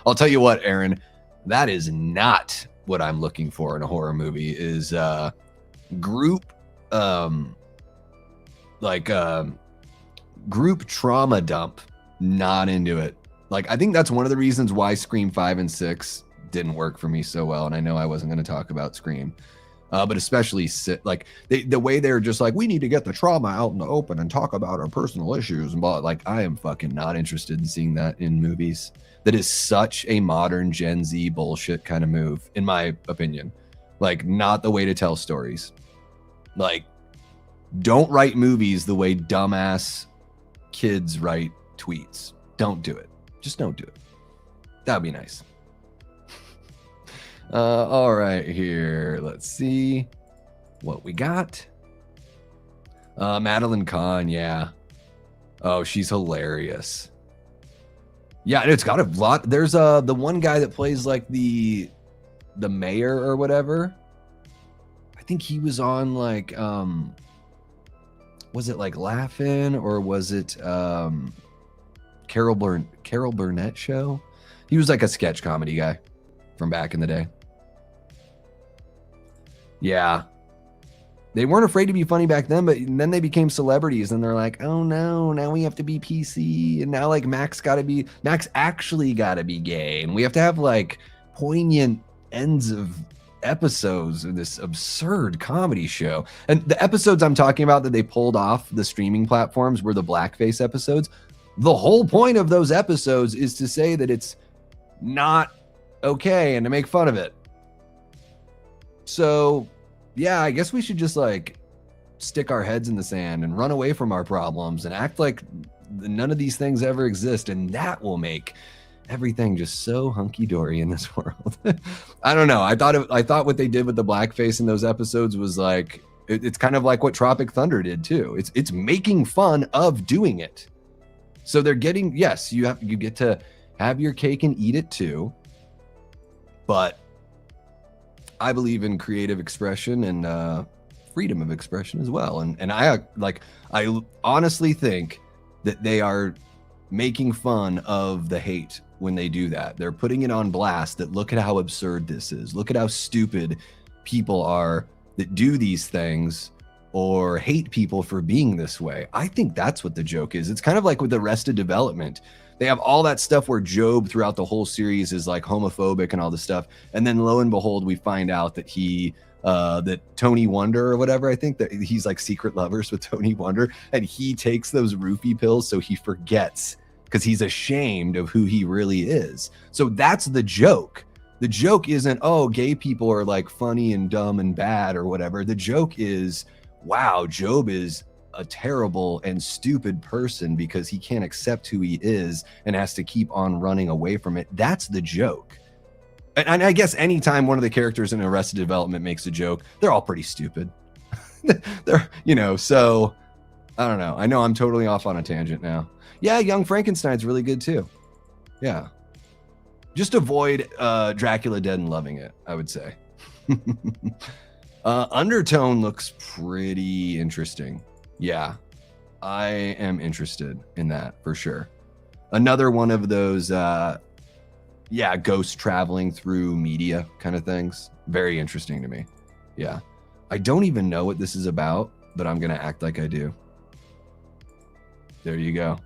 I'll tell you what, Aaron, that is not what I'm looking for in a horror movie, is group group trauma dump. Not into it. Like, I think that's one of the reasons why Scream 5 and 6 didn't work for me so well. And I know I wasn't going to talk about Scream, but especially like the way they're just like, we need to get the trauma out in the open and talk about our personal issues. And like, I am fucking not interested in seeing that in movies. That is such a modern Gen Z bullshit kind of move, in my opinion. Like, not the way to tell stories. Like, don't write movies the way dumbass kids write tweets. Don't do it. Just don't do it. That'd be nice. All right, here. Let's see what we got. Madeline Kahn, yeah. Oh, she's hilarious. Yeah, and it's got a lot. There's the one guy that plays like the mayor or whatever. I think he was on like was it like Laugh-In, or was it Carol Burnett show? He was like a sketch comedy guy from back in the day. Yeah. They weren't afraid to be funny back then, but then they became celebrities and they're like, oh no, now we have to be PC. And now like Max actually gotta be gay. And we have to have like poignant ends of episodes of this absurd comedy show. And the episodes I'm talking about that they pulled off the streaming platforms were the blackface episodes. The whole point of those episodes is to say that it's not okay and to make fun of it. So yeah, I guess we should just like stick our heads in the sand and run away from our problems and act like none of these things ever exist. And that will make everything just so hunky-dory in this world. I don't know. I thought what they did with the blackface in those episodes was like, it's kind of like what Tropic Thunder did too. It's making fun of doing it. So they're getting, yes, you get to have your cake and eat it too. But I believe in creative expression and freedom of expression as well. And I honestly think that they are making fun of the hate when they do that. They're putting it on blast that look at how absurd this is. Look at how stupid people are that do these things or hate people for being this way. I think that's what the joke is. It's kind of like with Arrested Development. They have all that stuff where Job throughout the whole series is like homophobic and all this stuff. And then lo and behold, we find out that that Tony Wonder or whatever, I think that he's like secret lovers with Tony Wonder, and he takes those roofie pills so he forgets because he's ashamed of who he really is. So that's the joke. The joke isn't, oh, gay people are like funny and dumb and bad or whatever. The joke is, wow, Job is a terrible and stupid person because he can't accept who he is and has to keep on running away from it. That's the joke. And I guess anytime one of the characters in Arrested Development makes a joke, they're all pretty stupid. They're, so I don't know. I know I'm totally off on a tangent now. Yeah, Young Frankenstein's really good too. Yeah. Just avoid Dracula Dead and Loving It, I would say. Undertone looks pretty interesting. Yeah, I am interested in that for sure. Another one of those, ghost traveling through media kind of things. Very interesting to me. Yeah. I don't even know what this is about, but I'm going to act like I do. There you go.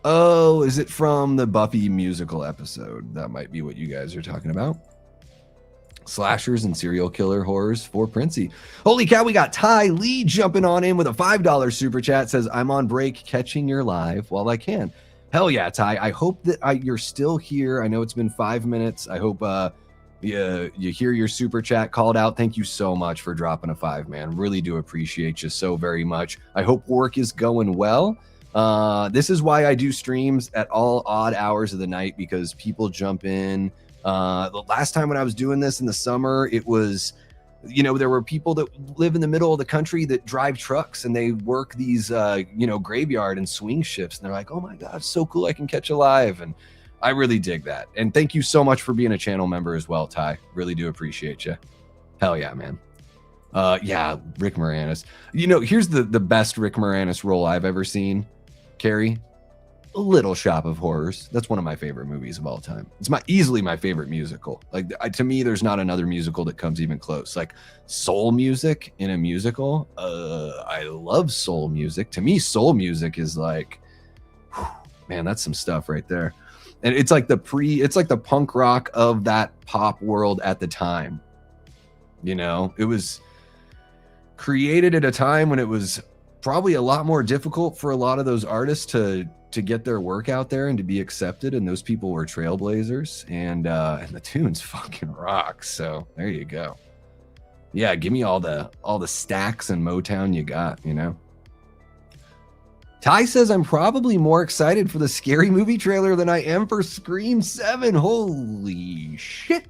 Oh, is it from the Buffy musical episode? That might be what you guys are talking about. Slashers and serial killer horrors for Princey. Holy cow, we got Ty Lee jumping on in with a $5 super chat. Says, I'm on break catching your live while I can. Hell yeah, Ty. I hope that you're still here. I know it's been 5 minutes. I hope you hear your super chat called out. Thank you so much for dropping a 5, man. Really do appreciate you so very much. I hope work is going well. This is why I do streams at all odd hours of the night, because people jump in. The last time when I was doing this in the summer, it was, there were people that live in the middle of the country that drive trucks and they work these, graveyard and swing shifts. And they're like, oh my God, it's so cool. I can catch a live. And I really dig that. And thank you so much for being a channel member as well, Ty. Really do appreciate you. Hell yeah, man. Rick Moranis. Here's the best Rick Moranis role I've ever seen. Carrie, Little Shop of Horrors. That's one of my favorite movies of all time. It's easily my favorite musical. Like, to me, there's not another musical that comes even close. Like, soul music in a musical. I love soul music. To me, soul music is like, whew, man, that's some stuff right there. And it's like it's like the punk rock of that pop world at the time. You know, it was created at a time when it was probably a lot more difficult for a lot of those artists to get their work out there and to be accepted, and those people were trailblazers, and the tunes fucking rock. So there you go. Yeah, give me all the stacks and Motown you got, you know. Ty says I'm probably more excited for the Scary Movie trailer than I am for Scream 7. Holy shit.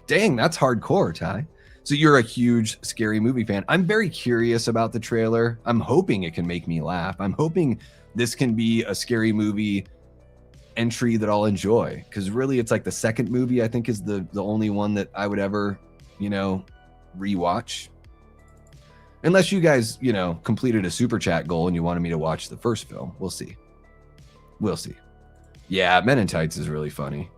Dang, that's hardcore, Ty. So you're a huge Scary Movie fan. I'm very curious about the trailer. I'm hoping it can make me laugh. I'm hoping this can be a Scary Movie entry that I'll enjoy, because really it's like the second movie I think is the only one that I would ever, you know, rewatch. Unless you guys, you know, completed a super chat goal and you wanted me to watch the first film. We'll see. We'll see. Yeah, Men in Tights is really funny.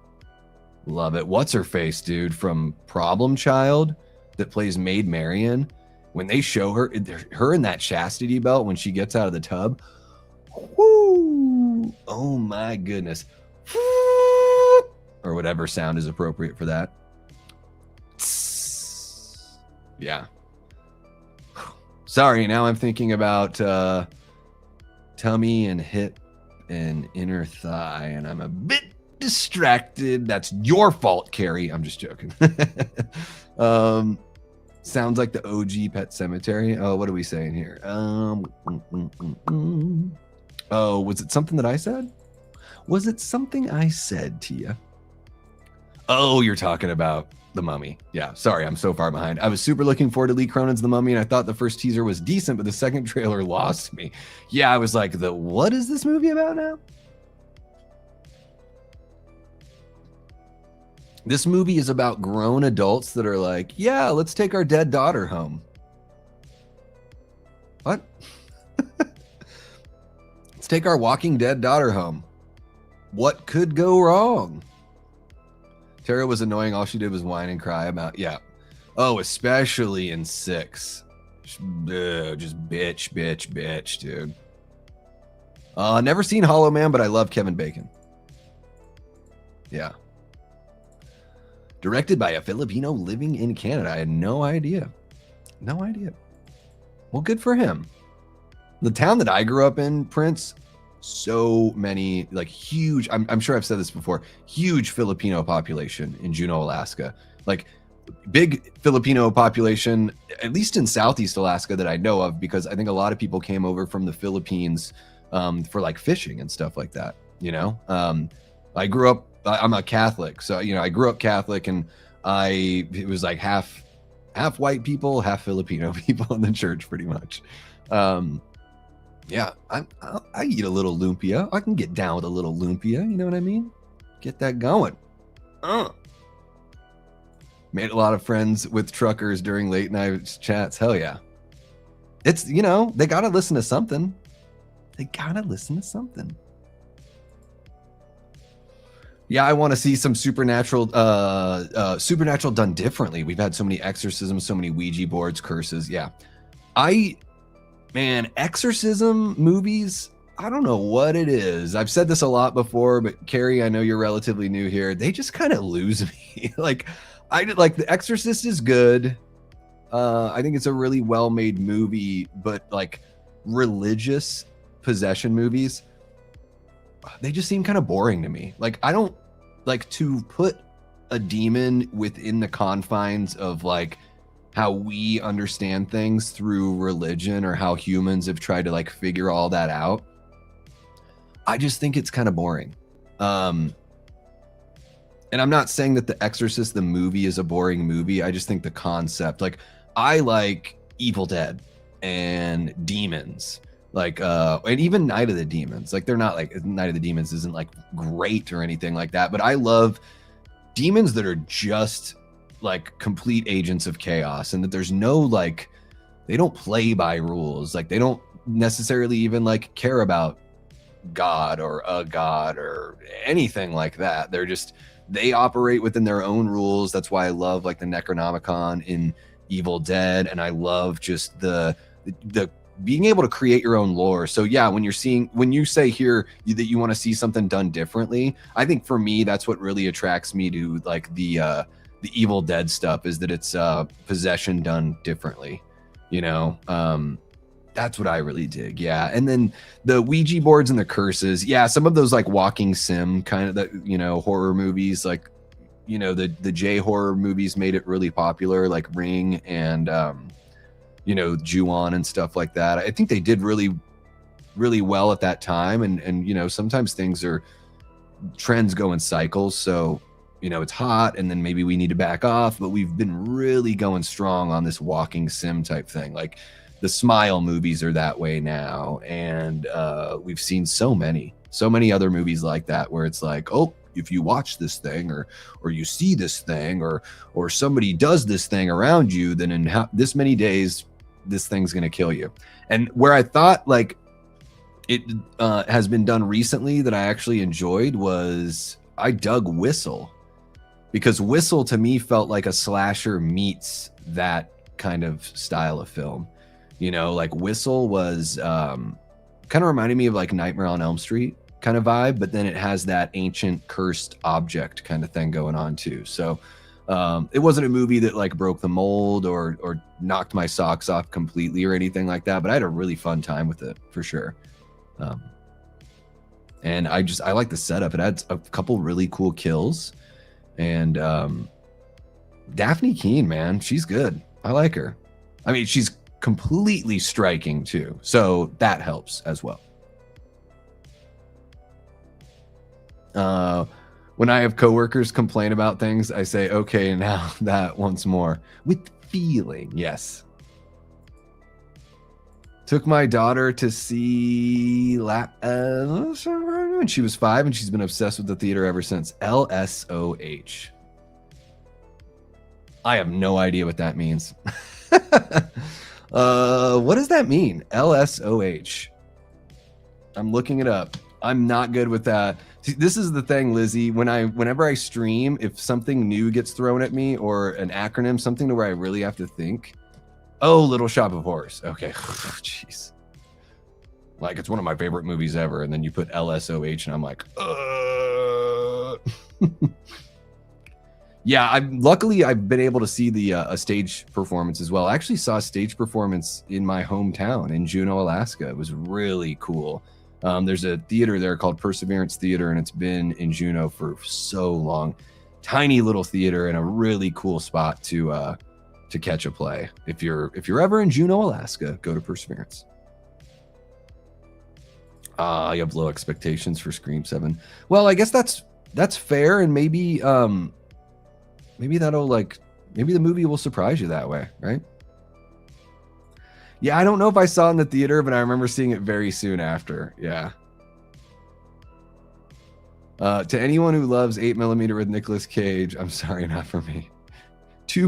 Love it. What's her face, dude, from Problem Child that plays Maid Marian? When they show her in that chastity belt when she gets out of the tub. Woo! Oh my goodness. Or whatever sound is appropriate for that. Yeah. Sorry, now I'm thinking about tummy and hip and inner thigh, and I'm a bit distracted. That's your fault, Carrie. I'm just joking. Sounds like the OG Pet Cemetery. Oh, what are we saying here? Oh, was it something that I said? Was it something I said, Tia? Oh, you're talking about The Mummy. Yeah, sorry, I'm so far behind. I was super looking forward to Lee Cronin's The Mummy, and I thought the first teaser was decent, but the second trailer lost me. Yeah, I was like, what is this movie about now? This movie is about grown adults that are like, yeah, let's take our dead daughter home. What? Let's take our Walking Dead daughter home. What could go wrong? Tara was annoying. All she did was whine and cry about, yeah. Oh, especially in 6. Just bitch, dude. Never seen Hollow Man, but I love Kevin Bacon. Yeah. Directed by a Filipino living in Canada. I had no idea. No idea. Well, good for him. The town that I grew up in, Prince, so many, like, huge, I'm sure I've said this before, huge Filipino population in Juneau, Alaska. Like, big Filipino population, at least in Southeast Alaska that I know of, because I think a lot of people came over from the Philippines for, like, fishing and stuff like that, you know? I grew up, I'm a Catholic, so, you know, I grew up Catholic, and it was like half white people, half Filipino people in the church, pretty much. Yeah, I eat a little lumpia. I can get down with a little lumpia, you know what I mean? Get that going. Made a lot of friends with truckers during late night chats. Hell yeah. It's, you know, they gotta listen to something. They gotta listen to something. Yeah, I want to see some supernatural done differently. We've had so many exorcisms, so many Ouija boards, curses. Yeah. Man, exorcism movies, I don't know what it is. I've said this a lot before, but Carrie, I know you're relatively new here. They just kind of lose me. Like The Exorcist is good. I think it's a really well-made movie, but like religious possession movies, they just seem kind of boring to me. Like, I don't like to put a demon within the confines of like how we understand things through religion, or how humans have tried to like figure all that out. I just think it's kind of boring. And I'm not saying that The Exorcist, the movie, is a boring movie. I just think the concept, like, I like Evil Dead and demons, like, and even Night of the Demons. Like, they're not like, Night of the Demons isn't like great or anything like that, but I love demons that are just like complete agents of chaos, and that there's no, like, they don't play by rules. Like, they don't necessarily even like care about god or a god or anything like that. They operate within their own rules. That's why I love like the Necronomicon in Evil Dead, and I love just the being able to create your own lore. So yeah, when you say here that you want to see something done differently, I think for me that's what really attracts me to like the Evil Dead stuff, is that it's possession done differently, you know. That's what I really dig. Yeah. And then the Ouija boards and the curses. Yeah. Some of those like walking sim kind of, that, you know, horror movies, like, you know, the J horror movies made it really popular, like Ring and, you know, Ju-on and stuff like that. I think they did really, really well at that time. And, you know, sometimes trends go in cycles. So, you know, it's hot and then maybe we need to back off, but we've been really going strong on this walking sim type thing. Like, the Smile movies are that way now, and we've seen so many other movies like that where it's like, oh, if you watch this thing or you see this thing or somebody does this thing around you, then in this many days this thing's gonna kill you. And where I thought like it has been done recently that I actually enjoyed was I dug Whistle, because Whistle to me felt like a slasher meets that kind of style of film. You know, like Whistle was kind of reminded me of like Nightmare on Elm Street kind of vibe, but then it has that ancient cursed object kind of thing going on too. So it wasn't a movie that like broke the mold or knocked my socks off completely or anything like that, but I had a really fun time with it for sure. And I like the setup. It had a couple really cool kills, and Daphne Keane, man, she's good. I like her. I mean, she's completely striking too, so that helps as well. When I have coworkers complain about things, I say, okay, now that once more with feeling. Yes. Took my daughter to see when she was 5, and she's been obsessed with the theater ever since. LSOH. I have no idea what that means. What does that mean? LSOH. I'm looking it up. I'm not good with that. See, this is the thing, Lizzie. Whenever I stream, if something new gets thrown at me or an acronym, something to where I really have to think. Oh, Little Shop of Horrors. Okay. Jeez. Like, it's one of my favorite movies ever. And then you put LSOH and I'm like, Yeah, luckily I've been able to see the a stage performance as well. I actually saw a stage performance in my hometown in Juneau, Alaska. It was really cool. There's a theater there called Perseverance Theater, and it's been in Juneau for so long. Tiny little theater and a really cool spot to catch a play. If you're ever in Juneau, Alaska, go to Perseverance. You have low expectations for Scream 7. Well, I guess that's fair, and maybe maybe the movie will surprise you that way, right? Yeah, I don't know if I saw it in the theater, but I remember seeing it very soon after. Yeah. To anyone who loves 8mm with Nicolas Cage, I'm sorry, not for me. Too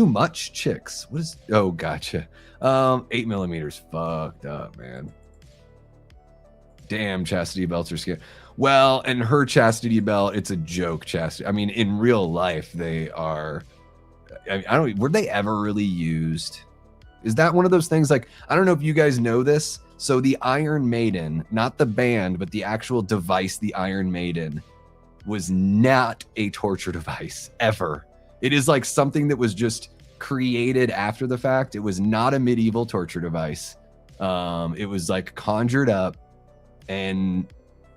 much chicks. What is? Oh, gotcha. 8mm fucked up, man. Damn, chastity belts are scary. Well, and her chastity belt, it's a joke chastity. I mean, in real life, they are. Were they ever really used? Is that one of those things? Like, I don't know if you guys know this. So the Iron Maiden, not the band, but the actual device, the Iron Maiden, was not a torture device ever. It is like something that was just created after the fact. It was not a medieval torture device. It was like conjured up, and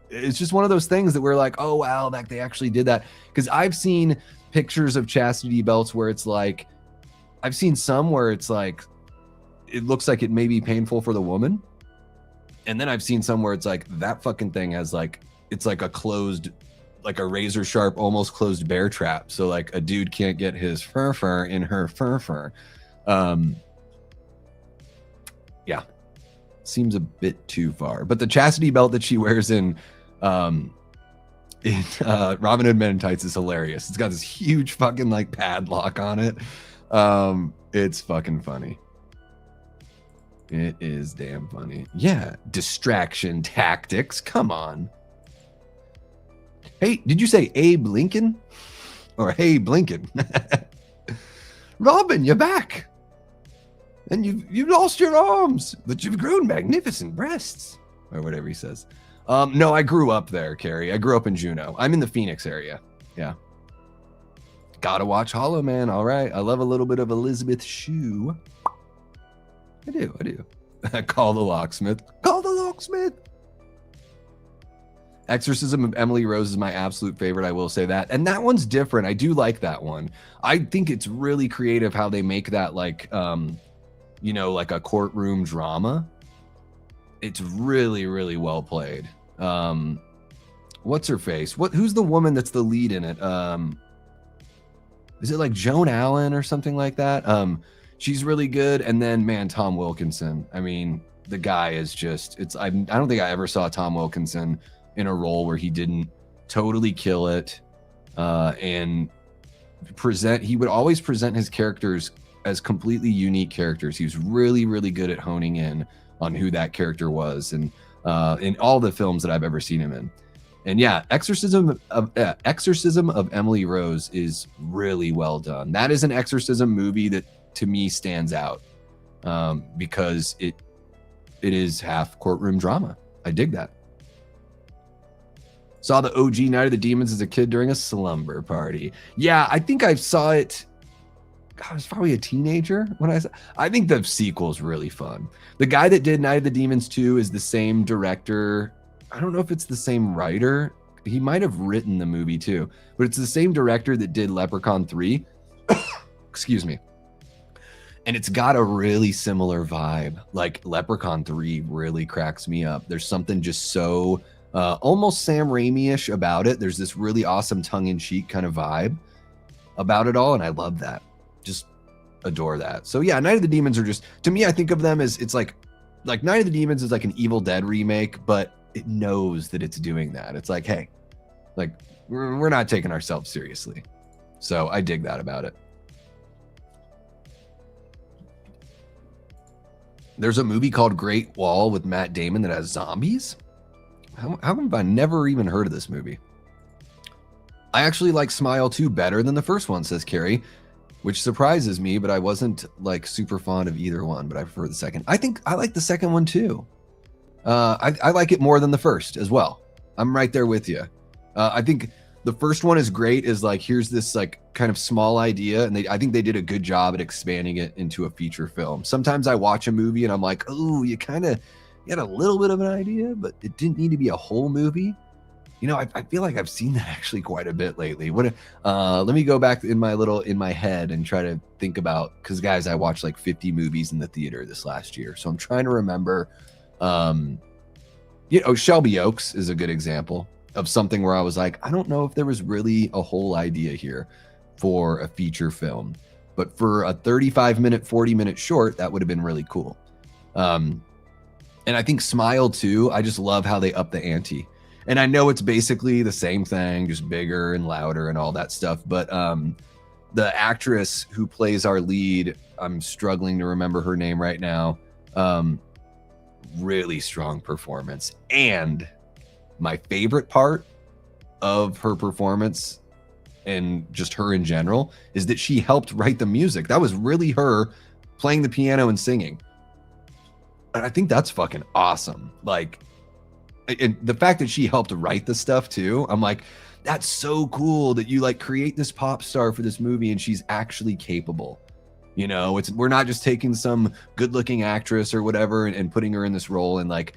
it's just one of those things that we're like, oh wow, like they actually did that. Because I've seen pictures of chastity belts where it's like, I've seen some where it's like, it looks like it may be painful for the woman. And then I've seen some where it's like, that fucking thing has like, it's like a closed, like a razor sharp, almost closed bear trap. So like a dude can't get his fur in her fur. Yeah. Seems a bit too far. But the chastity belt that she wears in Robin Hood Men in Tights is hilarious. It's got this huge fucking like padlock on it. It's fucking funny. It is damn funny. Yeah, distraction tactics. Come on. Hey, did you say Abe Lincoln? Or hey, Blinken? Robin, you're back. And you've lost your arms, but you've grown magnificent breasts. Or whatever he says. No, I grew up there, Carrie. I grew up in Juneau. I'm in the Phoenix area. Yeah. Gotta watch Hollow Man. All right. I love a little bit of Elizabeth Shue. I do. Call the locksmith. Call the locksmith. Exorcism of Emily Rose is my absolute favorite. I will say that. And that one's different. I do like that one. I think it's really creative how they make that like, like a courtroom drama. It's really, really well played. What's her face? Who's the woman that's the lead in it? Is it like Joan Allen or something like that? She's really good. And then, man, Tom Wilkinson. I mean, the guy is just, I don't think I ever saw Tom Wilkinson in a role where he didn't totally kill it. And he would always present his characters as completely unique characters. He was really, really good at honing in on who that character was. And in all the films that I've ever seen him in. And yeah, Exorcism of Emily Rose is really well done. That is an exorcism movie that to me stands out because it is half courtroom drama. I dig that. Saw the OG Night of the Demons as a kid during a slumber party. Yeah, I think I saw it. God, I was probably a teenager when I think the sequel's really fun. The guy that did Night of the Demons 2 is the same director. I don't know if it's the same writer. He might have written the movie too, but it's the same director that did Leprechaun 3. Excuse me. And it's got a really similar vibe. Like Leprechaun 3 really cracks me up. There's something just so almost Sam Raimi-ish about it. There's this really awesome tongue-in-cheek kind of vibe about it all, and I love that. Just adore that. So yeah, Night of the Demons are just, to me, I think of them as, it's like Night of the Demons is like an Evil Dead remake, but it knows that it's doing that. It's like, hey, like we're not taking ourselves seriously. So I dig that about it. There's a movie called Great Wall with Matt Damon that has zombies. How have I never even heard of this movie? I actually like Smile 2 better than the first one, says Carrie, which surprises me, but I wasn't like super fond of either one, but I prefer the second. I think I like the second one too. I like it more than the first as well. I'm right there with you. I think the first one is great, is like, here's this like kind of small idea, and I think they did a good job at expanding it into a feature film. Sometimes I watch a movie and I'm like, oh, you had a little bit of an idea, but it didn't need to be a whole movie. You know, I feel like I've seen that actually quite a bit lately. Let me go back in my head and try to think about, because guys, I watched like 50 movies in the theater this last year. So I'm trying to remember, Shelby Oaks is a good example of something where I was like, I don't know if there was really a whole idea here for a feature film, but for a 35-minute, 40-minute short, that would have been really cool. And I think Smile 2, I just love how they up the ante. And I know it's basically the same thing, just bigger and louder and all that stuff. But the actress who plays our lead, I'm struggling to remember her name right now. Really strong performance. And my favorite part of her performance, and just her in general, is that she helped write the music. That was really her playing the piano and singing. And I think that's fucking awesome. Like, and the fact that she helped write the stuff too, I'm like, that's so cool that you like create this pop star for this movie and she's actually capable. You know, we're not just taking some good looking actress or whatever and putting her in this role and like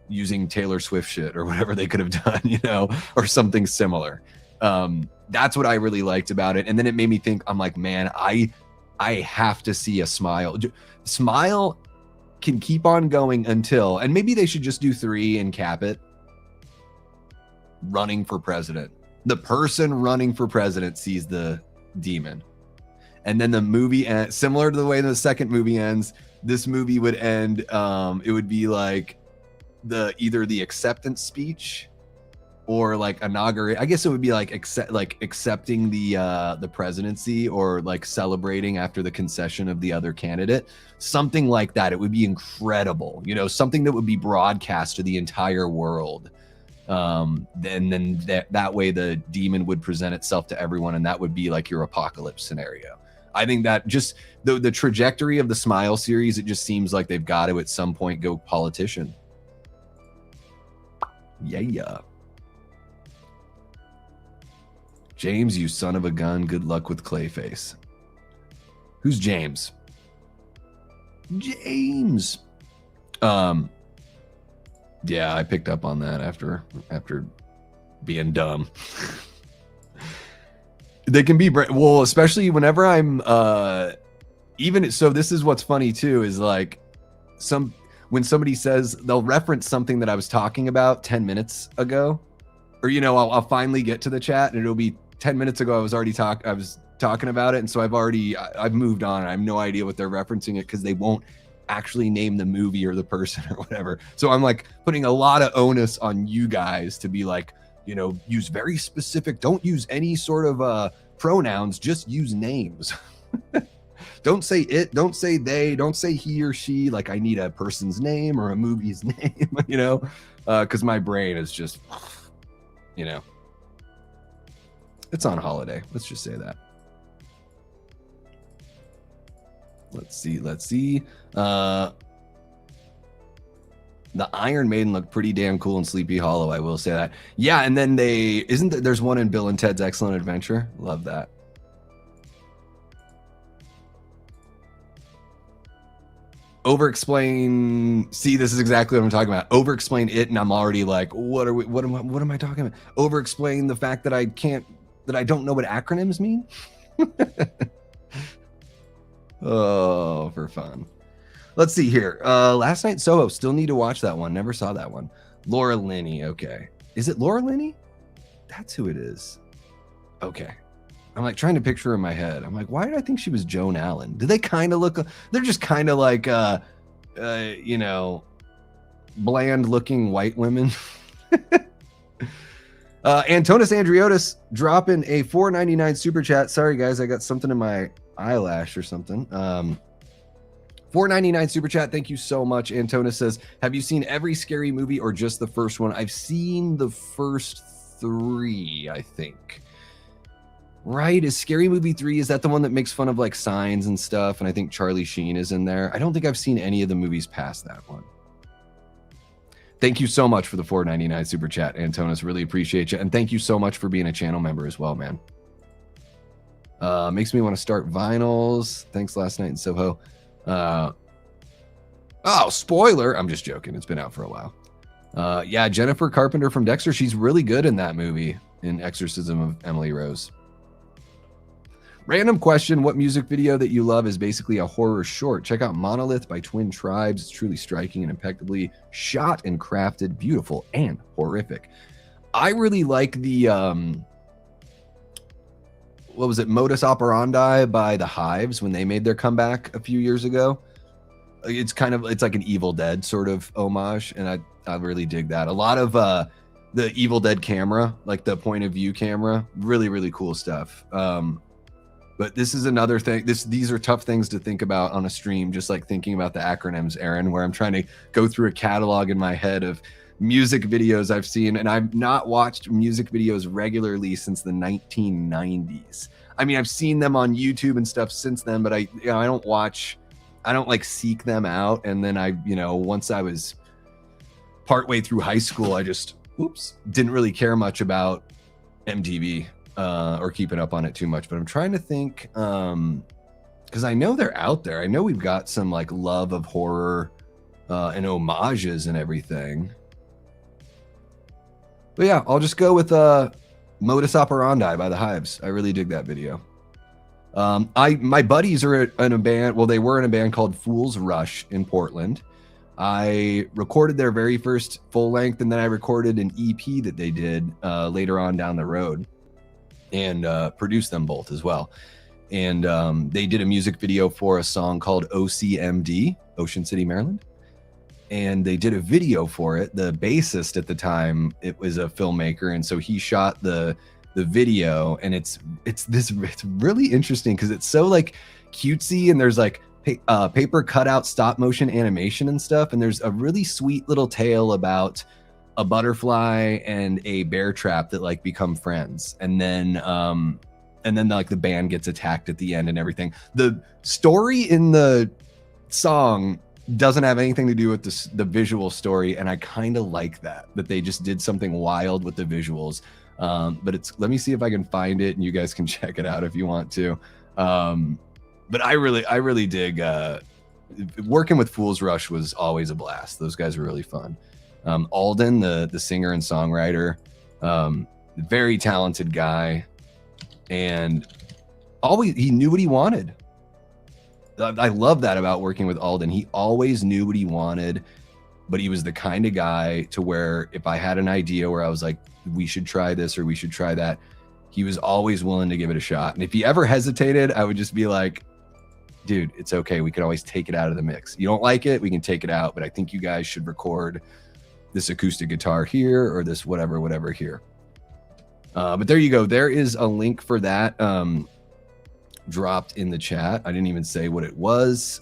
using Taylor Swift shit or whatever they could have done, you know, or something similar. That's what I really liked about it. And then it made me think, I'm like, man, I have to see a Smile. Smile can keep on going until, and maybe they should just do 3 and cap it. Running for president. The person running for president sees the demon. And then the movie ends, similar to the way the second movie ends, this movie would end, it would be like either the acceptance speech or like inaugurate. I guess it would be like accepting the presidency, or like celebrating after the concession of the other candidate, something like that. It would be incredible, you know, something that would be broadcast to the entire world. Then that way the demon would present itself to everyone, and that would be like your apocalypse scenario. I think that just the trajectory of the Smile series, it just seems like they've got to at some point go politician. Yeah. James, you son of a gun. Good luck with Clayface. Who's James? James. Yeah, I picked up on that after being dumb. They can be well, especially whenever I'm even so. This is what's funny too, is like when somebody says, they'll reference something that I was talking about 10 minutes ago, or you know, I'll finally get to the chat and it'll be 10 minutes ago. I was talking about it, and so I've moved on. I have no idea what they're referencing it, because they won't actually name the movie or the person or whatever. So I'm like putting a lot of onus on you guys to be like, you know, use very specific, don't use any sort of pronouns, just use names. Don't say it, don't say they, don't say he or she. Like, I need a person's name or a movie's name, you know, because my brain is just, you know, it's on holiday. Let's just say that. Let's see. The Iron Maiden looked pretty damn cool in Sleepy Hollow, I will say that. Yeah, and then there's one in Bill and Ted's Excellent Adventure. Love that. Overexplain. See, this is exactly what I'm talking about. Overexplain it, and I'm already like, what am I talking about? Overexplain the fact that I don't know what acronyms mean. Oh, for fun. Let's see here. Last Night in Soho. Still need to watch that one. Never saw that one. Laura Linney. Okay. Is it Laura Linney? That's who it is. Okay. I'm like trying to picture her in my head. I'm like, why did I think she was Joan Allen? Do they kind of look? They're just kind of like, you know, bland looking white women. Antonis Andriotis dropping a $4.99 super chat. Sorry guys, I got something in my eyelash or something. $4.99 super chat. Thank you so much. Antonis says, have you seen every scary movie or just the first one? I've seen the first 3, I think. Right? Is Scary Movie 3, is that the one that makes fun of like signs and stuff? And I think Charlie Sheen is in there. I don't think I've seen any of the movies past that one. Thank you so much for the $4.99 super chat, Antonis. Really appreciate you. And thank you so much for being a channel member as well, man. Makes me want to start vinyls. Thanks. Last Night in Soho. Oh, spoiler. I'm just joking. It's been out for a while. Yeah, Jennifer Carpenter from Dexter. She's really good in that movie, in Exorcism of Emily Rose. Random question. What music video that you love is basically a horror short? Check out Monolith by Twin Tribes. It's truly striking and impeccably shot and crafted, beautiful and horrific. I really like the what was it, Modus Operandi by the Hives when they made their comeback a few years ago. It's like an Evil Dead sort of homage, and I really dig that. A lot of the Evil Dead camera, like the point of view camera, really cool stuff. But this is another thing. These are tough things to think about on a stream, just like thinking about the acronyms, Aaron, where I'm trying to go through a catalog in my head of music videos I've seen, and I've not watched music videos regularly since the 1990s. I mean, I've seen them on YouTube and stuff since then, but I don't like seek them out. And then once I was partway through high school, I just didn't really care much about MTV or keeping up on it too much. But I'm trying to think, because I know they're out there. I know we've got some like love of horror and homages and everything. But yeah, I'll just go with Modus Operandi by the Hives. I really dig that video. My buddies are in a band. Well, they were in a band called Fool's Rush in Portland. I recorded their very first full length, and then I recorded an EP that they did later on down the road, and produced them both as well. And they did a music video for a song called OCMD, Ocean City, Maryland. and they did a video for it. The bassist at the time, it was a filmmaker, and so he shot the video, and it's really interesting because it's so like cutesy, and there's like paper cutout stop motion animation and stuff, and there's a really sweet little tale about a butterfly and a bear trap that like become friends, and then like the band gets attacked at the end and everything. The story in the song doesn't have anything to do with the visual story, and I kind of like that they just did something wild with the visuals. But let me see if I can find it, and you guys can check it out if you want to. But I really dig working with Fools Rush. Was always a blast. Those guys were really fun. Alden, the singer and songwriter, very talented guy, and always he knew what he wanted. I love that about working with Alden. He always knew what he wanted, but he was the kind of guy to where if I had an idea where I was like, we should try this or we should try that, he was always willing to give it a shot. And if he ever hesitated, I would just be like, dude, it's okay. We can always take it out of the mix. You don't like it, we can take it out, but I think you guys should record this acoustic guitar here or this whatever here. But there you go. There is a link for that. Dropped in the chat. I didn't even say what it was.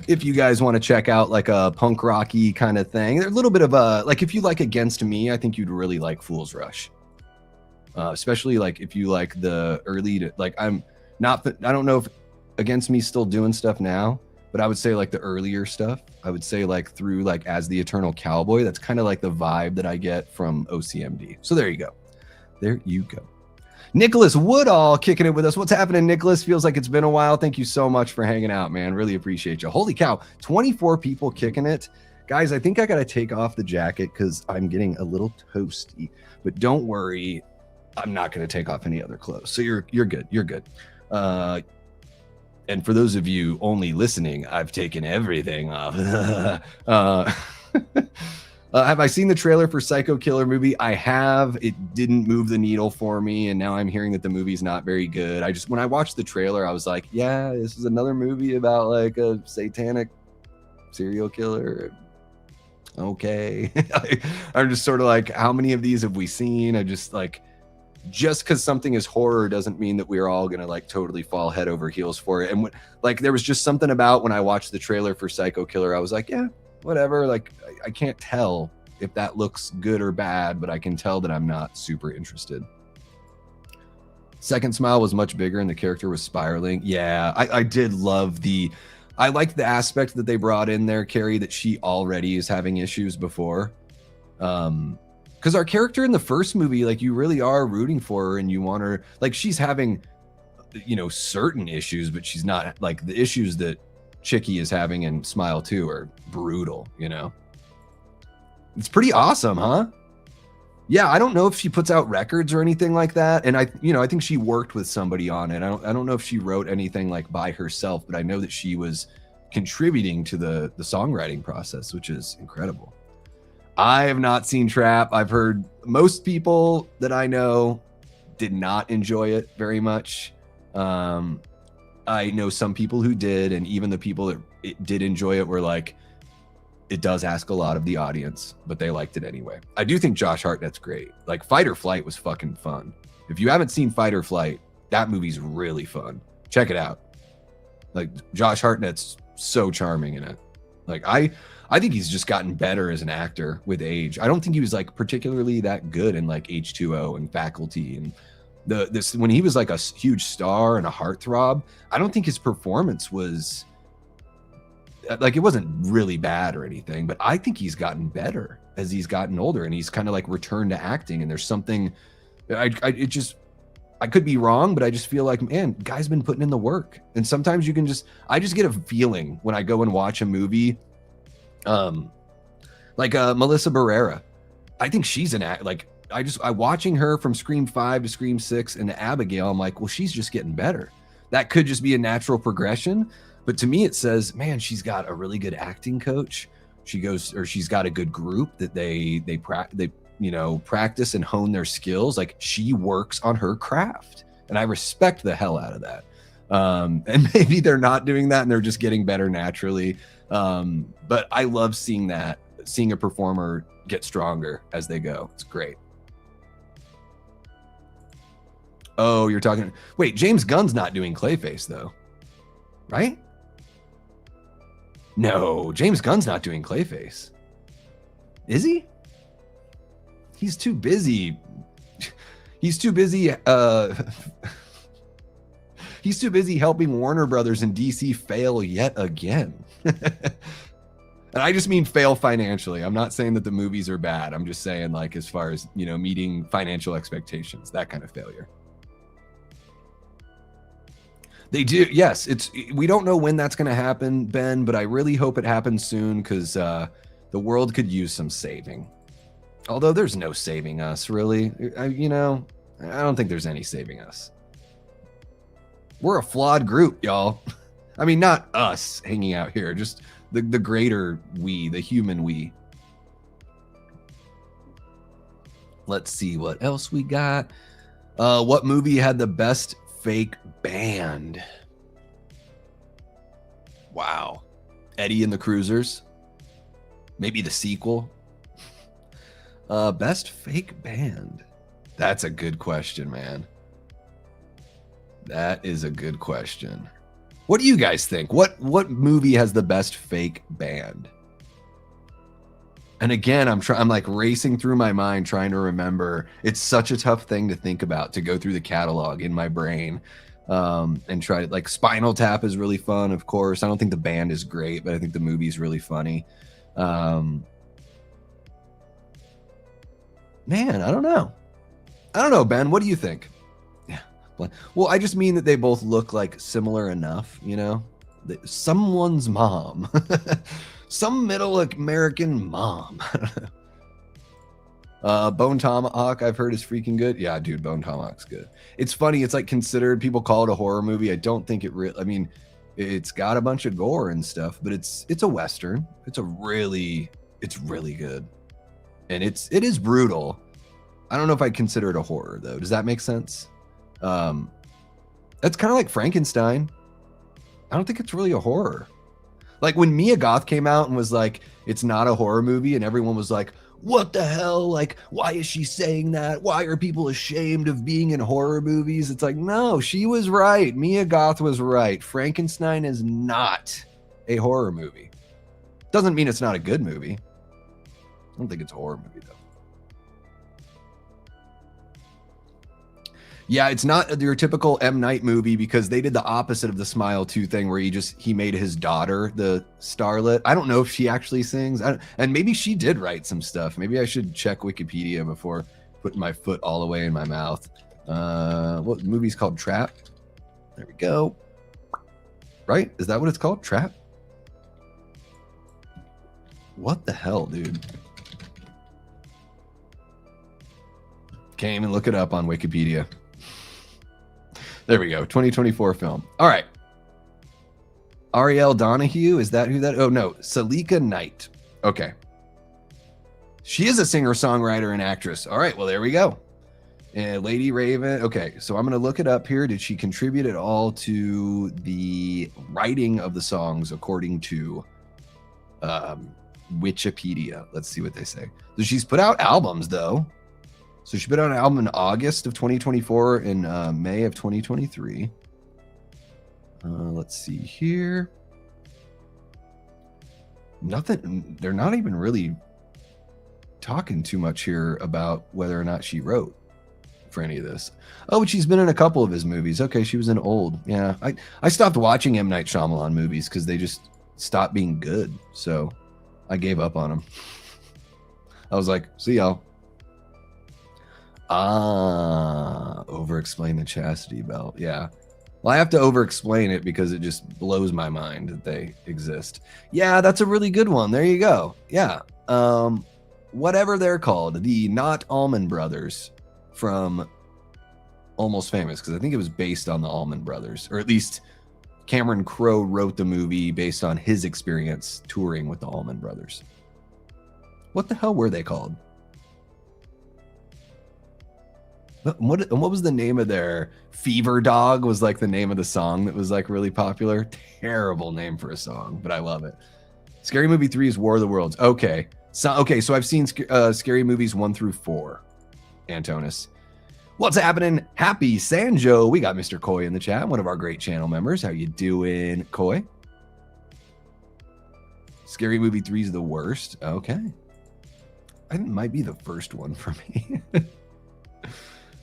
If you guys want to check out like a punk rocky kind of thing, there's a little bit of a, like if you like Against Me, I think you'd really like Fools Rush. Especially like if you like the early, like I don't know if Against Me's still doing stuff now, but I would say like the earlier stuff, I would say like through like As the Eternal Cowboy, that's kind of like the vibe that I get from OCMD. So there you go. There you go. Nicholas Woodall kicking it with us. What's happening, Nicholas? Feels like it's been a while. Thank you so much for hanging out, man. Really appreciate you. Holy cow, 24 people kicking it. Guys, I think I got to take off the jacket because I'm getting a little toasty. But don't worry, I'm not going to take off any other clothes. So you're good. You're good. And for those of you only listening, I've taken everything off. Have I seen the trailer for Psycho Killer movie? I have. It didn't move the needle for me, and now I'm hearing that the movie's not very good. When I watched the trailer, I was like, yeah, this is another movie about like a satanic serial killer. Okay. I'm just sort of like, how many of these have we seen? I just like, just because something is horror doesn't mean that we're all gonna like totally fall head over heels for it. And like, there was just something about when I watched the trailer for Psycho Killer, I was like, yeah, whatever. Like, I can't tell if that looks good or bad, but I can tell that I'm not super interested. Second Smile was much bigger and the character was spiraling. Yeah, I did love I liked the aspect that they brought in there, Carrie, that she already is having issues before. Because our character in the first movie, like, you really are rooting for her and you want her, like, she's having, you know, certain issues, but she's not, like, the issues that Chicky is having in Smile 2 are brutal, you know? It's pretty awesome, huh? Yeah, I don't know if she puts out records or anything like that. And I think she worked with somebody on it. I don't know if she wrote anything like by herself, but I know that she was contributing to the songwriting process, which is incredible. I have not seen Trap. I've heard most people that I know did not enjoy it very much. I know some people who did, and even the people that did enjoy it were like, it does ask a lot of the audience, but they liked it anyway. I do think Josh Hartnett's great. Like, Fight or Flight was fucking fun. If you haven't seen Fight or Flight, that movie's really fun. Check it out. Like, Josh Hartnett's so charming in it. Like, I think he's just gotten better as an actor with age. I don't think he was like particularly that good in like H2O and Faculty and this when he was like a huge star and a heartthrob. I don't think his performance was like, it wasn't really bad or anything, but I think he's gotten better as he's gotten older and he's kind of like returned to acting. And there's something I could be wrong, but I just feel like, man, guy's been putting in the work. And sometimes I just get a feeling when I go and watch a movie, like Melissa Barrera. I think she's I watching her from Scream 5 to Scream 6 and to Abigail, I'm like, well, she's just getting better. That could just be a natural progression. But to me, it says, man, she's got a really good acting coach. She's got a good group that they practice and hone their skills. Like, she works on her craft, and I respect the hell out of that. And maybe they're not doing that and they're just getting better naturally. But I love seeing a performer get stronger as they go. It's great. Oh, you're talking. Wait, James Gunn's not doing Clayface though, right? No, James Gunn's not doing Clayface. Is he? He's too busy. He's too busy. He's too busy helping Warner Brothers and DC fail yet again. And I just mean fail financially. I'm not saying that the movies are bad. I'm just saying, like, as far as, you know, meeting financial expectations, that kind of failure. They do. Yes. We don't know when that's going to happen, Ben, but I really hope it happens soon because the world could use some saving. Although there's no saving us, really. I don't think there's any saving us. We're a flawed group, y'all. I mean, not us hanging out here, just the greater we, the human we. Let's see what else we got. What movie had the best fake band? Wow. Eddie and the Cruisers. Maybe the sequel. Best fake band. That's a good question, man. That is a good question. What do you guys think? What movie has the best fake band? And again, I'm like racing through my mind trying to remember. It's such a tough thing to think about, to go through the catalog in my brain and try to, like, Spinal Tap is really fun, of course. I don't think the band is great, but I think the movie's really funny. Man, I don't know. Ben, what do you think? Yeah. Well, I just mean that they both look like similar enough, you know? Someone's mom. Some middle American mom. Bone Tomahawk, I've heard, is freaking good. Yeah, dude, Bone Tomahawk's good. It's funny. It's like considered, people call it a horror movie. I don't think it really, I mean, it's got a bunch of gore and stuff, but it's a Western. It's really good. And it is brutal. I don't know if I'd consider it a horror though. Does that make sense? That's kind of like Frankenstein. I don't think it's really a horror. Like when Mia Goth came out and was like, it's not a horror movie, and everyone was like, what the hell? Like, why is she saying that? Why are people ashamed of being in horror movies? It's like, no, she was right. Mia Goth was right. Frankenstein is not a horror movie. Doesn't mean it's not a good movie. I don't think it's a horror movie though. Yeah, it's not your typical M. Night movie because they did the opposite of the Smile 2 thing where he made his daughter the starlet. I don't know if she actually sings. And maybe she did write some stuff. Maybe I should check Wikipedia before putting my foot all the way in my mouth. What movie's called Trap? There we go. Right? Is that what it's called? Trap? What the hell, dude? Can't even look it up on Wikipedia. There we go. 2024 film. All right. Ariel Donahue. Is that who that? Oh, no. Salika Knight. Okay. She is a singer-songwriter and actress. All right. Well, there we go. And Lady Raven. Okay. So I'm going to look it up here. Did she contribute at all to the writing of the songs according to Wikipedia? Let's see what they say. So she's put out albums, though. So she put out an album in August of 2024 and May of 2023. Let's see here. Nothing. They're not even really talking too much here about whether or not she wrote for any of this. Oh, but she's been in a couple of his movies. Okay, she was in Old. Yeah, I stopped watching M. Night Shyamalan movies because they just stopped being good. So I gave up on them. I was like, see y'all. Over-explain the chastity belt. Yeah. Well, I have to over-explain it because it just blows my mind that they exist. Yeah, that's a really good one. There you go. Yeah. Whatever they're called, the Not Allman Brothers from Almost Famous, because I think it was based on the Allman Brothers, or at least Cameron Crowe wrote the movie based on his experience touring with the Allman Brothers. What the hell were they called? What was the name of their Fever Dog was like the name of the song that was like really popular. Terrible name for a song, but I love it. Scary Movie 3 is War of the Worlds. Okay. So I've seen Scary Movies 1 through 4. Antonis. What's happening? Happy Sanjo. We got Mr. Koi in the chat, one of our great channel members. How you doing, Koi? Scary Movie 3 is the worst. Okay. I think it might be the first one for me.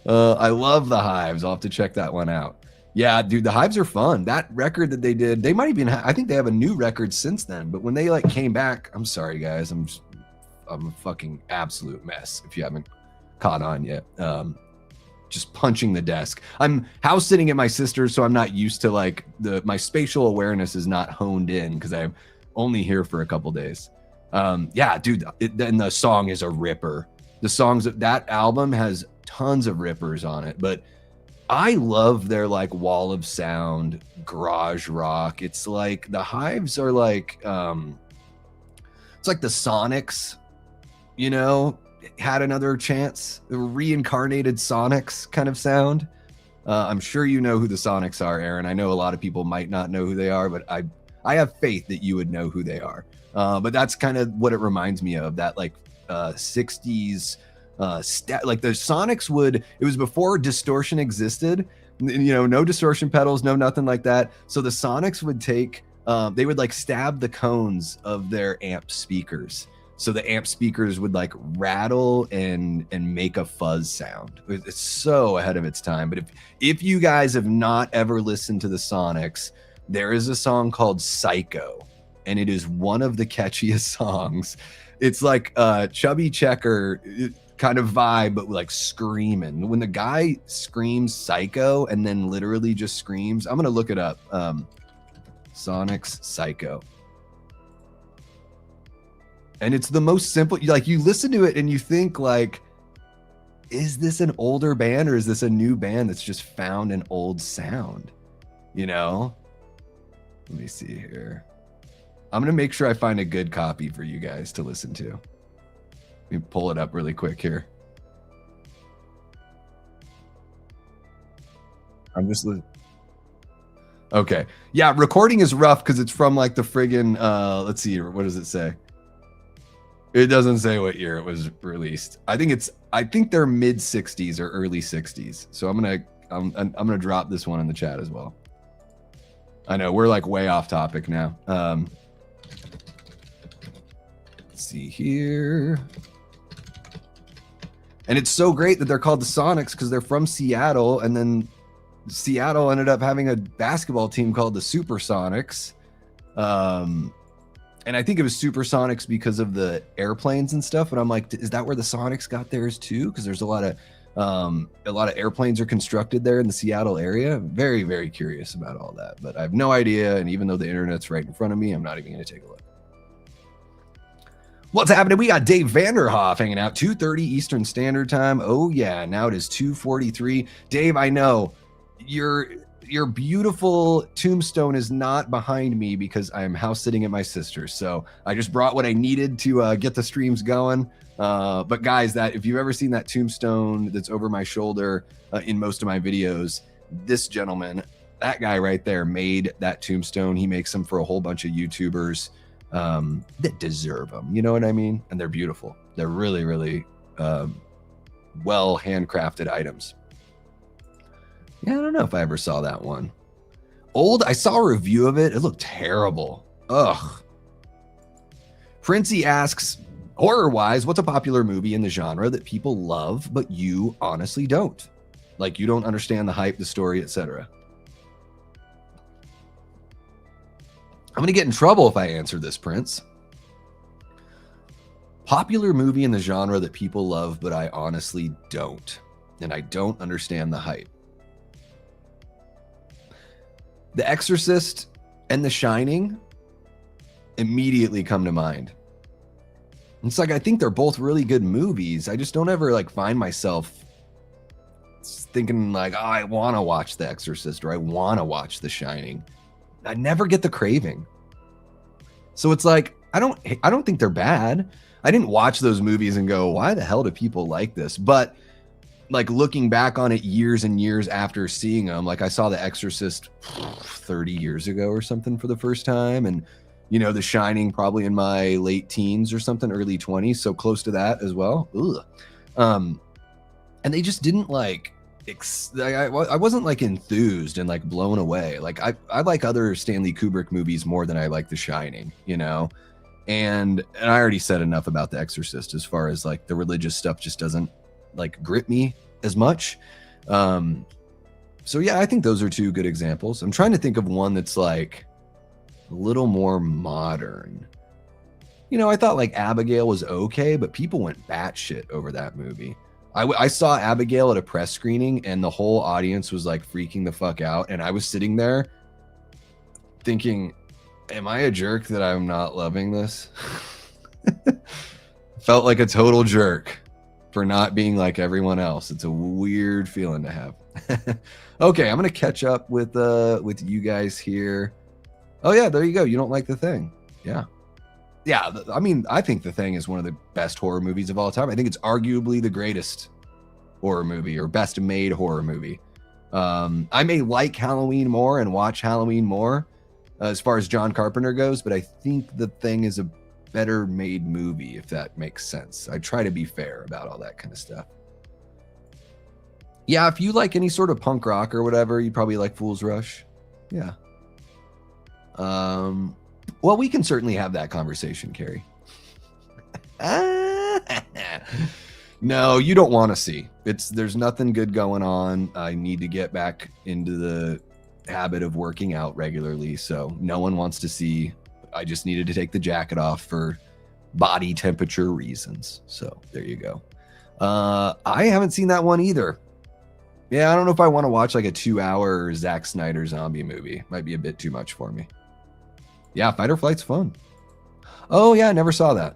I love the Hives. I'll have to check that one out. Yeah, dude, the Hives are fun. That record that they did, they might even I think they have a new record since then, but when they like came back, I'm sorry guys, I'm a fucking absolute mess if you haven't caught on yet. Just punching the desk. I'm house sitting at my sister's, so I'm not used to like my spatial awareness is not honed in because I'm only here for a couple days. Yeah, dude, and the song is a ripper. The songs of that album has tons of rippers on it, but I love their like wall of sound garage rock. It's like the Hives are like it's like the Sonics, you know, had another chance, the reincarnated Sonics kind of sound. I'm sure you know who the Sonics are, Aaron. I know a lot of people might not know who they are, but I have faith that you would know who they are. But that's kind of what it reminds me of, that like 60s like the Sonics would, it was before distortion existed, you know, no distortion pedals, no nothing like that. So the Sonics would take they would like stab the cones of their amp speakers, so the amp speakers would like rattle and make a fuzz sound. It's so ahead of its time. But if you guys have not ever listened to the Sonics, there is a song called Psycho, and it is one of the catchiest songs. It's like Chubby Checker kind of vibe, but like screaming. When the guy screams Psycho and then literally just screams, I'm gonna look it up. Sonics Psycho. And it's the most simple, like you listen to it and you think like, is this an older band or is this a new band that's just found an old sound? You know? Let me see here. I'm gonna make sure I find a good copy for you guys to listen to. Let me pull it up really quick here. I'm just okay. Yeah, recording is rough because it's from like the friggin' let's see, what does it say? It doesn't say what year it was released. I think they're mid 60s or early 60s. So I'm gonna drop this one in the chat as well. I know we're like way off topic now. Let's see here. And it's so great that they're called the Sonics because they're from Seattle, and then Seattle ended up having a basketball team called the Supersonics. And I think it was Supersonics because of the airplanes and stuff. But I'm like, is that where the Sonics got theirs too? Because there's a lot of airplanes are constructed there in the Seattle area. Very, very curious about all that, but I have no idea. And even though the internet's right in front of me, I'm not even going to take a look. What's happening? We got Dave Vanderhoff hanging out, 2:30 Eastern Standard Time. Oh yeah, now it is 2:43. Dave, I know your beautiful tombstone is not behind me because I'm house sitting at my sister's. So I just brought what I needed to get the streams going. But guys, that if you've ever seen that tombstone that's over my shoulder in most of my videos, this gentleman, that guy right there, made that tombstone. He makes them for a whole bunch of YouTubers that deserve them, you know what I mean? And they're beautiful. They're really, really well handcrafted items. Yeah, I don't know if I ever saw that one. I saw a review of it. It looked terrible. Ugh. Princey asks, horror-wise, what's a popular movie in the genre that people love but you honestly don't? Like you don't understand the hype, the story, etc. I'm gonna get in trouble if I answer this, Prince. Popular movie in the genre that people love, but I honestly don't. And I don't understand the hype. The Exorcist and The Shining immediately come to mind. It's like, I think they're both really good movies. I just don't ever like find myself thinking like, oh, I want to watch The Exorcist or I want to watch The Shining. I never get the craving. So it's like, I don't think they're bad. I didn't watch those movies and go, why the hell do people like this? But like looking back on it years and years after seeing them, like I saw The Exorcist 30 years ago or something for the first time, and The Shining probably in my late teens or something, early 20s, so close to that as well. And they just didn't like I wasn't like enthused and like blown away. Like I like other Stanley Kubrick movies more than I like The Shining, and I already said enough about The Exorcist as far as like the religious stuff just doesn't like grip me as much. So yeah, I think those are two good examples. I'm trying to think of one that's like a little more modern. I thought like Abigail was okay, but people went batshit over that movie. I saw Abigail at a press screening and the whole audience was like freaking the fuck out. And I was sitting there thinking, am I a jerk that I'm not loving this? Felt like a total jerk for not being like everyone else. It's a weird feeling to have. Okay, I'm going to catch up with you guys here. Oh yeah, there you go. You don't like The Thing. Yeah. Yeah, I mean, I think The Thing is one of the best horror movies of all time. I think it's arguably the greatest horror movie or best made horror movie. I may like Halloween more and watch Halloween more as far as John Carpenter goes, but I think The Thing is a better made movie, if that makes sense. I try to be fair about all that kind of stuff. Yeah, if you like any sort of punk rock or whatever, you probably like Fool's Rush. Yeah. Well, we can certainly have that conversation, Carrie. No, you don't want to see. There's nothing good going on. I need to get back into the habit of working out regularly, so no one wants to see. I just needed to take the jacket off for body temperature reasons. So there you go. I haven't seen that one either. Yeah, I don't know if I want to watch like a 2-hour Zack Snyder zombie movie. Might be a bit too much for me. Yeah, Fight or Flight's fun. Oh yeah, I never saw that.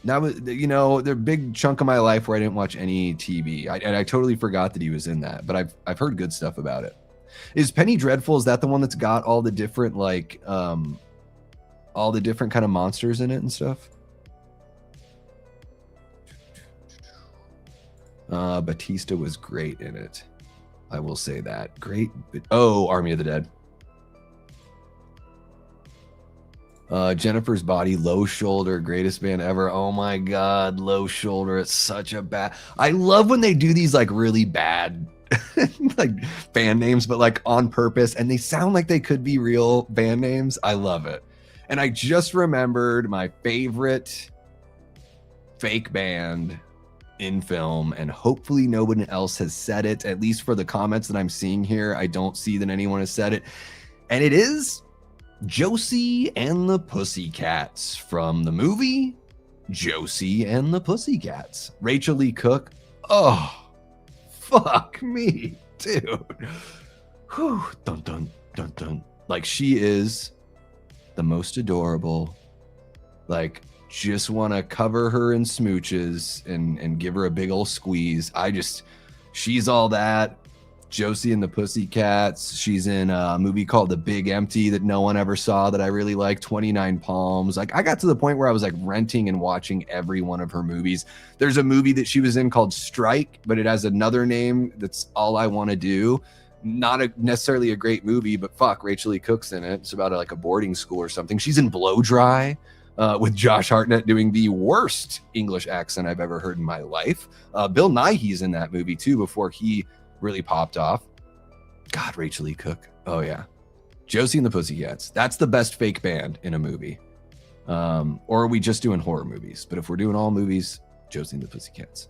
That was, the big chunk of my life where I didn't watch any TV. And I totally forgot that he was in that, but I've heard good stuff about it. Is Penny Dreadful, is that the one that's got all the different like all the different kind of monsters in it and stuff? Batista was great in it. I will say that. Great. Oh, Army of the Dead. Jennifer's Body, Low Shoulder, greatest band ever. Oh my God, Low Shoulder. It's such a bad. I love when they do these like really bad like band names, but like on purpose, and they sound like they could be real band names. I love it. And I just remembered my favorite fake band in film, and hopefully no one else has said it, at least for the comments that I'm seeing here. I don't see that anyone has said it, and it is Josie and the Pussycats from the movie Josie and the Pussycats. Rachel Lee Cook. Oh, fuck me, dude. Whew. Dun, dun, dun, dun. Like, she is the most adorable. Like, just want to cover her in smooches and give her a big old squeeze. She's all that. Josie and the Pussycats. She's in a movie called The Big Empty that no one ever saw that I really like, 29 Palms. Like, I got to the point where I was like renting and watching every one of her movies. There's a movie that she was in called Strike, but it has another name. That's All I Want to Do. Not necessarily a great movie, but fuck, Rachel Lee Cook's in it. It's about like a boarding school or something. She's in Blow Dry with Josh Hartnett doing the worst English accent I've ever heard in my life. Bill Nighy's in that movie too before he really popped off. God, Rachel Lee Cook. Oh yeah. Josie and the Pussycats. That's the best fake band in a movie. Or are we just doing horror movies? But if we're doing all movies, Josie and the Pussycats.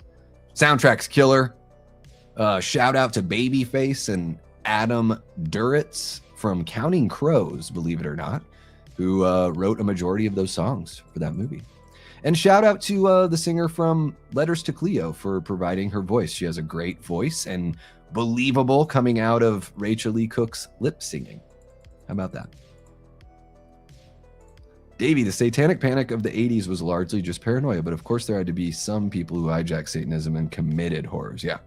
Soundtrack's killer. Shout out to Babyface and Adam Duritz from Counting Crows, believe it or not, who wrote a majority of those songs for that movie. And shout out to the singer from Letters to Cleo for providing her voice. She has a great voice and believable coming out of Rachel Lee Cook's lip singing. How about that? Davey, the satanic panic of the 80s was largely just paranoia, but of course there had to be some people who hijacked Satanism and committed horrors. Yeah.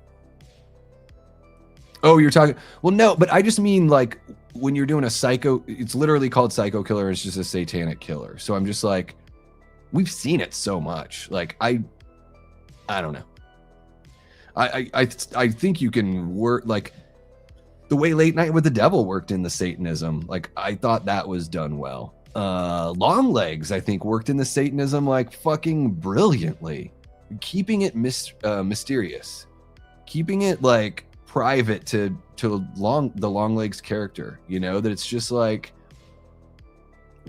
Oh, you're talking... Well, no, but I just mean like when you're doing a psycho... It's literally called Psycho Killer. It's just a satanic killer. So I'm just like... We've seen it so much. Like, I don't know. I think you can work like the way Late Night with the Devil worked in the Satanism. Like I thought that was done well. Long Legs, I think, worked in the Satanism like fucking brilliantly, keeping it mysterious, keeping it like private to the Long Legs character. You know, that it's just like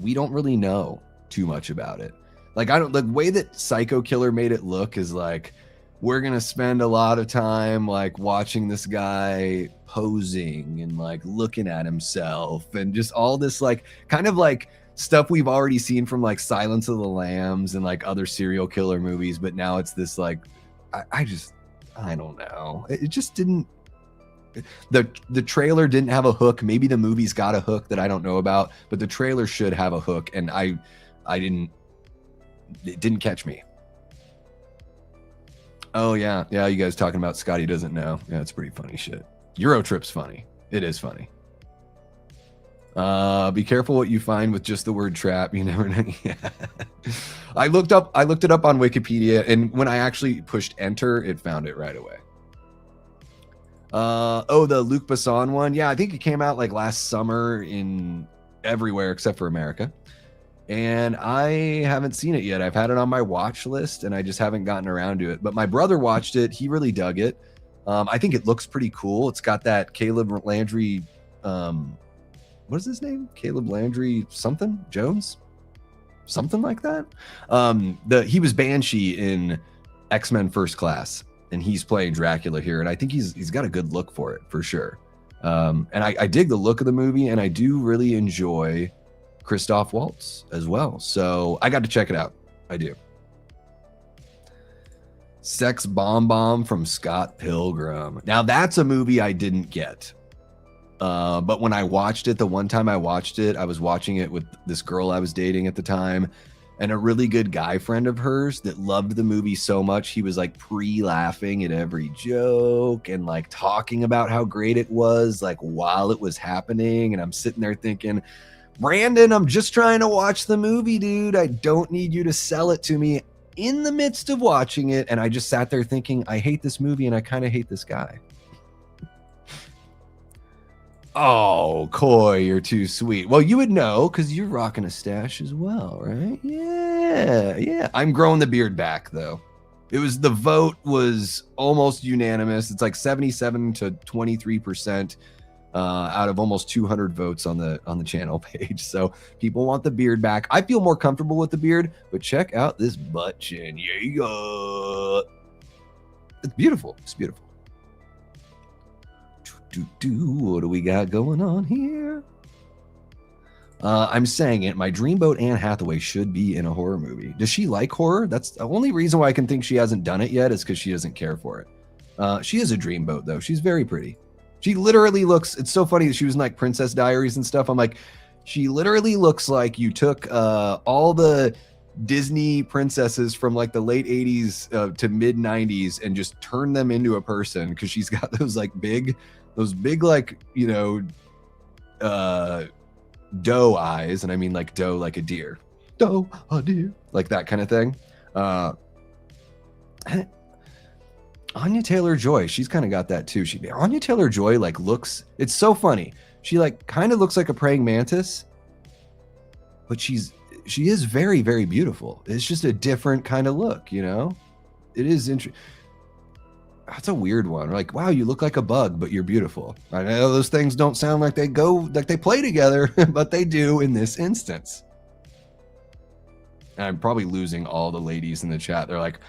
we don't really know too much about it. Like the way that Psycho Killer made it look is like we're gonna spend a lot of time like watching this guy posing and like looking at himself and just all this like kind of like stuff we've already seen from like Silence of the Lambs and like other serial killer movies, but now it's this like I don't know. It just didn't. The trailer didn't have a hook. Maybe the movie's got a hook that I don't know about, but the trailer should have a hook, and I didn't. It didn't catch me. Oh yeah, you guys talking about Scotty doesn't know. Yeah, it's pretty funny shit. Eurotrip's funny. It is funny. Be careful what you find with just the word trap. You never know. Yeah. I looked it up on Wikipedia, and when I actually pushed enter, it found it right away. The Luc Besson one. Yeah, I think it came out like last summer in everywhere except for America. And I haven't seen it yet. I've had it on my watch list and I just haven't gotten around to it. But my brother watched it. He really dug it. I think it looks pretty cool. It's got that Caleb Landry, what is his name? Caleb Landry something? Jones? Something like that. He was Banshee in X-Men First Class, and he's playing Dracula here. And I think he's got a good look for it, for sure. And I dig the look of the movie, and I do really enjoy Christoph Waltz as well. So I got to check it out. I do. Sex Bomb from Scott Pilgrim. Now that's a movie I didn't get. But when I watched it, the one time I watched it, I was watching it with this girl I was dating at the time, and a really good guy friend of hers that loved the movie so much, he was like pre-laughing at every joke and like talking about how great it was, like while it was happening. And I'm sitting there thinking, Brandon, I'm just trying to watch the movie, dude. I don't need you to sell it to me in the midst of watching it. And I just sat there thinking, I hate this movie and I kind of hate this guy. Oh, Coy, you're too sweet. Well, you would know because you're rocking a stash as well, right? Yeah. I'm growing the beard back, though. The vote was almost unanimous. It's like 77 to 23%. Out of almost 200 votes on the channel page. So people want the beard back. I feel more comfortable with the beard, but check out this butt chin. Yeah. It's beautiful. It's beautiful. What do we got going on here? I'm saying it. My dreamboat Anne Hathaway should be in a horror movie. Does she like horror? That's the only reason why I can think she hasn't done it yet is because she doesn't care for it. She is a dreamboat, though. She's very pretty. She literally looks, it's so funny that she was in like Princess Diaries and stuff. I'm like, she literally looks like you took all the Disney princesses from like the late 80s to mid 90s and just turned them into a person, because she's got those big like, you know, doe eyes. And I mean like doe like a deer. Doe, a deer. Like that kind of thing. Anya Taylor-Joy, she's kind of got that too. Anya Taylor-Joy like looks, it's so funny. She like kind of looks like a praying mantis, but she is very, very beautiful. It's just a different kind of look, you know? It is interesting. That's a weird one. Like, wow, you look like a bug, but you're beautiful. I know those things don't sound like they play together, but they do in this instance. And I'm probably losing all the ladies in the chat. They're like,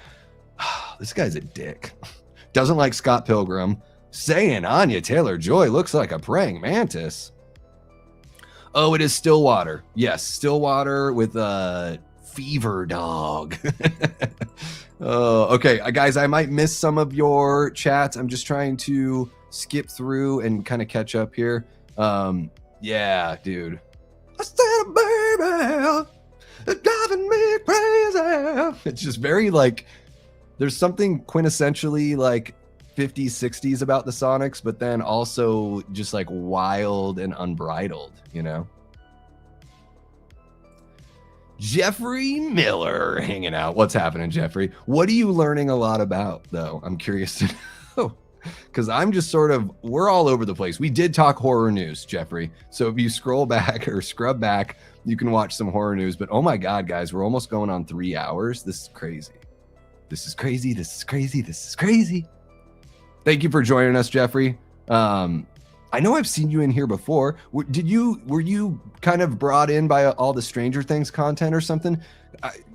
oh, this guy's a dick. Doesn't like Scott Pilgrim. Saying Anya Taylor-Joy looks like a praying mantis. Oh, it is Stillwater. Yes, Stillwater with a fever dog. Oh, okay, guys, I might miss some of your chats. I'm just trying to skip through and kind of catch up here. Yeah, dude. I said, baby, it's driving me crazy. It's just very like, there's something quintessentially like 50s, 60s about the Sonics, but then also just like wild and unbridled, you know? Jeffrey Miller hanging out. What's happening, Jeffrey? What are you learning a lot about, though? I'm curious to because I'm just we're all over the place. We did talk horror news, Jeffrey. So if you scroll back or scrub back, you can watch some horror news. But oh my God, guys, we're almost going on 3 hours. This is crazy. This is crazy. This is crazy. This is crazy. Thank you for joining us, Jeffrey. I know I've seen you in here before. Were you kind of brought in by all the Stranger Things content or something?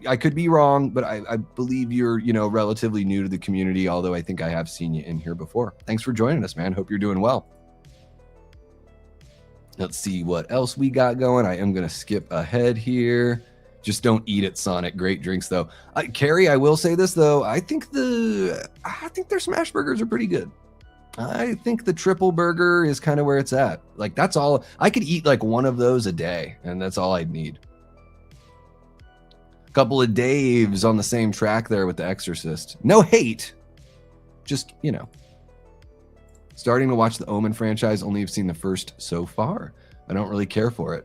I could be wrong, but I believe you're, relatively new to the community, although I think I have seen you in here before. Thanks for joining us, man. Hope you're doing well. Let's see what else we got going. I am going to skip ahead here. Just don't eat it, Sonic. Great drinks, though. Carrie, I will say this, though. I think their smash burgers are pretty good. I think the triple burger is kind of where it's at. Like, that's all. I could eat like one of those a day, and that's all I'd need. A couple of Daves on the same track there with The Exorcist. No hate. Just, starting to watch the Omen franchise. Only have seen the first so far. I don't really care for it.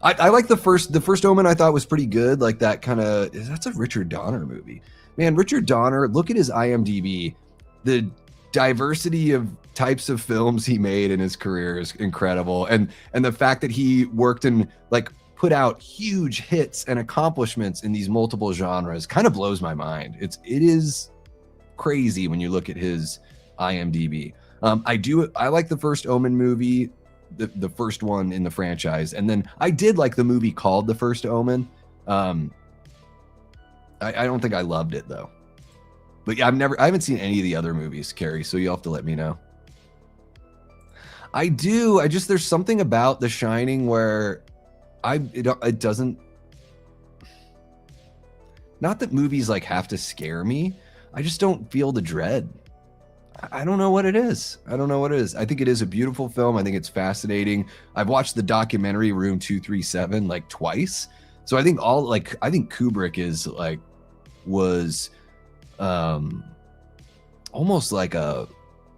I like the first Omen. I thought was pretty good. Like that kind of, that's a Richard Donner movie. Man, Richard Donner, look at his IMDb. The diversity of types of films he made in his career is incredible. And the fact that he worked and like put out huge hits and accomplishments in these multiple genres kind of blows my mind. It is crazy when you look at his IMDb. I like the first Omen movie, the first one in the franchise. And then I did like the movie called The First Omen. I don't think I loved it though. But yeah, I haven't seen any of the other movies, Carrie, so you'll have to let me know. I do. There's something about The Shining where it doesn't, not that movies like have to scare me. I just don't feel the dread. I don't know what it is. I think it is a beautiful film. I think it's fascinating. I've watched the documentary Room 237 like twice. So I think Kubrick was almost like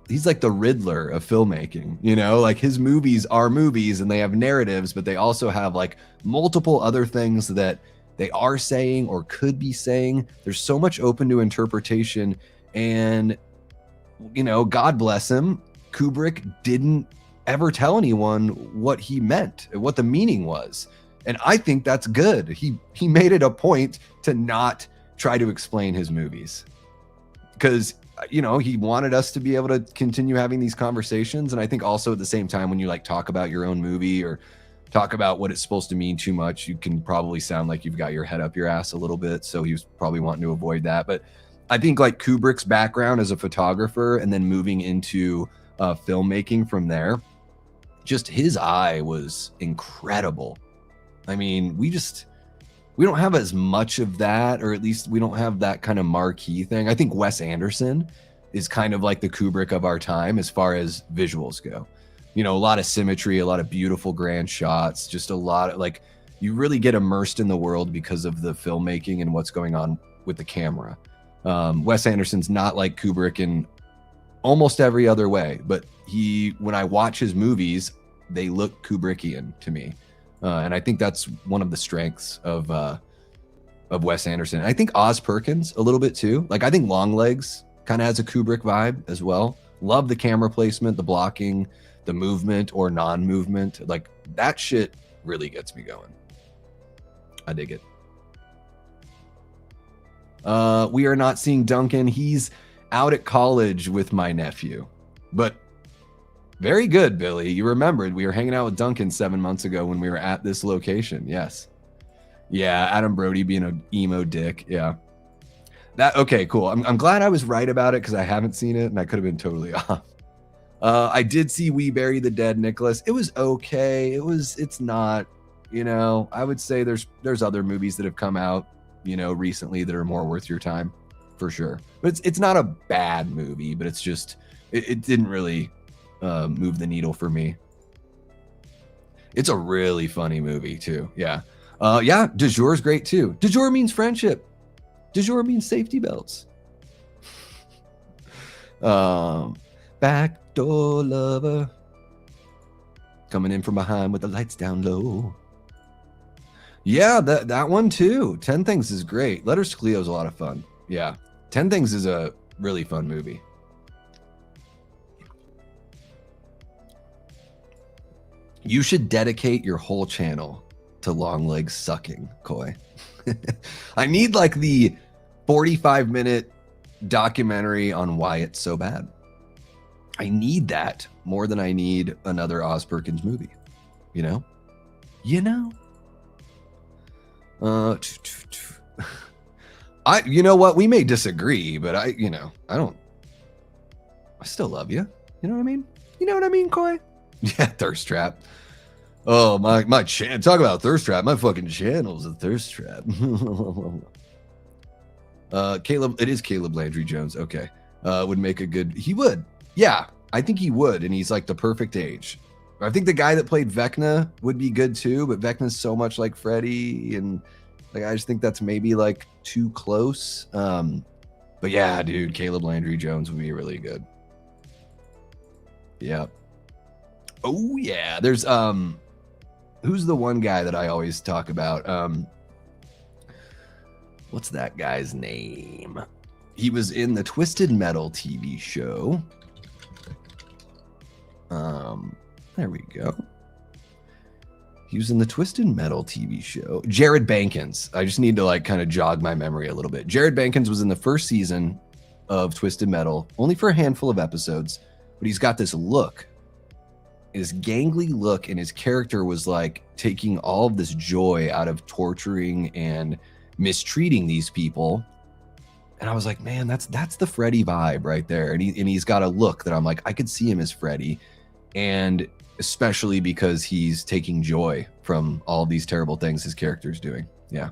he's like the Riddler of filmmaking, like his movies are movies and they have narratives, but they also have like multiple other things that they are saying or could be saying. There's so much open to interpretation, and God bless him, Kubrick didn't ever tell anyone what he meant, what the meaning was. And I think that's good. He made it a point to not try to explain his movies, because he wanted us to be able to continue having these conversations. And I think also at the same time, when you like talk about your own movie or talk about what it's supposed to mean too much, you can probably sound like you've got your head up your ass a little bit. So he was probably wanting to avoid that. But I think like Kubrick's background as a photographer and then moving into filmmaking from there, just his eye was incredible. I mean, we don't have as much of that, or at least we don't have that kind of marquee thing. I think Wes Anderson is kind of like the Kubrick of our time as far as visuals go. A lot of symmetry, a lot of beautiful grand shots, just a lot of like, you really get immersed in the world because of the filmmaking and what's going on with the camera. Wes Anderson's not like Kubrick in almost every other way, but when I watch his movies, they look Kubrickian to me. And I think that's one of the strengths of Wes Anderson. I think Oz Perkins a little bit too. Like I think Longlegs kind of has a Kubrick vibe as well. Love the camera placement, the blocking, the movement or non-movement. Like that shit really gets me going. I dig it. We are not seeing Duncan. He's out at college with my nephew, but very good, Billy. You remembered we were hanging out with Duncan 7 months ago when we were at this location. Yes. Yeah. Adam Brody being an emo dick. Yeah. Okay, cool. I'm glad I was right about it because I haven't seen it and I could have been totally off. I did see We Bury the Dead, Nicholas. It was okay. It's not, I would say there's other movies that have come out, recently that are more worth your time for sure. But it's not a bad movie, but it's just, it didn't really move the needle for me. It's a really funny movie too. Yeah. Yeah. De jour is great too. De jour means friendship. De jour means safety belts. Backdoor lover. Coming in from behind with the lights down low. Yeah, that one too. 10 Things is great. Letters to Cleo is a lot of fun. Yeah. 10 Things is a really fun movie. You should dedicate your whole channel to long legs sucking, Koi. I need like the 45-minute documentary on why it's so bad. I need that more than I need another Oz Perkins movie. You know? You know? You know what? We may disagree, but I still love you. You know what I mean? You know what I mean, Koi? Yeah, Thirst Trap. Oh, my channel. Talk about Thirst Trap. My fucking channel's a Thirst Trap. Caleb, it is Caleb Landry Jones. Okay. Would make a good, he would. Yeah, I think he would. And he's like the perfect age. I think the guy that played Vecna would be good too, but Vecna's so much like Freddy. And like, I just think that's maybe like too close. But yeah, dude, Caleb Landry Jones would be really good. Yeah. Oh yeah. There's, who's the one guy that I always talk about? What's that guy's name? He was in the Twisted Metal TV show. There we go. He was in the Twisted Metal TV show. Jared Bankins. I just need to like kind of jog my memory a little bit. Jared Bankins was in the first season of Twisted Metal, only for a handful of episodes, but he's got this look, his gangly look, and his character was like taking all of this joy out of torturing and mistreating these people. And I was like, man, that's the Freddy vibe right there. And he's got a look that I'm like, I could see him as Freddy. And especially because he's taking joy from all these terrible things his character's doing. Yeah.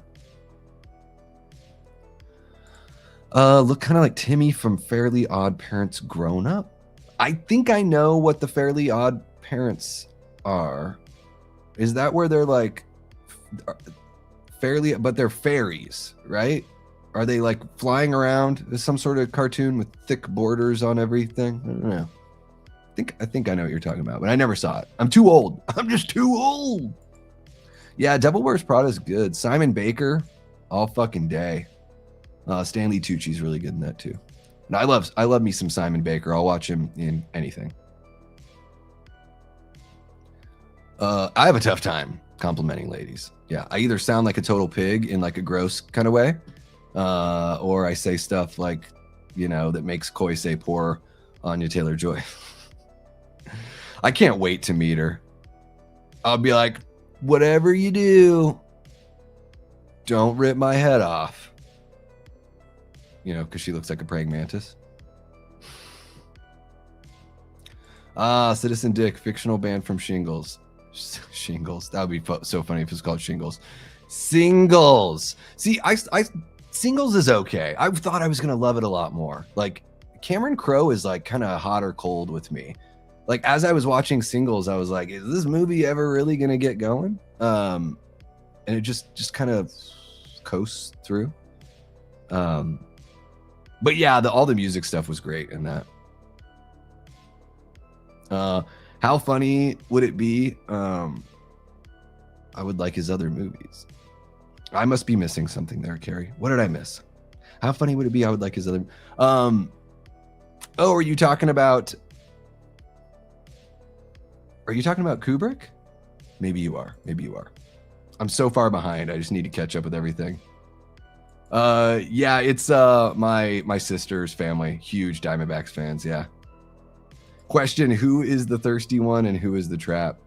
Look kind of like Timmy from Fairly Odd Parents grown up. I think I know what the Fairly Odd Parents are. Is that where they're like fairly, but they're fairies, right? Are they like flying around? Is some sort of cartoon with thick borders on everything? I don't know. I think I know what you're talking about, but I never saw it. I'm too old. I'm just too old. Yeah, Devil Wears Prada is good. Simon Baker, all fucking day. Stanley Tucci's really good in that too. And I love me some Simon Baker. I'll watch him in anything. I have a tough time complimenting ladies. Yeah, I either sound like a total pig in like a gross kind of way, or I say stuff like, that makes Koi say poor Anya Taylor-Joy. I can't wait to meet her. I'll be like, whatever you do, don't rip my head off. Because she looks like a praying mantis. Citizen Dick, fictional band from Shingles. Shingles. That would be so funny if it's called Shingles. Singles. See, I Singles is okay. I thought I was going to love it a lot more. Like, Cameron Crowe is like kind of hot or cold with me. Like, as I was watching Singles, I was like, is this movie ever really going to get going? And it just kind of coasts through. But yeah, all the music stuff was great in that. How funny would it be? I would like his other movies. I must be missing something there, Carrie. What did I miss? How funny would it be? I would like his other. Oh, are you talking about? Are you talking about Kubrick? Maybe you are. Maybe you are. I'm so far behind. I just need to catch up with everything. Yeah, it's my sister's family, huge Diamondbacks fans. Yeah. Question: who is the thirsty one and who is the trap?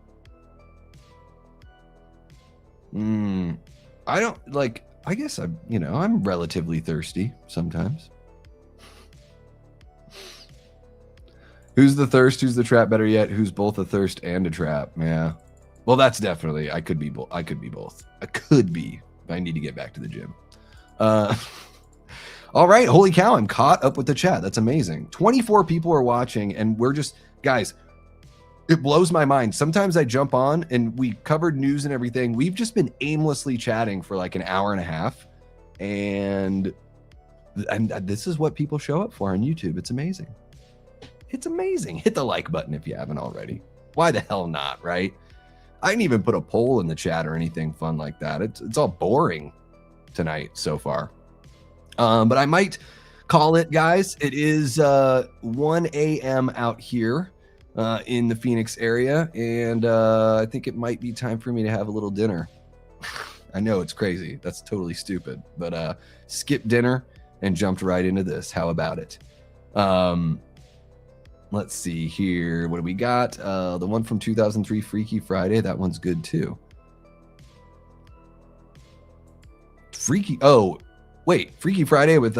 I don't like. I guess I'm relatively thirsty sometimes. Who's the thirst? Who's the trap? Better yet, who's both a thirst and a trap? Yeah. Well, that's definitely. I could be both. I could be both. I could be. But I need to get back to the gym. All right. Holy cow. I'm caught up with the chat. That's amazing. 24 people are watching, and we're just, guys, it blows my mind. Sometimes I jump on and we covered news and everything. We've just been aimlessly chatting for like an hour and a half. And this is what people show up for on YouTube. It's amazing. It's amazing. Hit the like button if you haven't already. Why the hell not, right? I didn't even put a poll in the chat or anything fun like that. It's all boring tonight so far. But I might call it, guys. It is 1 a.m. out here. in the Phoenix area, and I think it might be time for me to have a little dinner. I know it's crazy. That's totally stupid, but skip dinner and jumped right into this. How about it? Let's see here. What do we got? The one from 2003, Freaky Friday. That one's good too. Freaky Friday with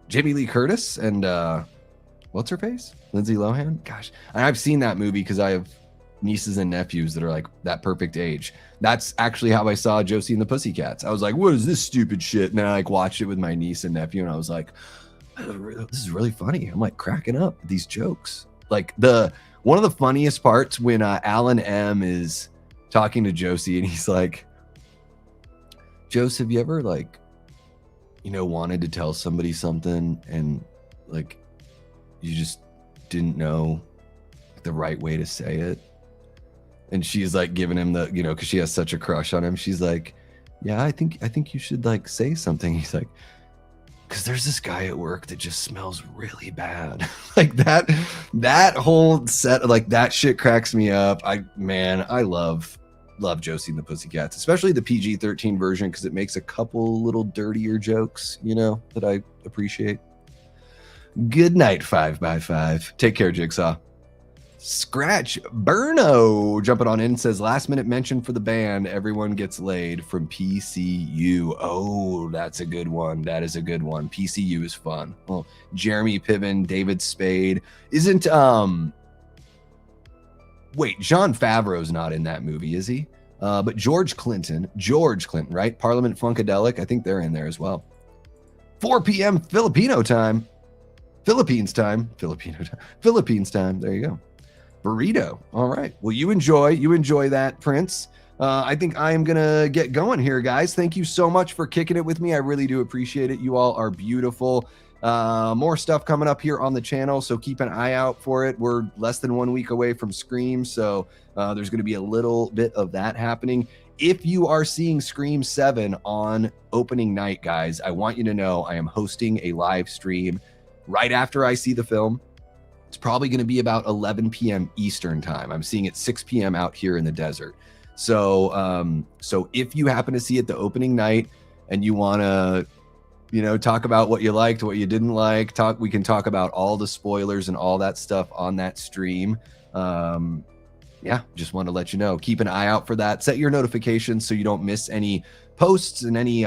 Jamie Lee Curtis and what's her face? Lindsay Lohan. Gosh, and I've seen that movie because I have nieces and nephews that are like that perfect age. That's actually how I saw Josie and the Pussycats. I was like, what is this stupid shit? And then I like watched it with my niece and nephew, and I was like, this is really funny. I'm like cracking up at these jokes. Like one of the funniest parts when Alan M is talking to Josie, and he's like, Jose, have you ever like, wanted to tell somebody something and like you just didn't know the right way to say it? And she's like giving him the, because she has such a crush on him. She's like, yeah, I think you should like say something. He's like, because there's this guy at work that just smells really bad. Like that whole set, like that shit cracks me up. I love Josie and the Pussycats, especially the PG-13 version, because it makes a couple little dirtier jokes, that I appreciate. Good night, 5x5. Take care, Jigsaw. Scratch Burno jumping on in says, last minute mention for the band, Everyone Gets Laid from PCU. Oh, that's a good one. That is a good one. PCU is fun. Well, Jeremy Piven, David Spade. Isn't wait, Jon Favreau's not in that movie, is he? But George Clinton, right? Parliament Funkadelic, I think they're in there as well. 4 p.m. Philippines time. Philippines time. There you go. Burrito. All right. Well, you enjoy that, Prince. I think I am going to get going here, guys. Thank you so much for kicking it with me. I really do appreciate it. You all are beautiful. More stuff coming up here on the channel, so keep an eye out for it. We're less than 1 week away from Scream, so there's going to be a little bit of that happening. If you are seeing Scream 7 on opening night, guys, I want you to know I am hosting a live stream right after I see the film. It's probably going to be about 11 p.m. Eastern time. I'm seeing it 6 p.m. out here in the desert. So if you happen to see it the opening night and you want to talk about what you liked, what you didn't like, we can talk about all the spoilers and all that stuff on that stream. Just want to let you know, keep an eye out for that. Set your notifications so you don't miss any posts and any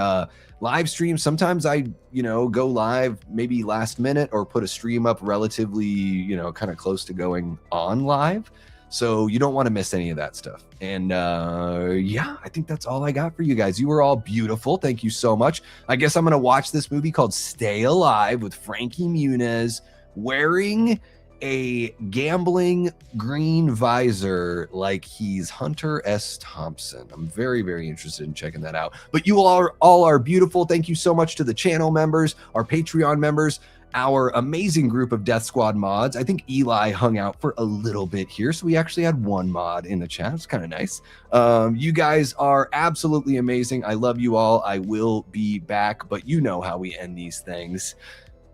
live streams. Sometimes I go live maybe last minute or put a stream up relatively kind of close to going on live, so you don't want to miss any of that stuff. And I think that's all I got for you guys. You were all beautiful. Thank you so much. I guess I'm going to watch this movie called Stay Alive with Frankie Muniz wearing a gambling green visor like he's Hunter S. Thompson. I'm very, very interested in checking that out. But you all are beautiful. Thank you so much to the channel members, our Patreon members, our amazing group of Death Squad mods. I think Eli hung out for a little bit here, so we actually had one mod in the chat. It's kind of nice. You guys are absolutely amazing. I love you all. I will be back, but you know how we end these things.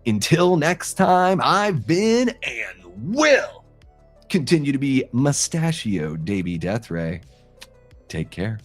Until next time, I've been and will continue to be Mustachio Davey Deathray. Take care.